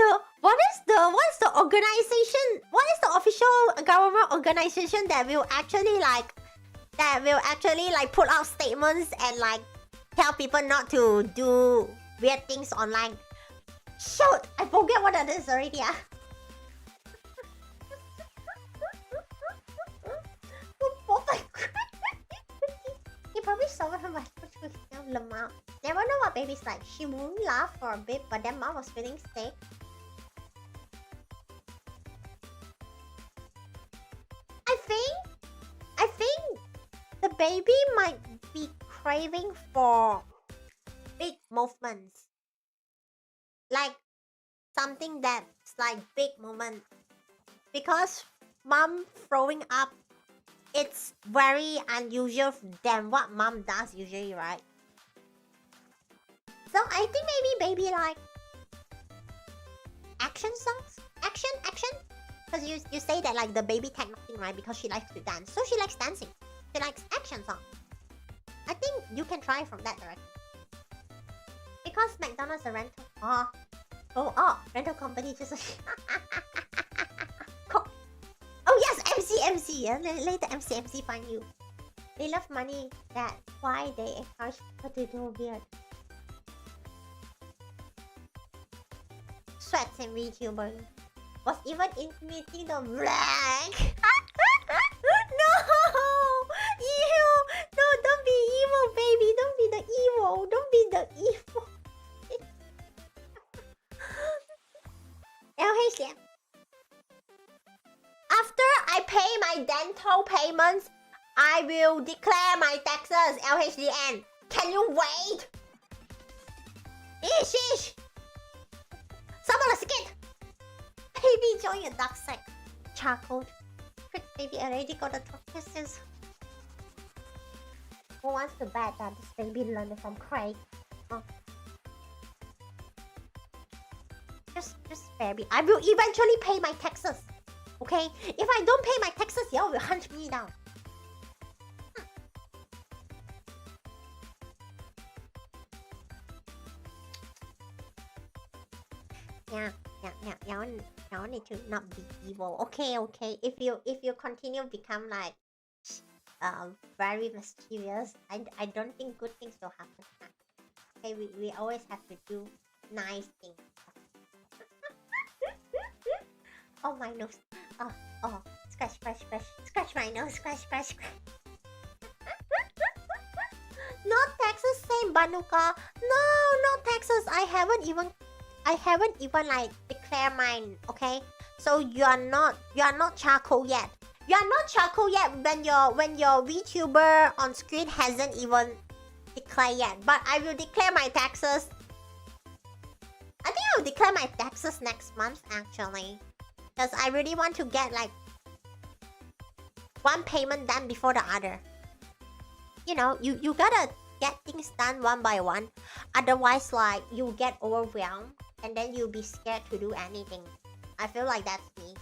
the organization? What is the official government organization that will actually put out statements and like tell people not to do weird things online? Shoot, I forget what that is already. Oh my god. He probably saw her much lemao. Never know what baby's like. She won't laugh for a bit, but then mom was feeling sick. I think the baby might be craving for big movements. Like something that's like big movement. Because mom throwing up, it's very unusual than what mom does usually, right? So I think maybe baby like action songs? Action? Because you say that like the baby tech nothing, right? Because she likes to dance. So she likes dancing. She likes action songs. I think you can try from that direction. Because McDonald's a rental. Rental company just. Oh yes, MC. Yeah, later MC find you. They love money. That's why they encourage people to do weird. Sweats and VTuber was even intimidating the black. No! Ew! No, don't be evil, baby. Don't be the evil. Don't be the evil. LH, after I pay my dental payments, I will declare my taxes. LHDN. Can you wait? Ish. Sabar sikit. Baby, join your dark side. Charcoal. Quick, baby, already got the tortoises. Who wants to bet that this baby learned from Craig? Oh. Just baby. I will eventually pay my taxes. Okay? If I don't pay my taxes, y'all will hunt me down. Yeah. Y'all need to not be evil. Okay. If you continue become like very mysterious, I don't think good things will happen. Okay, we always have to do nice things. Oh my nose. Oh, scratch my nose, scratch. No taxes, same Banuka. No taxes. I haven't even like declare mine, okay? So you are not charcoal yet. You are not charcoal yet when your VTuber on screen hasn't even declared yet. But I will declare my taxes. I think I will declare my taxes next month actually. Because I really want to get like one payment done before the other. You know, you gotta get things done one by one. Otherwise like you get overwhelmed. And then you'll be scared to do anything. I feel like that's me.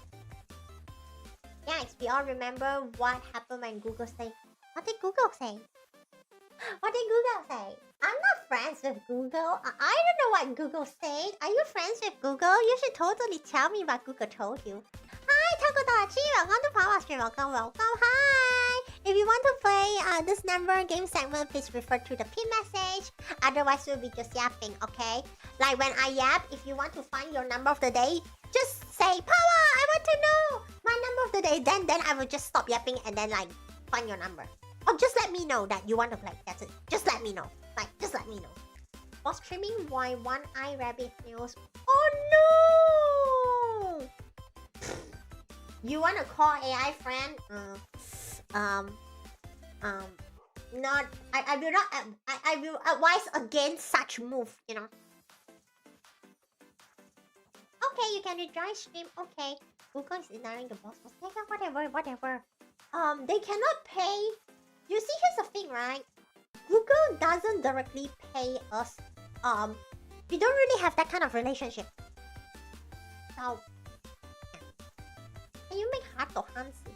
Yeah, we all remember what happened when Google said. What did Google say? I'm not friends with Google. I don't know what Google said. Are you friends with Google? You should totally tell me what Google told you. Hi, Takodachi. Welcome to Pawwa Stream. Welcome. Hi. If you want to play this number game segment, please refer to the pin message. Otherwise, we'll be just yapping, okay? Like when I yap, if you want to find your number of the day, just say, Pawwa, I want to know my number of the day. Then I will just stop yapping and then like find your number. Or just let me know that you want to play. That's it. Just let me know. Like, just let me know. Was streaming why one eye rabbit nails. Oh no! You wanna call AI friend? Not. I will not. I will advise against such move. You know. Okay, you can rejoin stream. Okay, Google is ignoring the boss. Whatever. They cannot pay You see, here's the thing, right? Google doesn't directly pay us. We don't really have that kind of relationship. So, can you make heart or Hansi?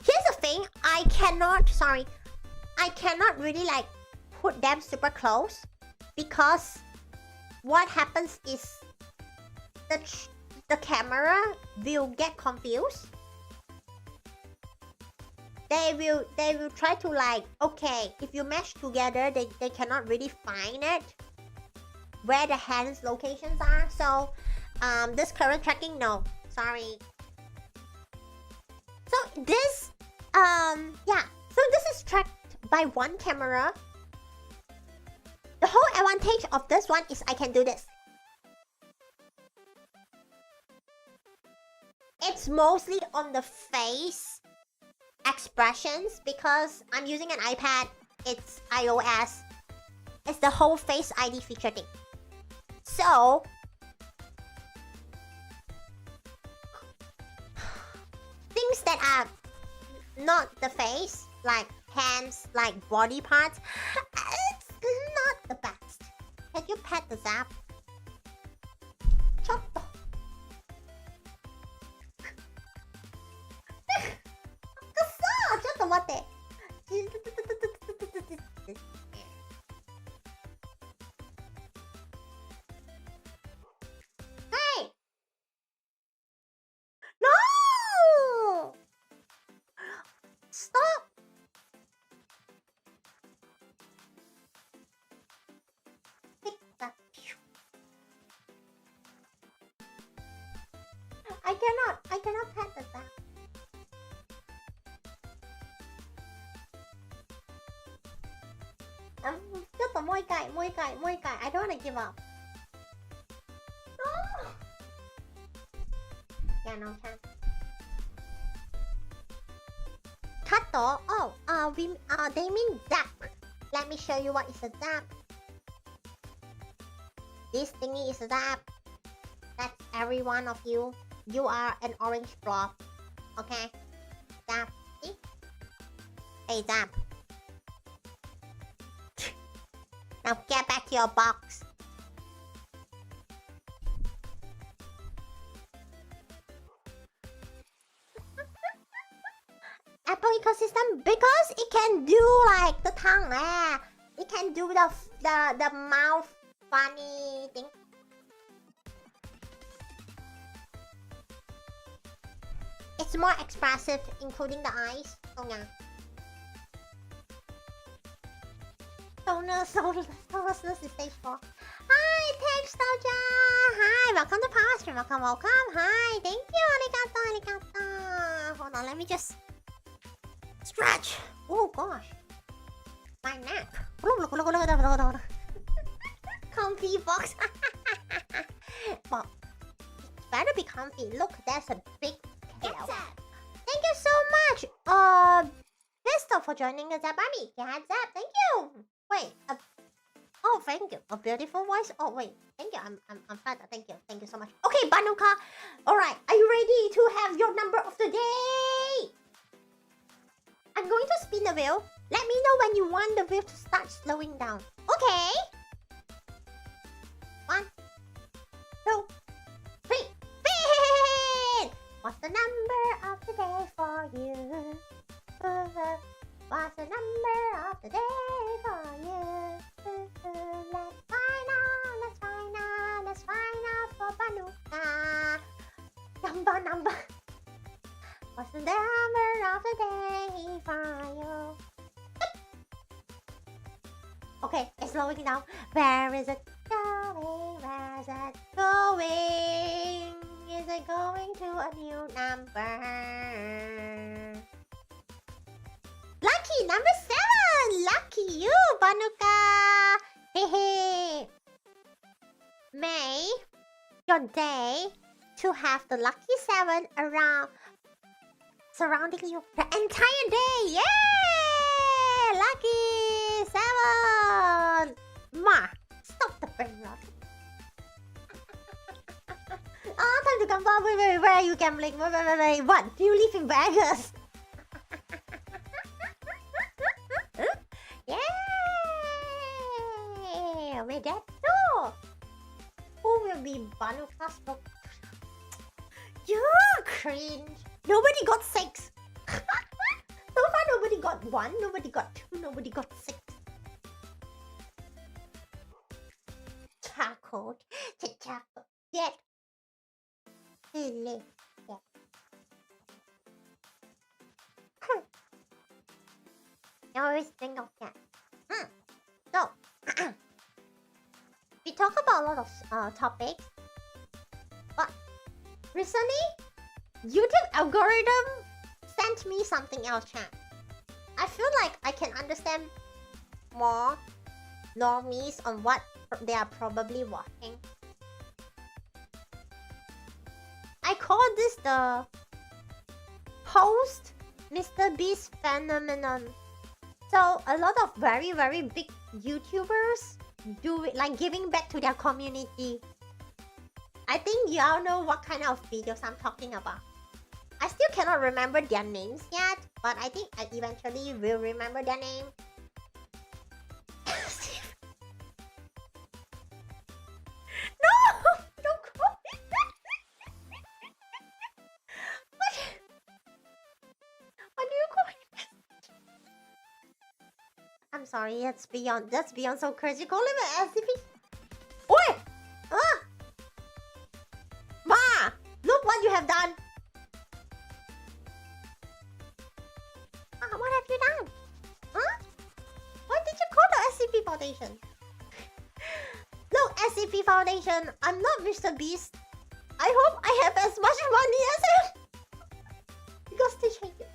Here's the thing, I cannot really like put them super close because what happens is the camera will get confused. They will try to like, okay, if you mesh together, they cannot really find it where the hands locations are. So this current tracking, no, sorry. So this yeah, so this is tracked by one camera. The whole advantage of this one is I can do this. It's mostly on the face expressions because I'm using an iPad. It's iOS. It's the whole Face ID feature thing. So things that are not the face, like hands, like body parts, it's not the best. Can you pet the Zap? Chop theちょっと待って。Hey! No! Stop! I cannot pet the Zap. Just a more guy. I don't wanna give up. No! Yeah, no chance. Kato? Oh, they mean zap. Let me show you what is a zap. This thingy is a zap. That's every one of you. You are an orange blob. Okay? Zap. See? Hey, zap. Now get back to your box. Apple ecosystem because it can do like the tongue. It can do the mouth funny thing. It's more expressive, including the eyes. Oh yeah. Solarless is stage 4. Hi, Textoja! Hi, welcome to Power Stream. Welcome. Hi, thank you. Arigato. Hold on, let me just stretch. Oh gosh. My nap. Comfy box. Well, it's better be comfy. Look, there's a big tail. Thank you so much. Crystal for joining the Zap Army. Yeah, Zap, thank you. Wait, oh, thank you. A beautiful voice. Oh, wait. Thank you. I'm fine. Thank you so much. Okay, Banuka. Alright, are you ready to have your number of the day? I'm going to spin the wheel. Let me know when you want the wheel to start slowing down. Okay. 1, 2, 3. Spin! What's the number of the day for you? What's the number of the day for you? Let's find out for Banuka. Number. What's the number of the day for you? Okay, it's slowing down. Where is it going? Where's it going? Is it going to a new number? Lucky number 7! Lucky you, Banuka! Hehe. May your day to have the lucky 7 around surrounding you the entire day. Yay! Lucky 7! Ma, stop the brain rot. Oh, time to come back. Wait, where are you gambling? Wait. What? Do you live in Vegas? Banu class book. You cringe. Nobody got 6. So far, nobody got 1, nobody got 2, nobody got 6. Charcoal. Charcoal. Yet. Silly. Yeah. I always think of that. So, we talk about a lot of topics, but recently, YouTube algorithm sent me something else, chat. I feel like I can understand more normies on what they are probably watching. I call this the post Mr. Beast phenomenon. So a lot of very big YouTubers do it, like giving back to their community. I think y'all know what kind of videos I'm talking about. I still cannot remember their names yet, but I think I eventually will remember their name. No! Don't call me that! What do you call me? I'm sorry, that's beyond so crazy. Call him an SCP. Oi! Ma! Look what you have done! What have you done? Huh? What did you call the SCP Foundation? Look, SCP Foundation, I'm not Mr. Beast. I hope I have as much money as him. Because they change it.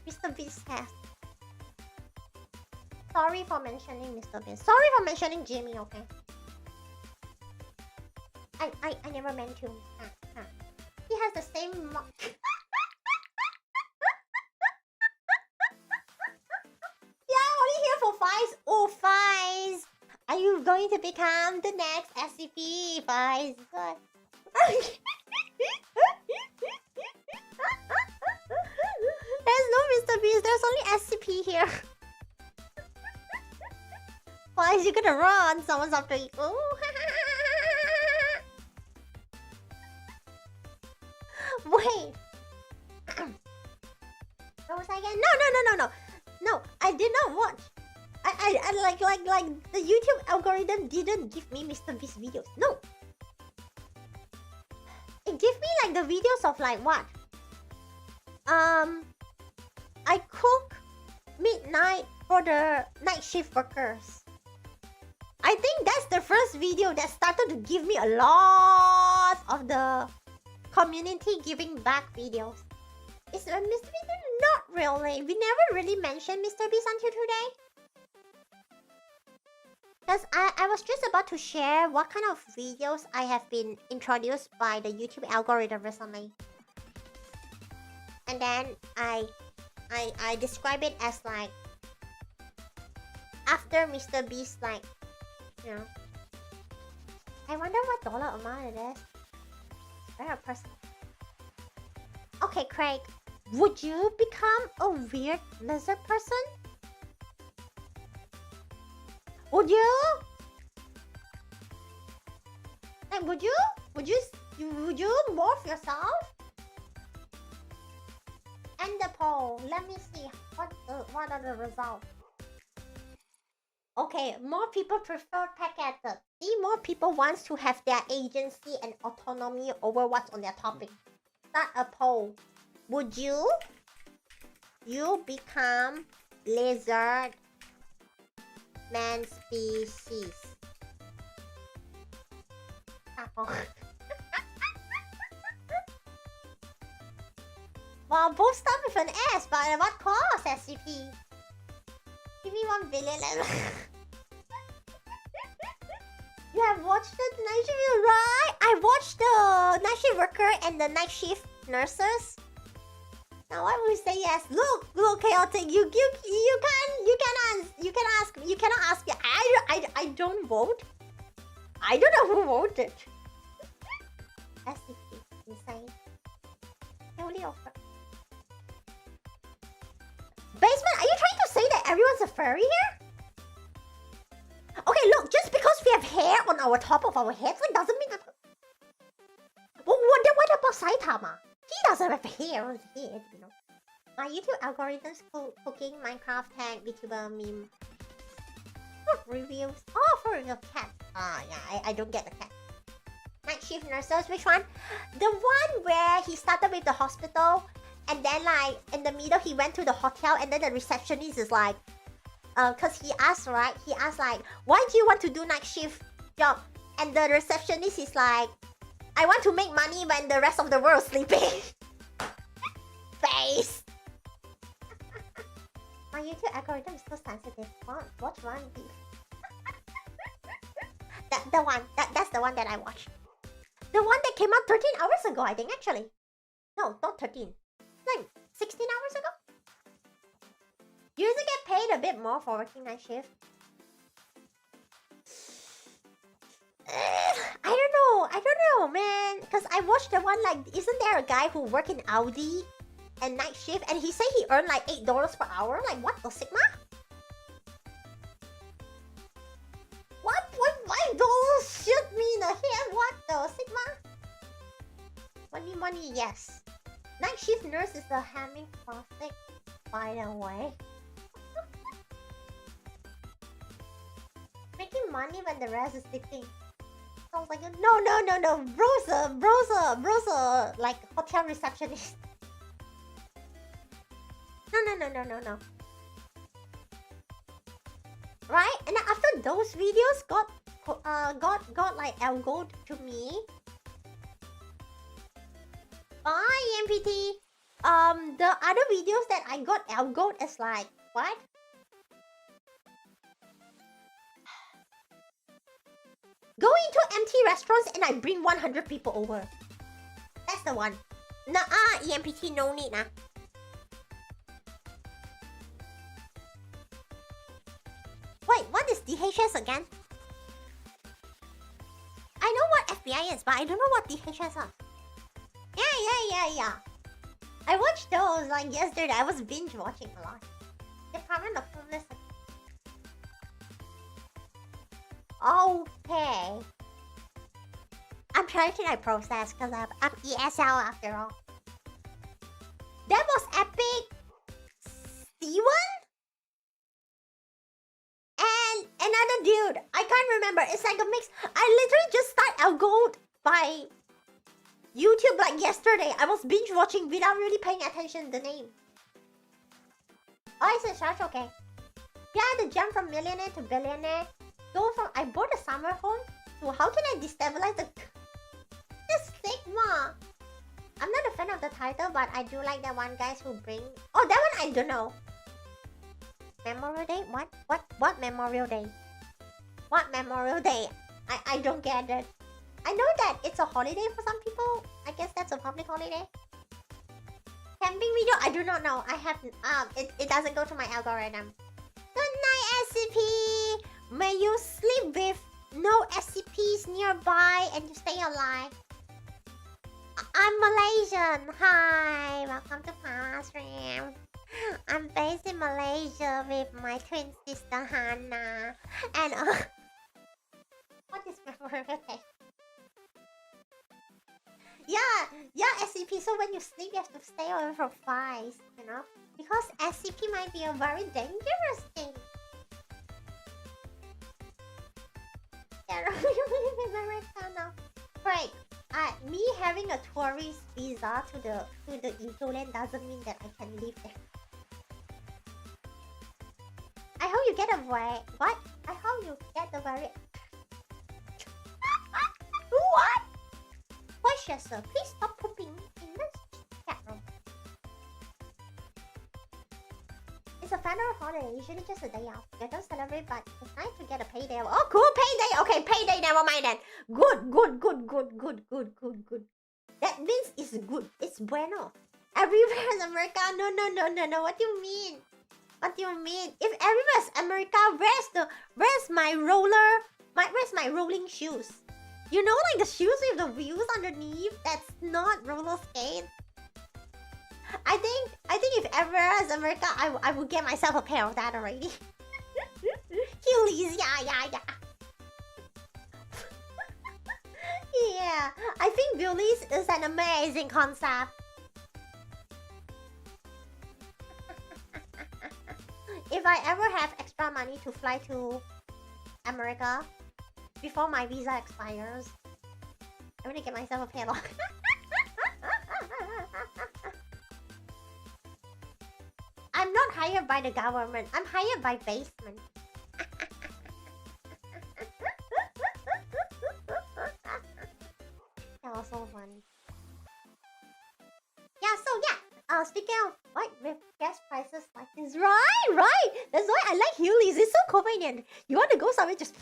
Mr. Beast has. Sorry for mentioning Mr. Beast. Sorry for mentioning Jimmy, okay? I never meant to. He has the same Yeah, only here for Fies. Oh, Fies! Are you going to become the next SCP, Fies? There's no Mr. Beast, there's only SCP here. Fies, you're gonna run, someone's after you. Oh. Wait. What was I again? No, I did not watch. I like the YouTube algorithm didn't give me Mr. Beast videos. No. It gave me like the videos of like what? I cook midnight for the night shift workers. I think that's the first video that started to give me a lot of the community giving back videos. Is Mr. Beast? Not really. We never really mentioned Mr. Beast until today. Because I was just about to share what kind of videos I have been introduced by the YouTube algorithm recently. And then I describe it as like after Mr. Beast, like, you know. I wonder what dollar amount it is. Where a person. Okay, Craig. Would you become a weird lizard person? Would you? Like, would you morph yourself? And the poll. Let me see what are the results. Okay, more people prefer packet. See, more people wants to have their agency and autonomy over what's on their topic. Start a poll. Would you become lizard man species? Well, both start with an S, but at what cost, SCP? Give me 1 billion. You have watched the night shift, right? I watched the night shift worker and the night shift nurses. Now I will say yes. Look, chaotic. You cannot ask me. I don't vote. I don't know who voted. SCP, insane. Only offer. Basement, are you trying to say that everyone's a furry here? Okay, look, just because we have hair on our top of our heads, like doesn't mean that. What about Saitama? He doesn't have hair on his head, you know. My YouTube algorithms cooking Minecraft tag VTuber meme. Reviews. Oh, for your cat. Yeah, I don't get the cat. Night shift nurses, which one? The one where he started with the hospital, and then like in the middle he went to the hotel, and then the receptionist is like, cause he asked, right? He asked like, why do you want to do night shift job? And the receptionist is like, I want to make money when the rest of the world is sleeping. Face. My YouTube algorithm is so sensitive. Watch one beef. That's the one that I watched. The one that came out 13 hours ago, I think, actually. No, not 13. Like 16 hours ago. You usually get paid a bit more for working night shift. I don't know, man. Because I watched the one like, isn't there a guy who worked in Audi and night shift, and he said he earned like $8 per hour? Like, what the Sigma? $1.5 shoot me in the head. What the Sigma? Money, yes. Night shift nurse is the Hamming plastic, by the way. Making money when the rest is sleeping. Sounds like a no. Rosa, like hotel receptionist. No. Right? And then after those videos got like algoed to me. EMPT. The other videos that I got algoed is like what? Go into empty restaurants and I bring 100 people over. That's the one. EMPT, no need, nah. Wait, what is DHS again? I know what FBI is, but I don't know what DHS are. Yeah. I watched those like yesterday. I was binge watching a lot. Department of Homeless. Okay. I'm trying to process because I'm ESL after all. That was epic. Steven? And another dude. I can't remember. It's like a mix. I literally just started algoed by YouTube like yesterday. I was binge watching without really paying attention to the name. Oh, it's a charge, okay. Yeah, the jump from millionaire to billionaire. Go from I bought a summer home to how can I destabilize the stigma. I'm not a fan of the title, but I do like the one guys who bring. Oh, that one I don't know. Memorial Day? What Memorial Day? What Memorial Day? I don't get it. I know that it's a holiday for some people. I guess that's a public holiday. Camping video? I do not know. I have it doesn't go to my algorithm. Good night, SCP. May you sleep with no SCPs nearby and you stay alive. I'm Malaysian. Hi, welcome to Pawwa Stream. I'm based in Malaysia with my twin sister Hanna. And what is Memorial Day? Yeah, SCP. So when you sleep, you have to stay away from flies, you know? Because SCP might be a very dangerous thing. Yeah, in America now. Right. Me having a tourist visa to the Ecoland doesn't mean that I can live there. I hope you get a very what? I hope you get the very what? Question, sir. Please stop pooping in the chat room. It's a federal holiday, usually just a day off. You don't celebrate, but it's nice to get a payday. Oh, cool, payday. Okay, payday. Never mind then. Good. That means it's good. It's bueno. Everywhere is America. No. What do you mean? If everywhere is America, where's my roller? Where's my rolling shoes? You know, like the shoes with the wheels underneath. That's not roller skate. I think if everywhere is America, I would get myself a pair of that already. Heelys, yeah. Yeah, I think bullies is an amazing concept. If I ever have extra money to fly to America before my visa expires, I'm gonna get myself a padlock. I'm not hired by the government. I'm hired by basement. That was so funny. Yeah, so yeah. Speaking of what, with gas prices like this, right. That's why I like Heelys. It's so convenient. You want to go somewhere, just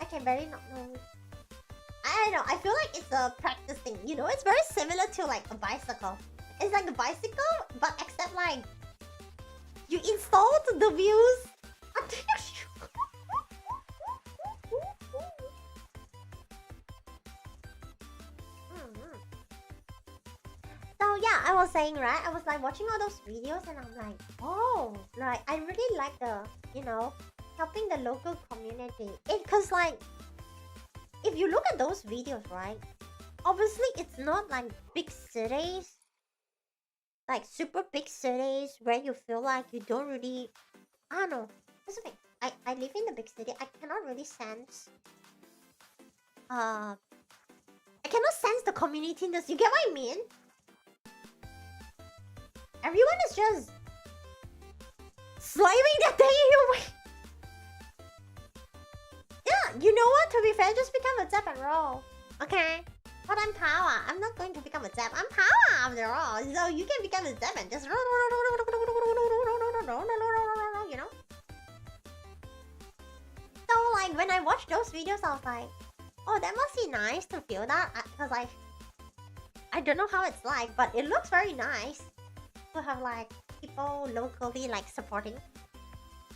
I can barely not know. I don't know. I feel like it's a practice thing. You know, it's very similar to like a bicycle. It's like a bicycle, but except like you install the wheels. So yeah, I was saying, right? I was like watching all those videos and I'm like, oh, like I really like the, you know, helping the local community. Cause like, if you look at those videos, right? Obviously, it's not like big cities, like super big cities where you feel like you don't really, I don't know. That's the thing. I live in the big city. I cannot really sense, I cannot sense the community-ness. You get what I mean? Everyone is just slaving their day away. Yeah, you know what? To be fair, just become a Zap and roll. Okay? But I'm Pawwa. I'm not going to become a Zap. I'm Pawwa after all. So you can become a Zap and just you know? So like when I watched those videos, I was like, oh, that must be nice to feel that. Because like, I don't know how it's like, but it looks very nice to have like people locally like supporting.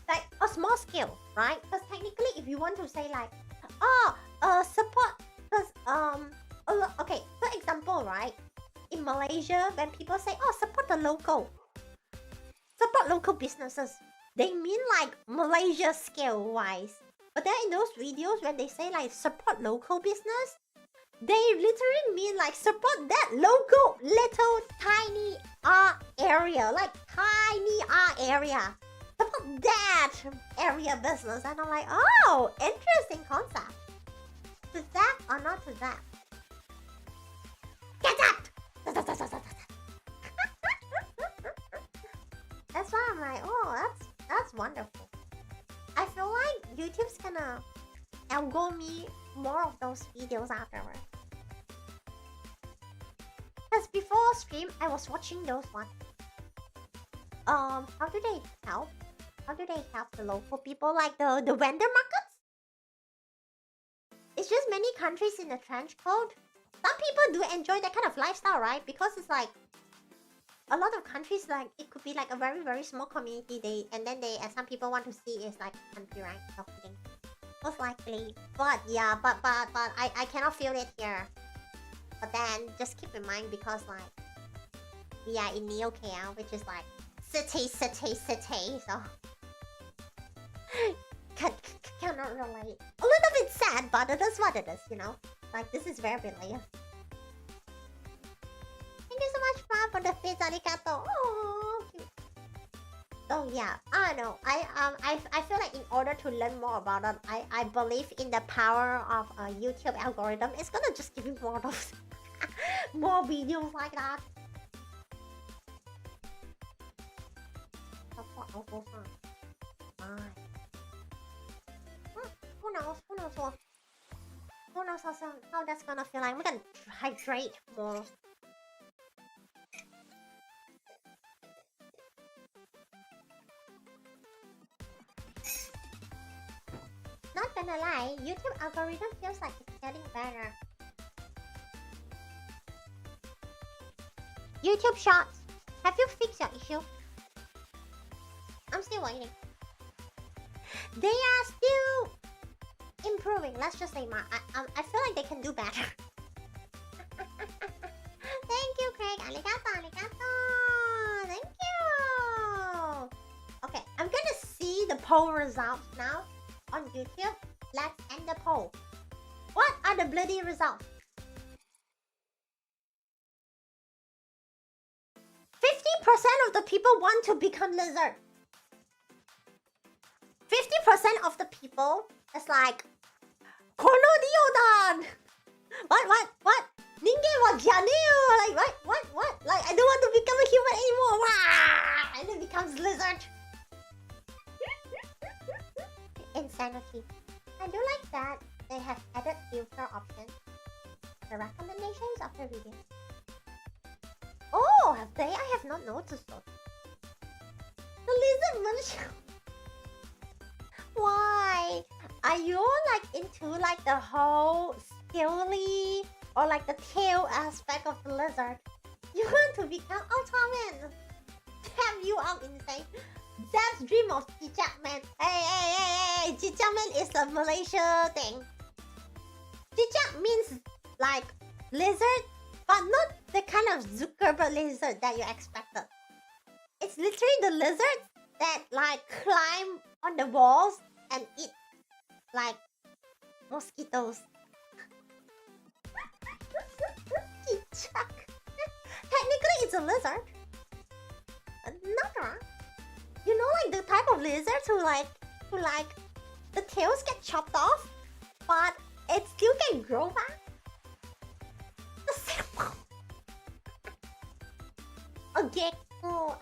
Like a small scale, right? Because technically if you want to say like, oh, support, because okay, for example, right, in Malaysia when people say, oh, support local businesses, they mean like Malaysia scale wise. But then in those videos when they say like support local business, they literally mean like support that local little tiny area, like tiny area. Support that area business. And I'm like, oh, interesting concept. To that or not to that? Get that! That's why I'm like, oh, that's wonderful. I feel like YouTube's gonna algo me more of those videos afterwards. Because before stream, I was watching those ones. How do they help? How do they help the local people, like the vendor markets? It's just many countries in the trench coat. Some people do enjoy that kind of lifestyle, right? Because it's like a lot of countries, like it could be like a very very small community. And some people want to see is like country, right? So kidding. Most likely, but yeah, but I cannot feel it here. But then just keep in mind because like we are in Neo KL, which is like city. So cannot relate. A little bit sad, but it is what it is, you know. Like this is very brilliant. Thank you so much, Ma, for the fits, arigato. Oh, cute. So yeah, I don't know. I feel like in order to learn more about it, I believe in the power of a YouTube algorithm. It's gonna just give you more of those more videos like that. Support local farm. Who knows? Who knows how that's gonna feel like? We can hydrate more. Not gonna lie, YouTube algorithm feels like it's getting better. YouTube Shorts, have you fixed your issue? I'm still waiting. They are still improving. Let's just say, I feel like they can do better. Thank you, Craig. Arigato. Thank you. Okay, I'm gonna see the poll results now on YouTube. Let's end the poll. What are the bloody results? 50% of the people want to become lizard. 50% of the people is like, Kono Diodan! What? Ningen wa janeo! Like, what? Like, I don't want to become a human anymore! Wah! And it becomes lizard. Insanity. I do like that they have added filter options. The recommendations of the video. Oh, have they? I have not noticed those. The lizard munch. Why? Are you like into like the whole scaly or like the tail aspect of the lizard? You want to become Ultraman? Damn, you are insane. That's dream of Cicak Man. Hey, Cicak Man is a Malaysia thing. Cicak means like lizard, but not the kind of Zuckerberg lizard that you expected. It's literally the lizards that like climb on the walls and eat like mosquitoes. Cicak. Technically, it's a lizard. Not wrong. You know, like the type of lizards who like the tails get chopped off, but it still can grow back. The simple. A gecko.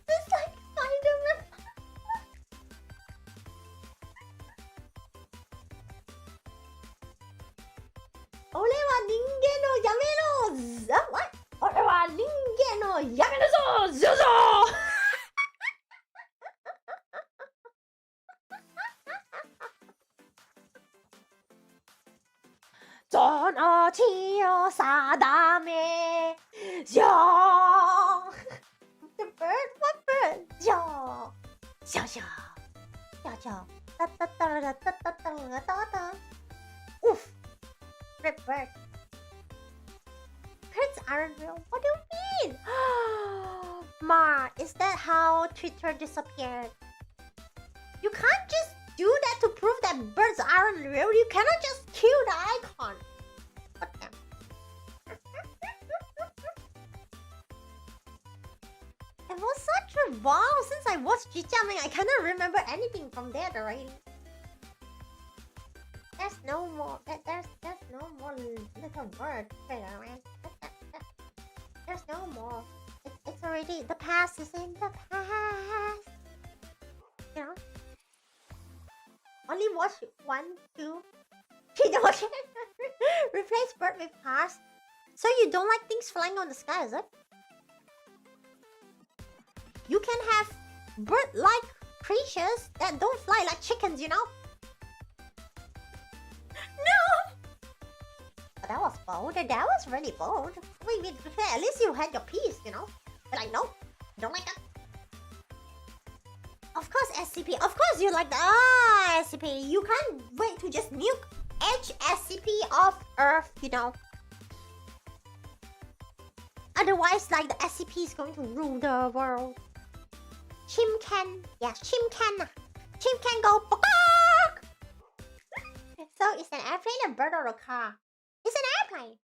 It's like Spider-Man. Ole wa ningen no yamero. What? Ole wa ningen no yamero zo. その強さだめじゃー The bird? What bird? じゃーシャシャシャシャタタタラタタタタタタ Oof! Rip bird. Birds aren't real. What do you mean? Ma, is that how Twitter disappeared? You can't just do that to prove that birds aren't real. You cannot just kill the icon. What the? It was such a while since I watched Jijamming. I cannot remember anything from there already. There's no more. There's no more little bird. There's no more. It's already the past is in the past. You know. Only watch 1, 2, 3. Replace bird with cars. So you don't like things flying on the sky, is it? You can have bird-like creatures that don't fly like chickens, you know? No! But that was bold. That was really bold. Wait, at least you had your piece, you know? But like, no, don't like that. Of course, SCP. Of course, you like that. SCP. You can't wait to just nuke SCP off Earth, you know. Otherwise, like the SCP is going to rule the world. Chimcan. Yes, Chimcan. Chimcan go. So, is an airplane a bird or a car? It's an airplane.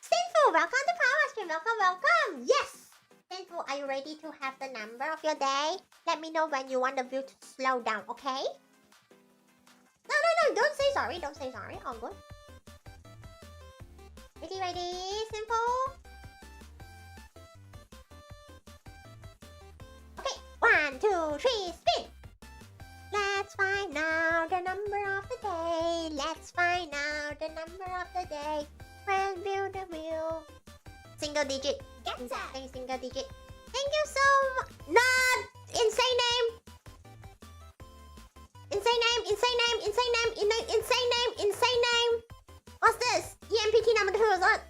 Sinful, welcome to Power Stream. Welcome. Yes. Sinful, are you ready to have the number of your day? Let me know when you want the view to slow down, okay? No, don't say sorry, all good. Ready, Simple? Okay, 1, 2, 3, spin! Let's find out the number of the day. Let's find out the number of the day. When view the wheel. Single digit. Get that. Single digit. Thank you so much. Not insane name. Insane name. What's this? EMPT number 2 is what?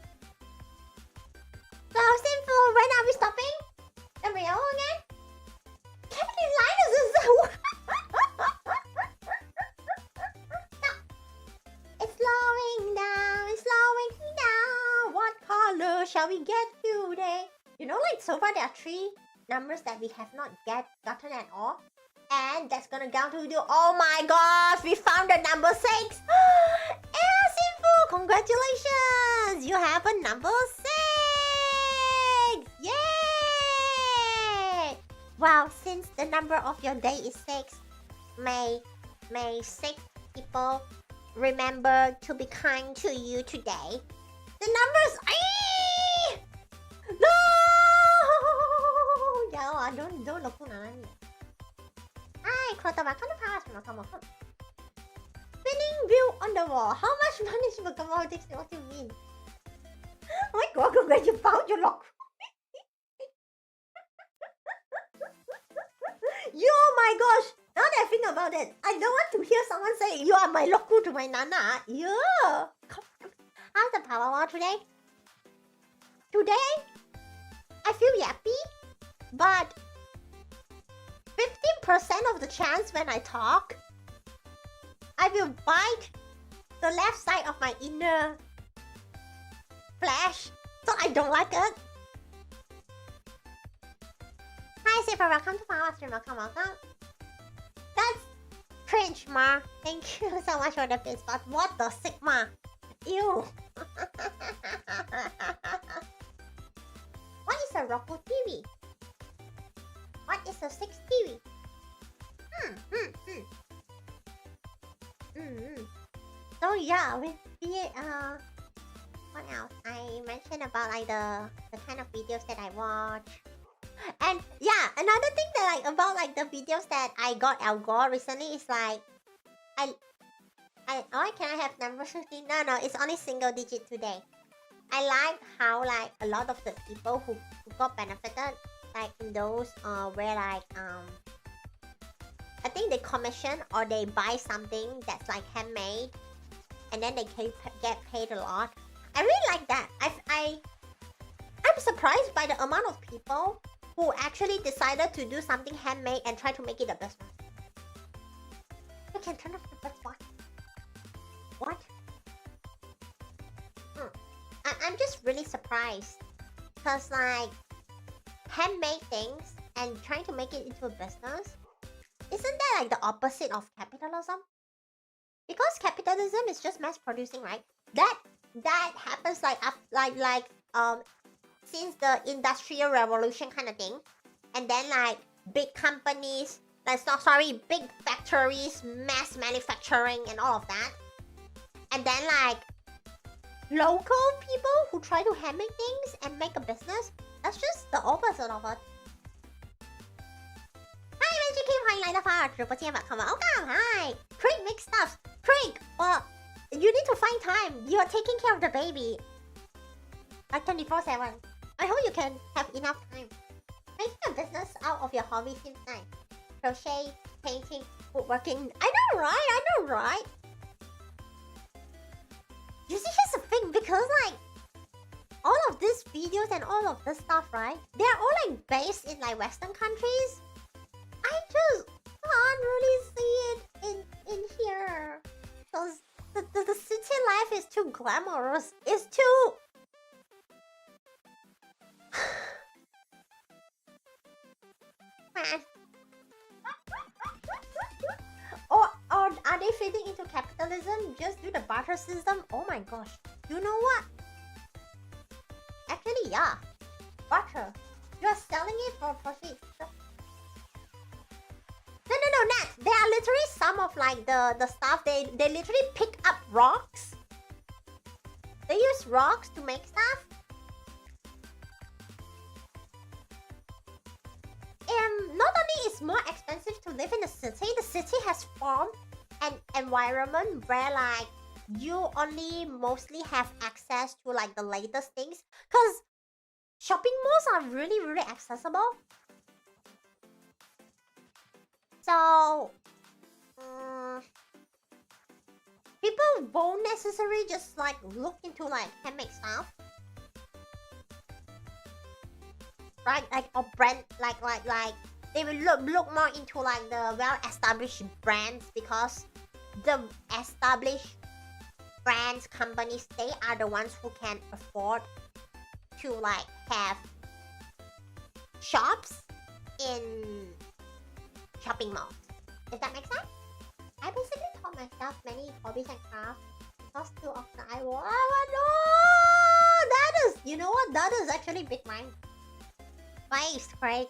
So simple. When are we stopping? The real again? Captain Linus is so. Stop. It's slowing down. What color shall we get today? You know, like so far there are 3 numbers that we have not gotten at all. And that's gonna count to you. Oh my gosh, we found the number 6. Simple, congratulations! You have a number 6. Yay! Wow, since the number of your day is 6, may 6 people remember to be kind to you today. The numbers. No! Yeah, don't look at me. Hi, welcome to Pawwawawa. Welcome. Spinning wheel on the wall. How much money should come out? What do you mean? Oh my god, you found your lock. Oh my gosh. Now that I think about it, I don't want to hear someone say, you are my loku to my nana. Yeah. How's the Pawwawawa today? Today, I feel yappy, but 15% of the chance when I talk, I will bite the left side of my inner flesh, so I don't like it. Hi, Safer, welcome to Pawwawawa. Welcome. That's cringe, Ma. Thank you so much for the face spot. What the Sigma? Ew. What is a Roku TV? What is a 6 TV? So yeah, what else? I mentioned about like the kind of videos that I watch. And yeah, another thing that like about like the videos that I got algo recently is like can I have number 15? No, it's only single digit today. I like how like a lot of the people who got benefited like in those where like I think they commission or they buy something that's like handmade and then they get paid a lot. I really like that. I'm surprised by the amount of people who actually decided to do something handmade and try to make it a business. You can turn off the best watch. What? I'm just really surprised because like handmade things and trying to make it into a business, isn't that like the opposite of capitalism? Because capitalism is just mass producing, right? That happens like since the industrial revolution kind of thing, and then like big companies, big factories, mass manufacturing and all of that, and then like local people who try to handmade things and make a business. That's just the opposite of it. Hi, Magic Kim, 欢迎来到发直播间吧 Come on, okay, hi. Craig make stuff. Craig, you need to find time. You are taking care of the baby like 24/7. I hope you can have enough time. Making a business out of your hobby seems nice. Crochet, painting, woodworking. I know, right? You see, here's the thing, because like all of these videos and all of this stuff, right? They're all like based in like Western countries. I just can't really see it in here because the city life is too glamorous. It's too. Man. Or are they fitting into capitalism? Just do the barter system? Oh my gosh. You know what? Actually, yeah. Barter. You're selling it for profit. No, Nat. There are literally some of like the stuff. They literally pick up rocks. They use rocks to make stuff. Not only is more expensive to live in the city has formed an environment where like you only mostly have access to like the latest things, because shopping malls are really, really accessible. So people won't necessarily just like look into like handmade stuff, right? Like or brand like they will look more into like the well-established brands, because the established brands, companies, they are the ones who can afford to like have shops in shopping mall. If that makes sense? I basically taught myself many hobbies and crafts because too often I will. Oh no! That is, you know what? That is actually big mind. Waste, Craig.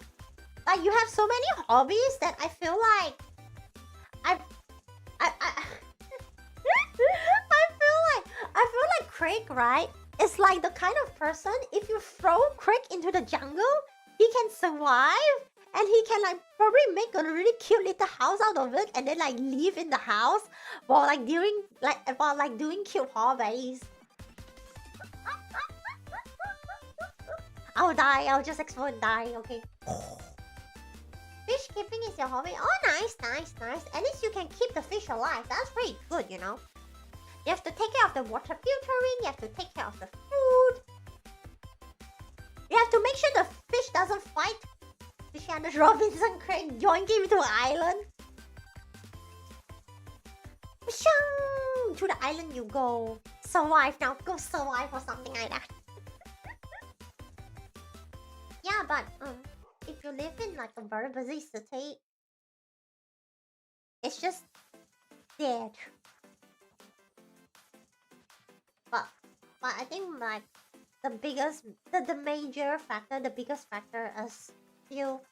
Like you have so many hobbies that I feel like I feel like Craig, right? It's like the kind of person, if you throw Craig into the jungle, he can survive and he can like probably make a really cute little house out of it and then like live in the house while doing cute hobbies. I'll die, I'll just explode and die, okay. Fish keeping is your hobby? Oh, nice. At least you can keep the fish alive. That's pretty good, you know. You have to take care of the water filtering. You have to take care of the food. You have to make sure the fish doesn't fight. Fishy and Robinson Crane joining to an island. To the island you go. Survive now. Go survive or something like that. Yeah, but if you live in like a very busy city, it's just dead. But I think like the major factor, the biggest factor is still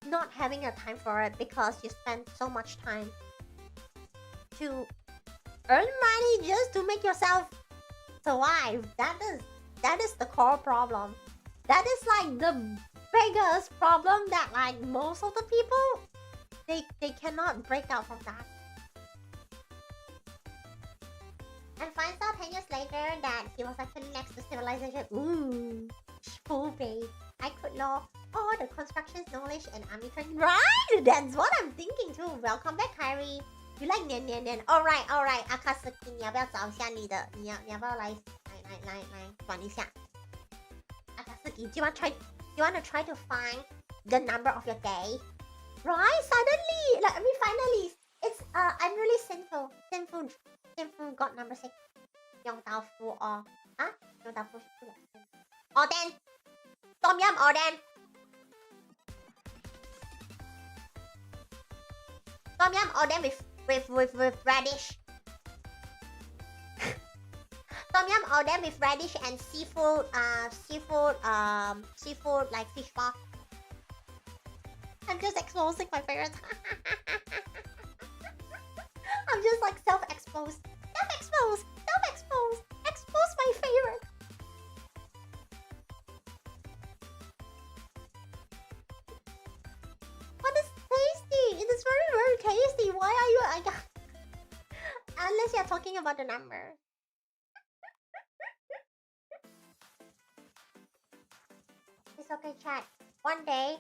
not having a time for it because you spend so much time to earn money just to make yourself survive. That is the core problem. That is like the biggest problem that like most of the people they cannot break out from that. And finds out 10 years later that he was actually next to civilization. Ooh, cool babe. I could know all the construction knowledge and army training. Right, that's what I'm thinking too. Welcome back, Kyrie. You like 年 Alright, Akatsuki, 你要不要找一下你的？你要不要来转一下？ Akatsuki, do you want to try to find the number of your day? Right, suddenly, like finally, it's I'm really sinful got number 6. 用豆腐or用豆腐是Oden, Tom Yum Oden. Tom Yum Oden with radish. Tom Yum Oden with radish and seafood like fish ball. I'm just exposing my favorite. I'm just like self-exposed. Expose my favorite. But it's tasty. It is very, very tasty. Why are you? Unless you're talking about the number. It's okay, chat. One day,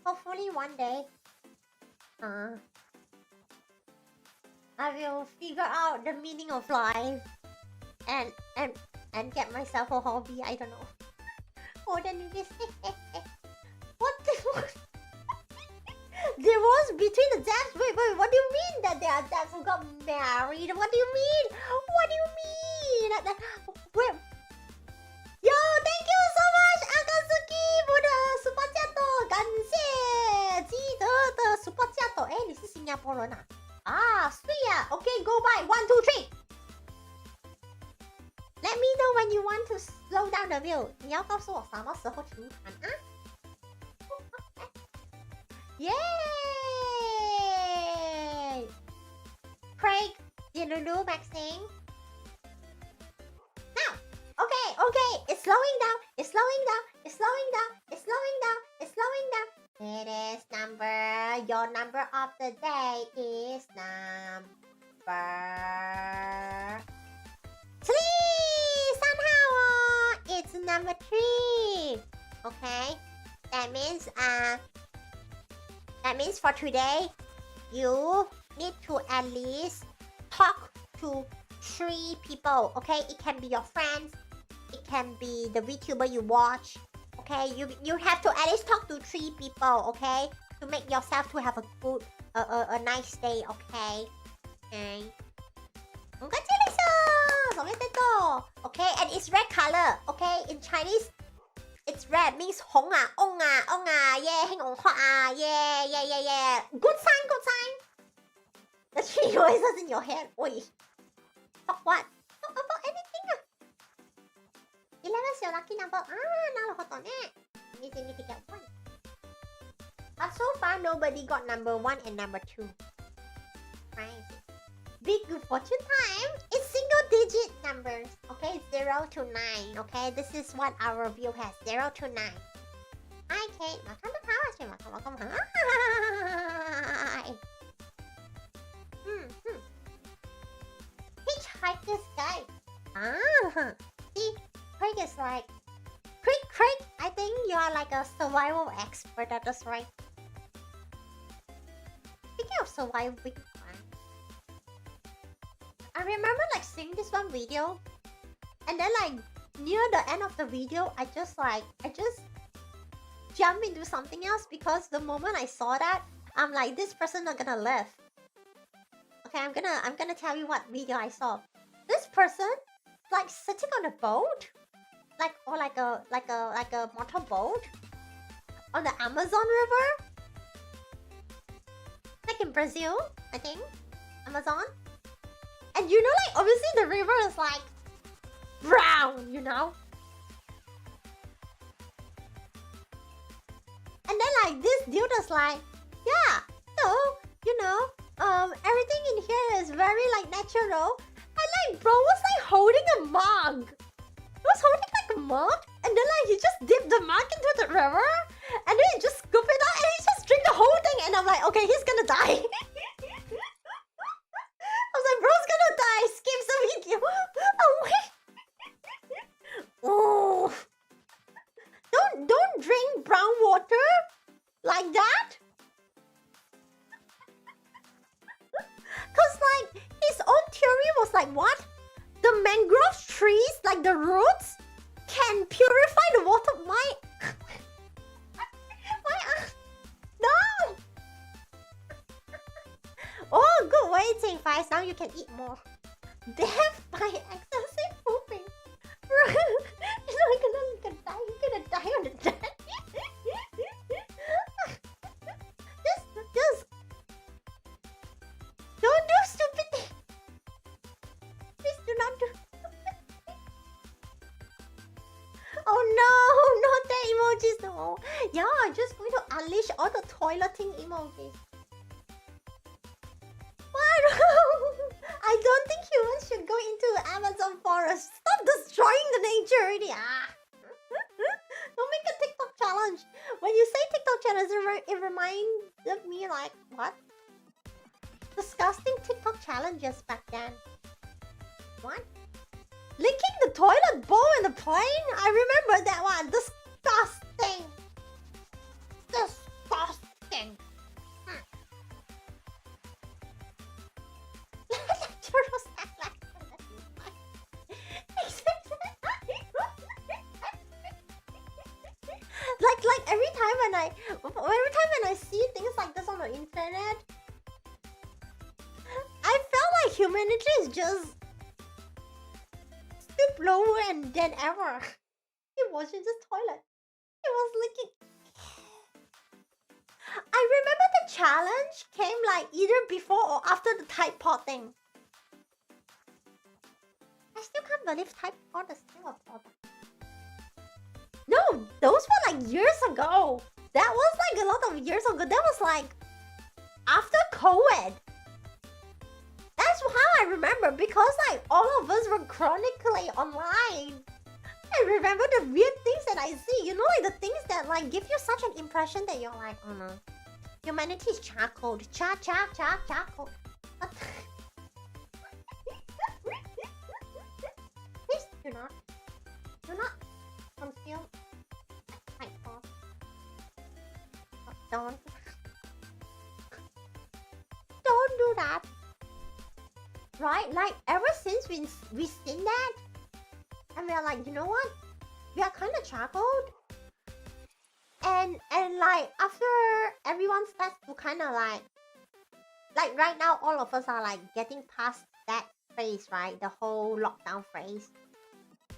hopefully one day, I will figure out the meaning of life and get myself a hobby. I don't know. More than this. What the There was between the depths. Wait, what do you mean that there are depths who got married? What do you mean? Where? Yo, thank you so much, Akatsuki, for the super chat. 感谢记得的 super chat. 哎，你是新加坡人啊？啊，对呀。Okay, go by 1, 2, 3. Let me know when you want to slow down the wheel. 你要告诉我什么时候停盘啊？ Yay! Craig, Lulu, Maxine. Now, okay, it's slowing down. It is your number of the day is number 3. Somehow, it's number 3. Okay, that means for today, you need to at least talk to 3 people, okay? It can be your friends, it can be the VTuber you watch, okay? You have to at least talk to 3 people, okay? To make yourself to have a good, a nice day, okay? Okay. Congratulations! Okay, and it's red color, okay? In Chinese, it's red means hong ong yeah, hang on hot yeah. Good sign. The 3 voices in your head. Oi. Talk what? Talk about anything. 11 is your lucky number. Means you need to get 1. But so far, nobody got number 1 and number 2. Right. Big good fortune time. It's single digit numbers. Okay, 0 to 9. Okay, this is what our review has. 0 to 9. Hi, Kate. Welcome to Power Stream. Welcome. Hi. Hitchhiker's Guide. See, Craig is like... Craig, I think you are like a survival expert at this, right? Speaking of surviving, I remember like seeing this one video, and then like near the end of the video, I just jump into something else because the moment I saw that, I'm like, this person not gonna live. Okay, I'm gonna tell you what video I saw. This person like sitting on a boat, like a motorboat on the Amazon River, like in Brazil, I think, Amazon. And you know, like obviously the river is like brown, you know. And then like this dude is like, yeah, so you know, everything in here is very like natural. And like bro was like holding a mug. He was holding like a mug, and then like he just dipped the mug into the river, and then he just scooped it out and he just drank the whole thing. And I'm like, okay, he's gonna die. I was like, bro's gonna die. Skip the video. Oh wait. Oh. Don't drink brown water like that. Cause like his own theory was like what? The mangrove trees, like the roots, can purify the water. Why? No! Oh, good waiting, Fives. Now you can eat more. Death by excessive pooping. You're gonna die. You're gonna die on the death. Just don't do stupid things. Please do not do. Oh no, not the emojis though. Yeah, I'm just going to unleash all the toileting emojis. What? I don't think humans should go into the Amazon forest. Stop destroying the nature already. Don't make a TikTok challenge. When you say TikTok challenge, it reminds me like, what? Disgusting TikTok challenges back then. What? Licking the toilet bowl in the plane? I remember that one. Disgusting. Disgusting. Like every time when I see things like this on the internet, I felt like humanity is just stoop lower and than ever. He was in the toilet. He was licking. I remember the challenge came like either before or after the Tide Pod thing. I still can't believe Tide Pod is still a product. No, those were like years ago. That was like a lot of years ago. That was like after COVID. That's how I remember, because like all of us were chronically online. I remember the weird things that I see. You know, like the things that like give you such an impression that you're like, oh no, humanity is charcoal. Charcoal. Please do not consume Tide. Don't do that. Right? Like ever since we seen that, and we're like, you know what? We are kind of charcoaled. And like after everyone starts to kind of like right now all of us are like getting past that phase, right? The whole lockdown phase.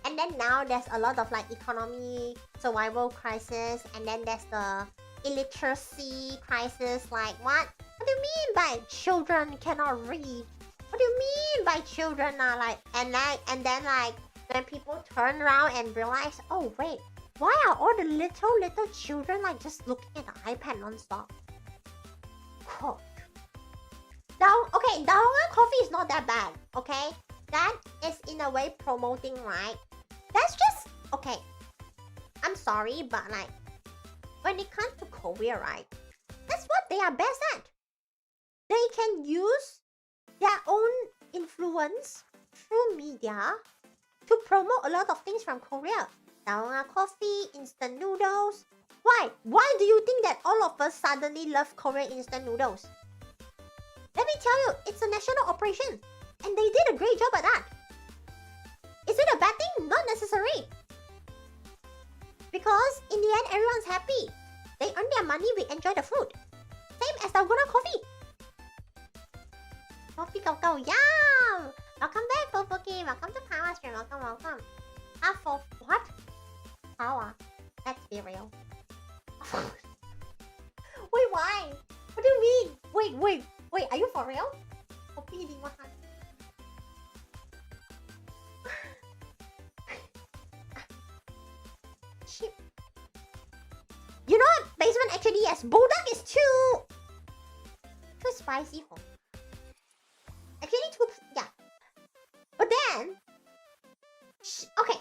And then now there's a lot of like economy, survival crisis, and then there's the illiteracy crisis. Like what? What do you mean by children cannot read? What do you mean by children are like and then like when people turn around and realize, oh wait, why are all the little children like just looking at the iPad non-stop? God. Dalgona coffee is not that bad, okay? That is in a way promoting, right? That's just okay. I'm sorry, but like when it comes to Korea, right? That's what they are best at. They can use their own influence through media to promote a lot of things from Korea. Dalgona coffee, instant noodles. Why? Why do you think that all of us suddenly love Korean instant noodles? Let me tell you, it's a national operation. And they did a great job at that. Is it a bad thing? Not necessary. Because in the end, everyone's happy. They earn their money, we enjoy the food. Same as Dalgona coffee. Coffee go, yum! Welcome back, Popoki. Welcome to Pawwa stream. Welcome. Half for what? Pawwa. Let's be real. Wait, why? What do you mean? Wait, are you for real? Poppy di makan. Shit. You know what? Basement actually yes. Bulldog is too spicy for me. Actually too, yeah. But then, okay.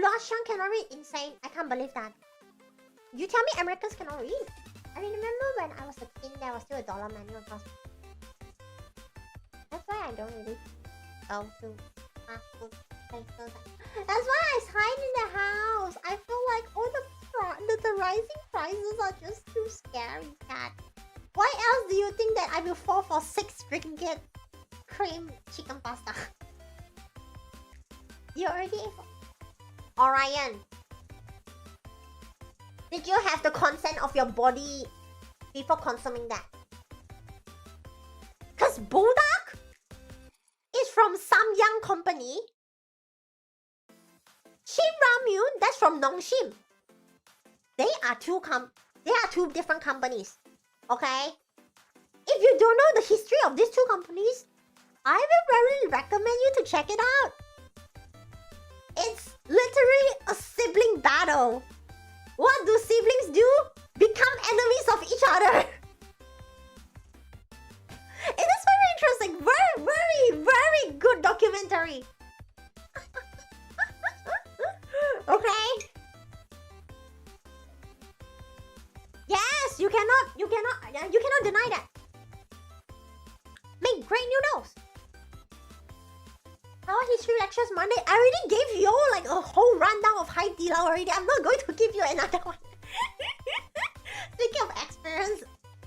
Russian cannot read, insane. I can't believe that. You tell me Americans cannot read? I remember when I was a kid, there was still a dollar menu across. That's why I don't really go to fast food places. That's why I hide in the house. I feel like all the rising prices are just too scary, cat. Why else do you think that I will fall for 6 ringgit cream chicken pasta? You already ate for... Orion, did you have the consent of your body before consuming that? Cause Bulldog is from Samyang company. Shim Ramyun, that's from Nongshim. They are two different companies. Okay? If you don't know the history of these two companies, I will really recommend you to check it out. It's literally a sibling battle. What do siblings do? Become enemies of each other. It is very interesting. Very good documentary. Okay? Yes, you cannot deny that. Make great noodles. Our history lectures Monday. I already gave you all like a whole rundown of Hai Di Lao already. I'm not going to give you another one. Speaking of experience,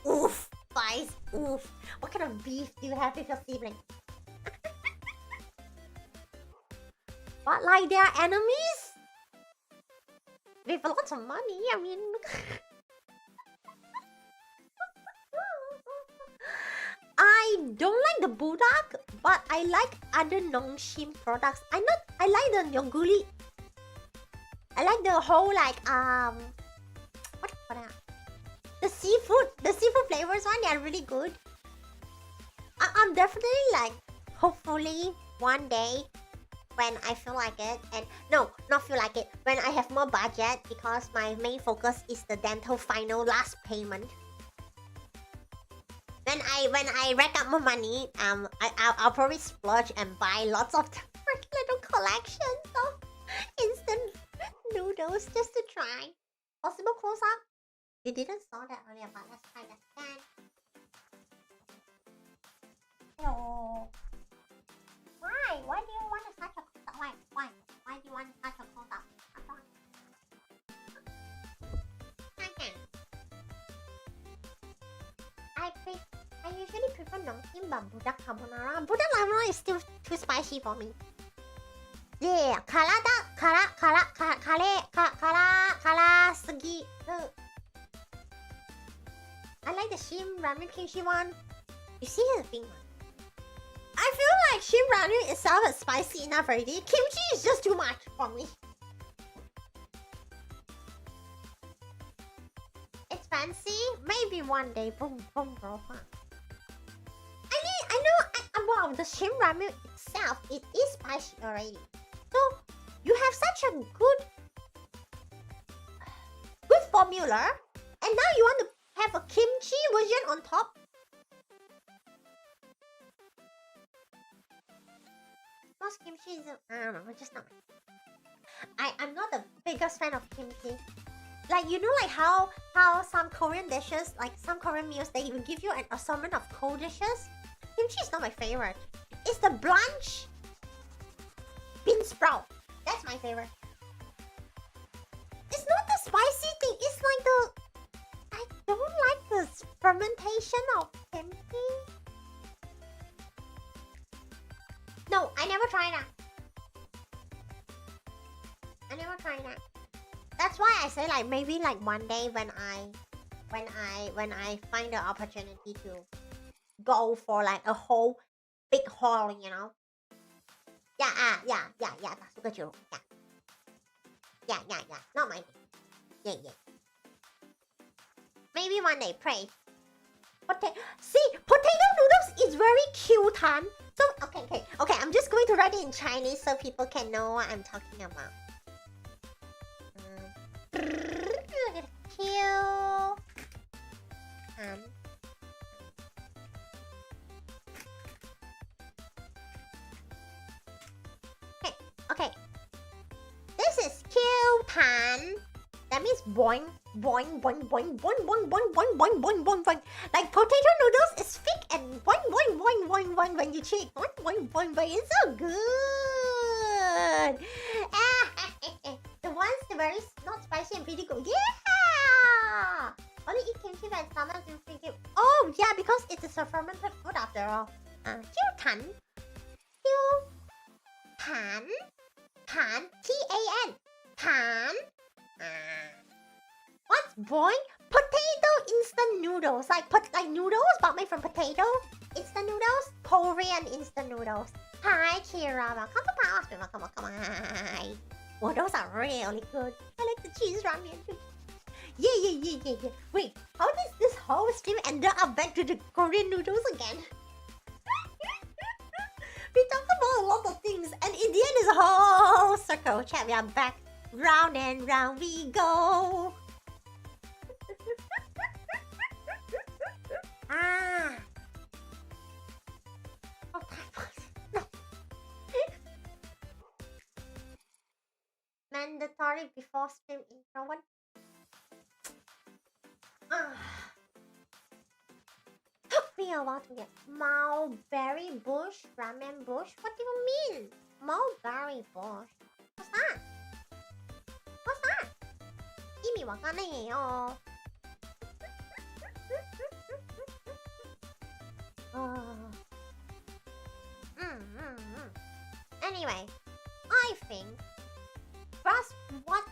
oof, spice, oof. What kind of beef do you have with your sibling? But like they are enemies? With lots of money, I mean... I don't like the Bulldog, but I like other Nongshim products. I like the Yoguli. I like the whole like what the seafood flavors one. They are really good. I'm definitely like hopefully one day when I feel like it, and no, not feel like it, when I have more budget, because my main focus is the dental final last payment. When I rack up more money, I'll probably splurge and buy lots of different little collections of instant noodles just to try. Possible close up? We didn't saw that earlier, but let's try that again. Hello. Why? Why do you want to touch a close up? Why? Why do you want to touch a close up? I usually prefer Nongshim but Bulldog carbonara. Bulldog carbonara is still too spicy for me. Yeah, kara sugi. I like the Shim ramen kimchi one. You see the thing. I feel like shrimp ramen itself is spicy enough already. Kimchi is just too much for me. It's fancy. Maybe one day. Boom, boom, bro. Huh? I know. Wow, the shrimp ramen itself, it is spicy already. So you have such a good formula, and now you want to have a kimchi version on top. Most kimchi is I don't know, it's just not. I'm not the biggest fan of kimchi. Like you know, like how some Korean dishes, like some Korean meals, they will give you an assortment of cold dishes. Kimchi is not my favorite. It's the blanch bean sprout. That's my favorite. It's not the spicy thing. It's like the I don't like the fermentation of kimchi. No, I never tried that. I never tried that. That's why I say like maybe like one day when I find the opportunity to go for like a whole big haul, you know. Yeah, tak suka jeruk. Yeah. Not my thing. Yeah. Maybe one day, pray. See, potato noodles is very cute, hun. So, okay, I'm just going to write it in Chinese so people can know what I'm talking about. Cute. Okay. This is cute. That means boing, boing, boing, boing, boing, boing, boing, boing, boing, boing, boing, boing. Like potato noodles is thick and boing, boing, boing, boing, boing when you chew it. Boing, boing, boing, boing. It's so good. The ones that very not spicy and pretty good. Yeah. Only eat kimchi when stomach is freaking. Oh yeah, because it is a fermented food after all. Tan. T-A-N. Tan. What's boing? Potato instant noodles. Like noodles but made from potato. Instant noodles. Korean instant noodles. Hi Kira. Welcome to Pawwawawa. Welcome. Hi. Oh, those are really good. I like the cheese ramen too. Yeah. Wait, how does this whole stream end up back to the Korean noodles again? We talked about a lot of things, and in the end, it's a whole circle. Chat, we are back. Round and round we go. Mandatory before stream intro. What? Took me a while to get mulberry bush ramen bush. What do you mean? Mulberry bush. What's that? 이미 와가네요. Anyway, I think grass. What?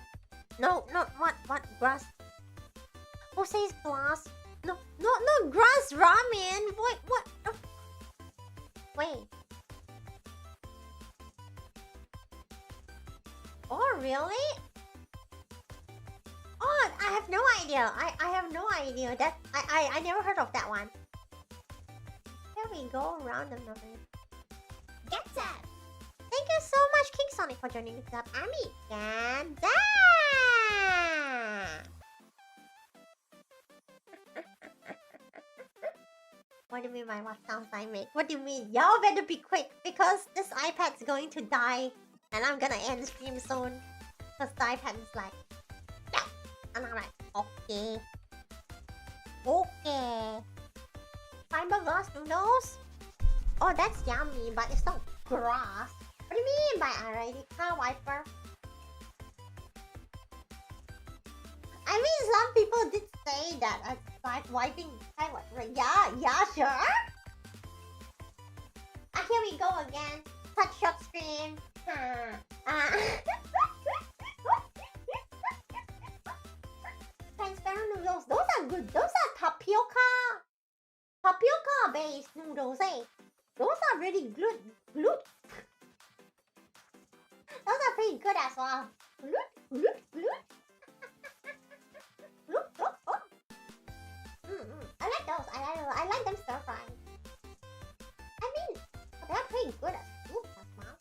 No, not what grass? Who says glass? No, grass ramen. What? Wait. Oh, really? Oh, I have no idea. I have no idea. That I never heard of that one. Here we go around the number. Get that. Thank you so much, King Sonic, for joining the club army. And what do you mean by what sounds I make? What do you mean? Y'all better be quick because this iPad's going to die and I'm gonna end stream soon. Because the iPad is like, yeah. And I'm like, okay. Fiberglass noodles? Oh, that's yummy, but it's not grass. What do you mean by already car wiper? I mean, some people did say that like wiping car wiper. Yeah, sure. Here we go again. Touch shot screen. Transparent noodles. Those are good. Those are tapioca based noodles, eh? Those are really good. Those are pretty good as well. I like those. I like them stir frying. I mean, they're pretty good as soup as well.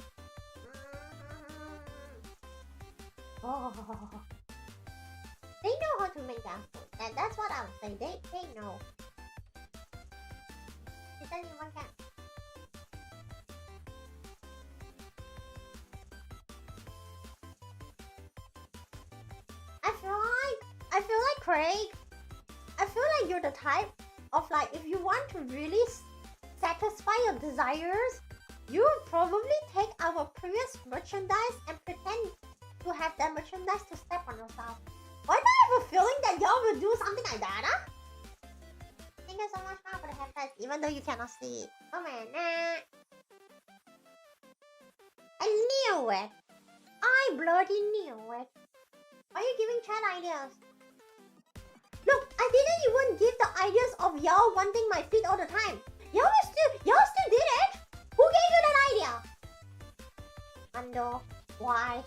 Oh, they know how to make their food. And that's what I would say. They know. Is there anyone can? I feel like Craig. I feel like you're the type of like, if you want to really satisfy your desires, you would probably take our previous merchandise and pretend to have that merchandise to step on yourself. Why do I have a feeling that y'all will do something like that, huh? Thank you so much for the haircut, even though you cannot see it. Oh man, I knew it. I bloody knew it. Are you giving chat ideas? Look, I didn't even give the ideas of y'all wanting my feet all the time. Y'all still did it. Who gave you that idea? Ando, why?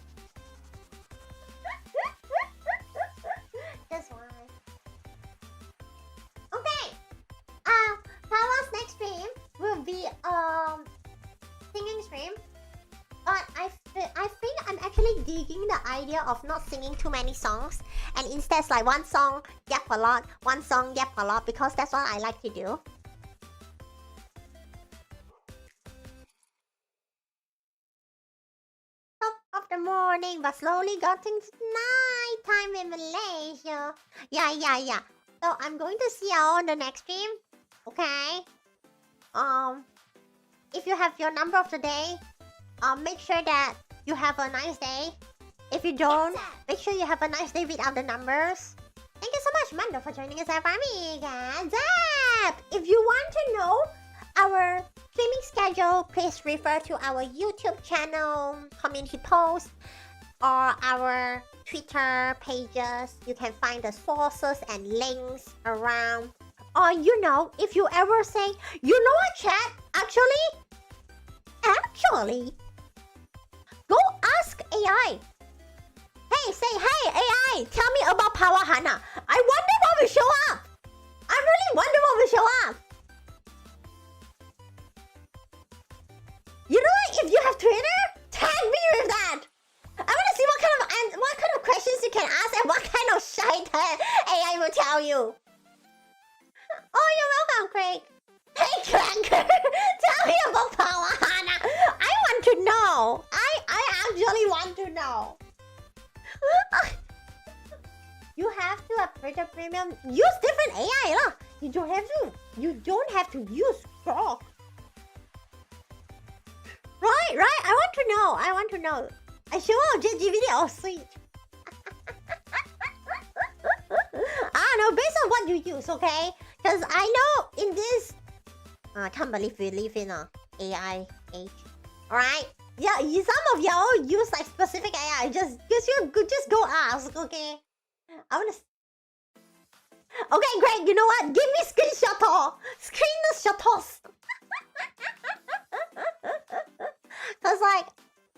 That's why. Okay. Pawwa's next stream will be singing stream. But I think I'm actually digging the idea of not singing too many songs and instead like one song yap a lot, one song yap a lot, because that's what I like to do. Top of the morning, but slowly getting night time in Malaysia. Yeah. So I'm going to see y'all on the next stream. Okay. If you have your number of the day, make sure that you have a nice day. If you don't, make sure you have a nice day without the numbers. Thank you so much, Mando, for joining us, amiga. Zap! If you want to know our streaming schedule, please refer to our YouTube channel, community post, or our Twitter pages. You can find the sources and links around. Or if you ever say, you know what, chat? Actually, go ask AI. Hey AI, tell me about Pawwa Hanna. I wonder what will show up. I really wonder what will show up. You know what? If you have Twitter, tag me with that. I want to see what kind of questions you can ask and what kind of shit AI will tell you. Oh, you're welcome, Craig. Hey, Cranker, tell me about Pawwa Hanna. I want to know. I actually want to know. You have to upgrade the premium. Use different AI lah. You don't have to use Grok. Right. I want to know. I show out JGVD. Oh, sweet. I don't know, based on what you use, okay? Because I know in this... I can't believe we live in a AI age. Alright? Yeah, some of y'all use like specific AI. Just go ask, okay? I wanna... Okay, great. You know what? Give me screenshots. Cause like,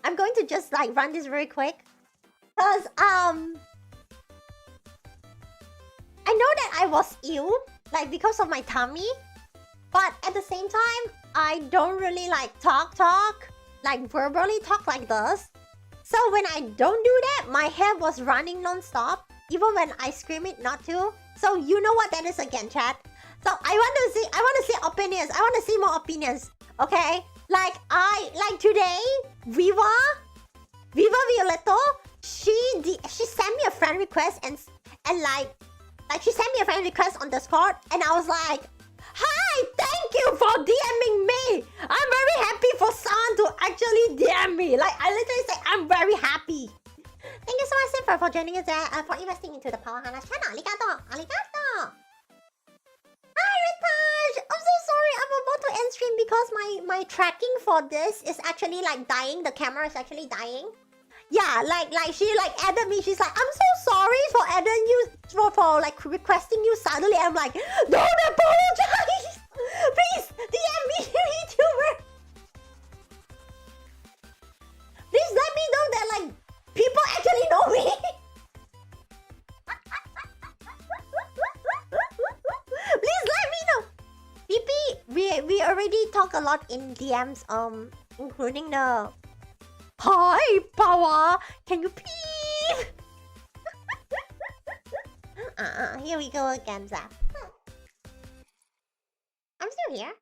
I'm going to just like run this very quick. Cause I know that I was ill, like because of my tummy. But at the same time, I don't really like talk, like verbally talk like this. So when I don't do that, my hair was running non-stop, even when I scream it not to. So you know what that is again, chat. So I want to see opinions. I want to see more opinions. Okay? Like today, Viva Violetto, she sent me a friend request and like she sent me a friend request on Discord, and I was like, hi, thank you for DMing me. I'm very happy for someone to actually DM me. Like, I literally say, I'm very happy. Thank you so much, Simper, for joining us for investing into the Pawwa Hanna channel. Arigato. Hi, Ritaj. I'm so sorry. I'm about to end stream because my tracking for this is actually like dying. The camera is actually dying. Yeah, like she like added me. She's like, I'm so sorry for adding you for like requesting you suddenly. I'm like, don't apologize. Please DM me, VTuber. talk a lot in DMs, including the "Hi, Pawwa, can you peep?" Here we go again, Zap. I'm still here.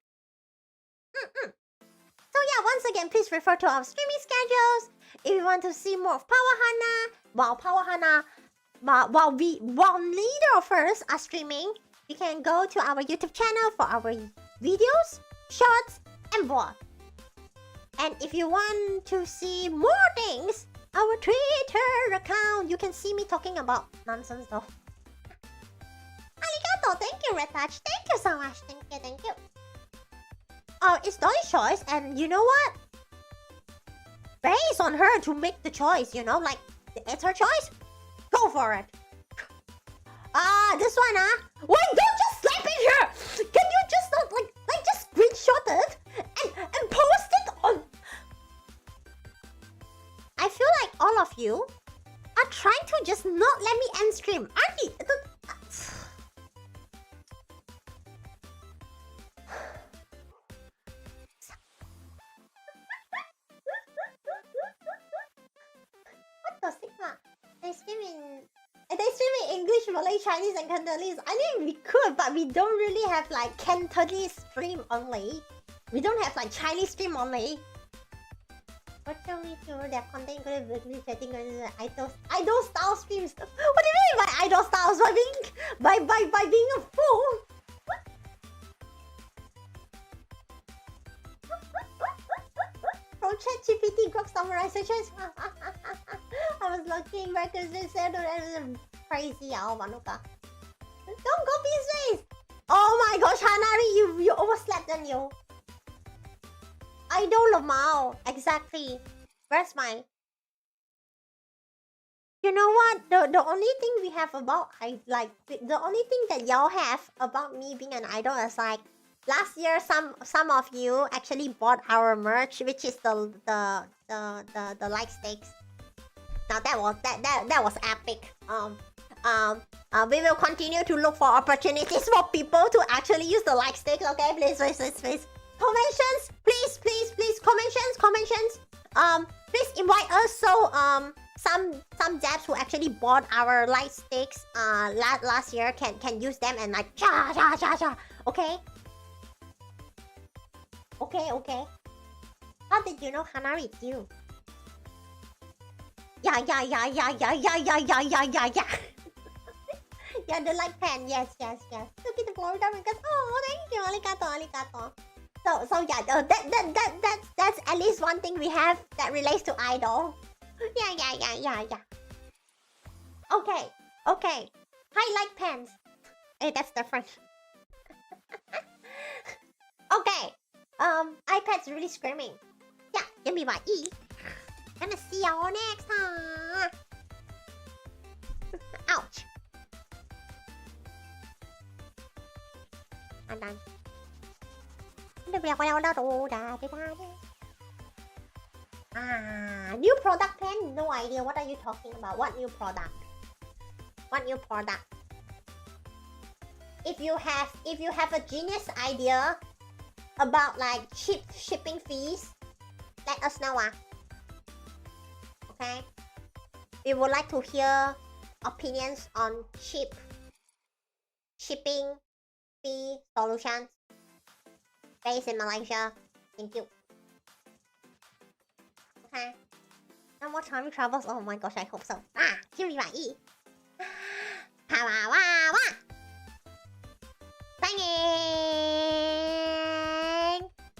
So yeah, once again, please refer to our streaming schedules if you want to see more of Pawwa and Hanna. While neither of us are streaming, you can go to our YouTube channel for our videos, shorts, and vlog. And if you want to see more things, our Twitter account, you can see me talking about nonsense though. Arigato, thank you, Red Touch. Thank you so much. Thank you. It's Dolly's choice, and you know what? Based on her to make the choice, you know, like, it's her choice. Go for it. This one, Wait, don't just slap it here! Can you just not, like just screenshot it and post it on... I feel like all of you are trying to just not let me end stream, aren't you? What the Sigma? They stream in English, Malay, Chinese, and Cantonese. I mean, we could, but we don't really have like Cantonese stream only. We don't have like Chinese stream only. What can we do? Their content included weekly chatting idol style streams. What do you mean by idol styles? By being a fool? From ChatGPT grok summarizations. I was looking back because they said that was crazy. Don't copy his face. Oh my gosh, Hanari, you overslept, didn't you? Idol Lamau, exactly. Where's my... You know what? The only thing we have about the only thing that y'all have about me being an idol is like last year some of you actually bought our merch, which is the like stakes. Now that was epic. We will continue to look for opportunities for people to actually use the like stakes. Okay, please. Conventions, please. Conventions. Please invite us so some devs who actually bought our light sticks last year can use them and like cha. Okay. How did you know Hanari it's you? Yeah. Yeah, the light pen. Yes. Look at the Florida because thank you, arigato. So yeah, that's at least one thing we have that relates to idol. Yeah. Okay. Highlight pens. Hey, that's different. Okay. iPad's really screaming. Yeah, give me my E. Gonna see y'all next time. Ouch. I'm done. New product pen? No idea. What are you talking about? What new product? If you have a genius idea about like cheap shipping fees, let us know. Okay? We would like to hear opinions on cheap shipping fee solutions based in Malaysia. Thank you. Okay. No more time travels. Oh my gosh, I hope so. Give me my E. Pawwawawa. Thank you.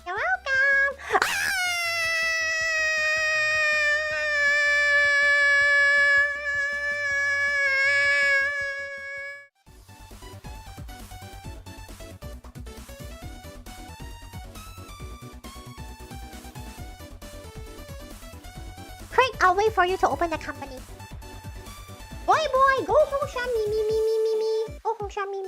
You're welcome. Craig, I'll wait for you to open the company. Boy, go home, Sha, me. Go home, Sha, me.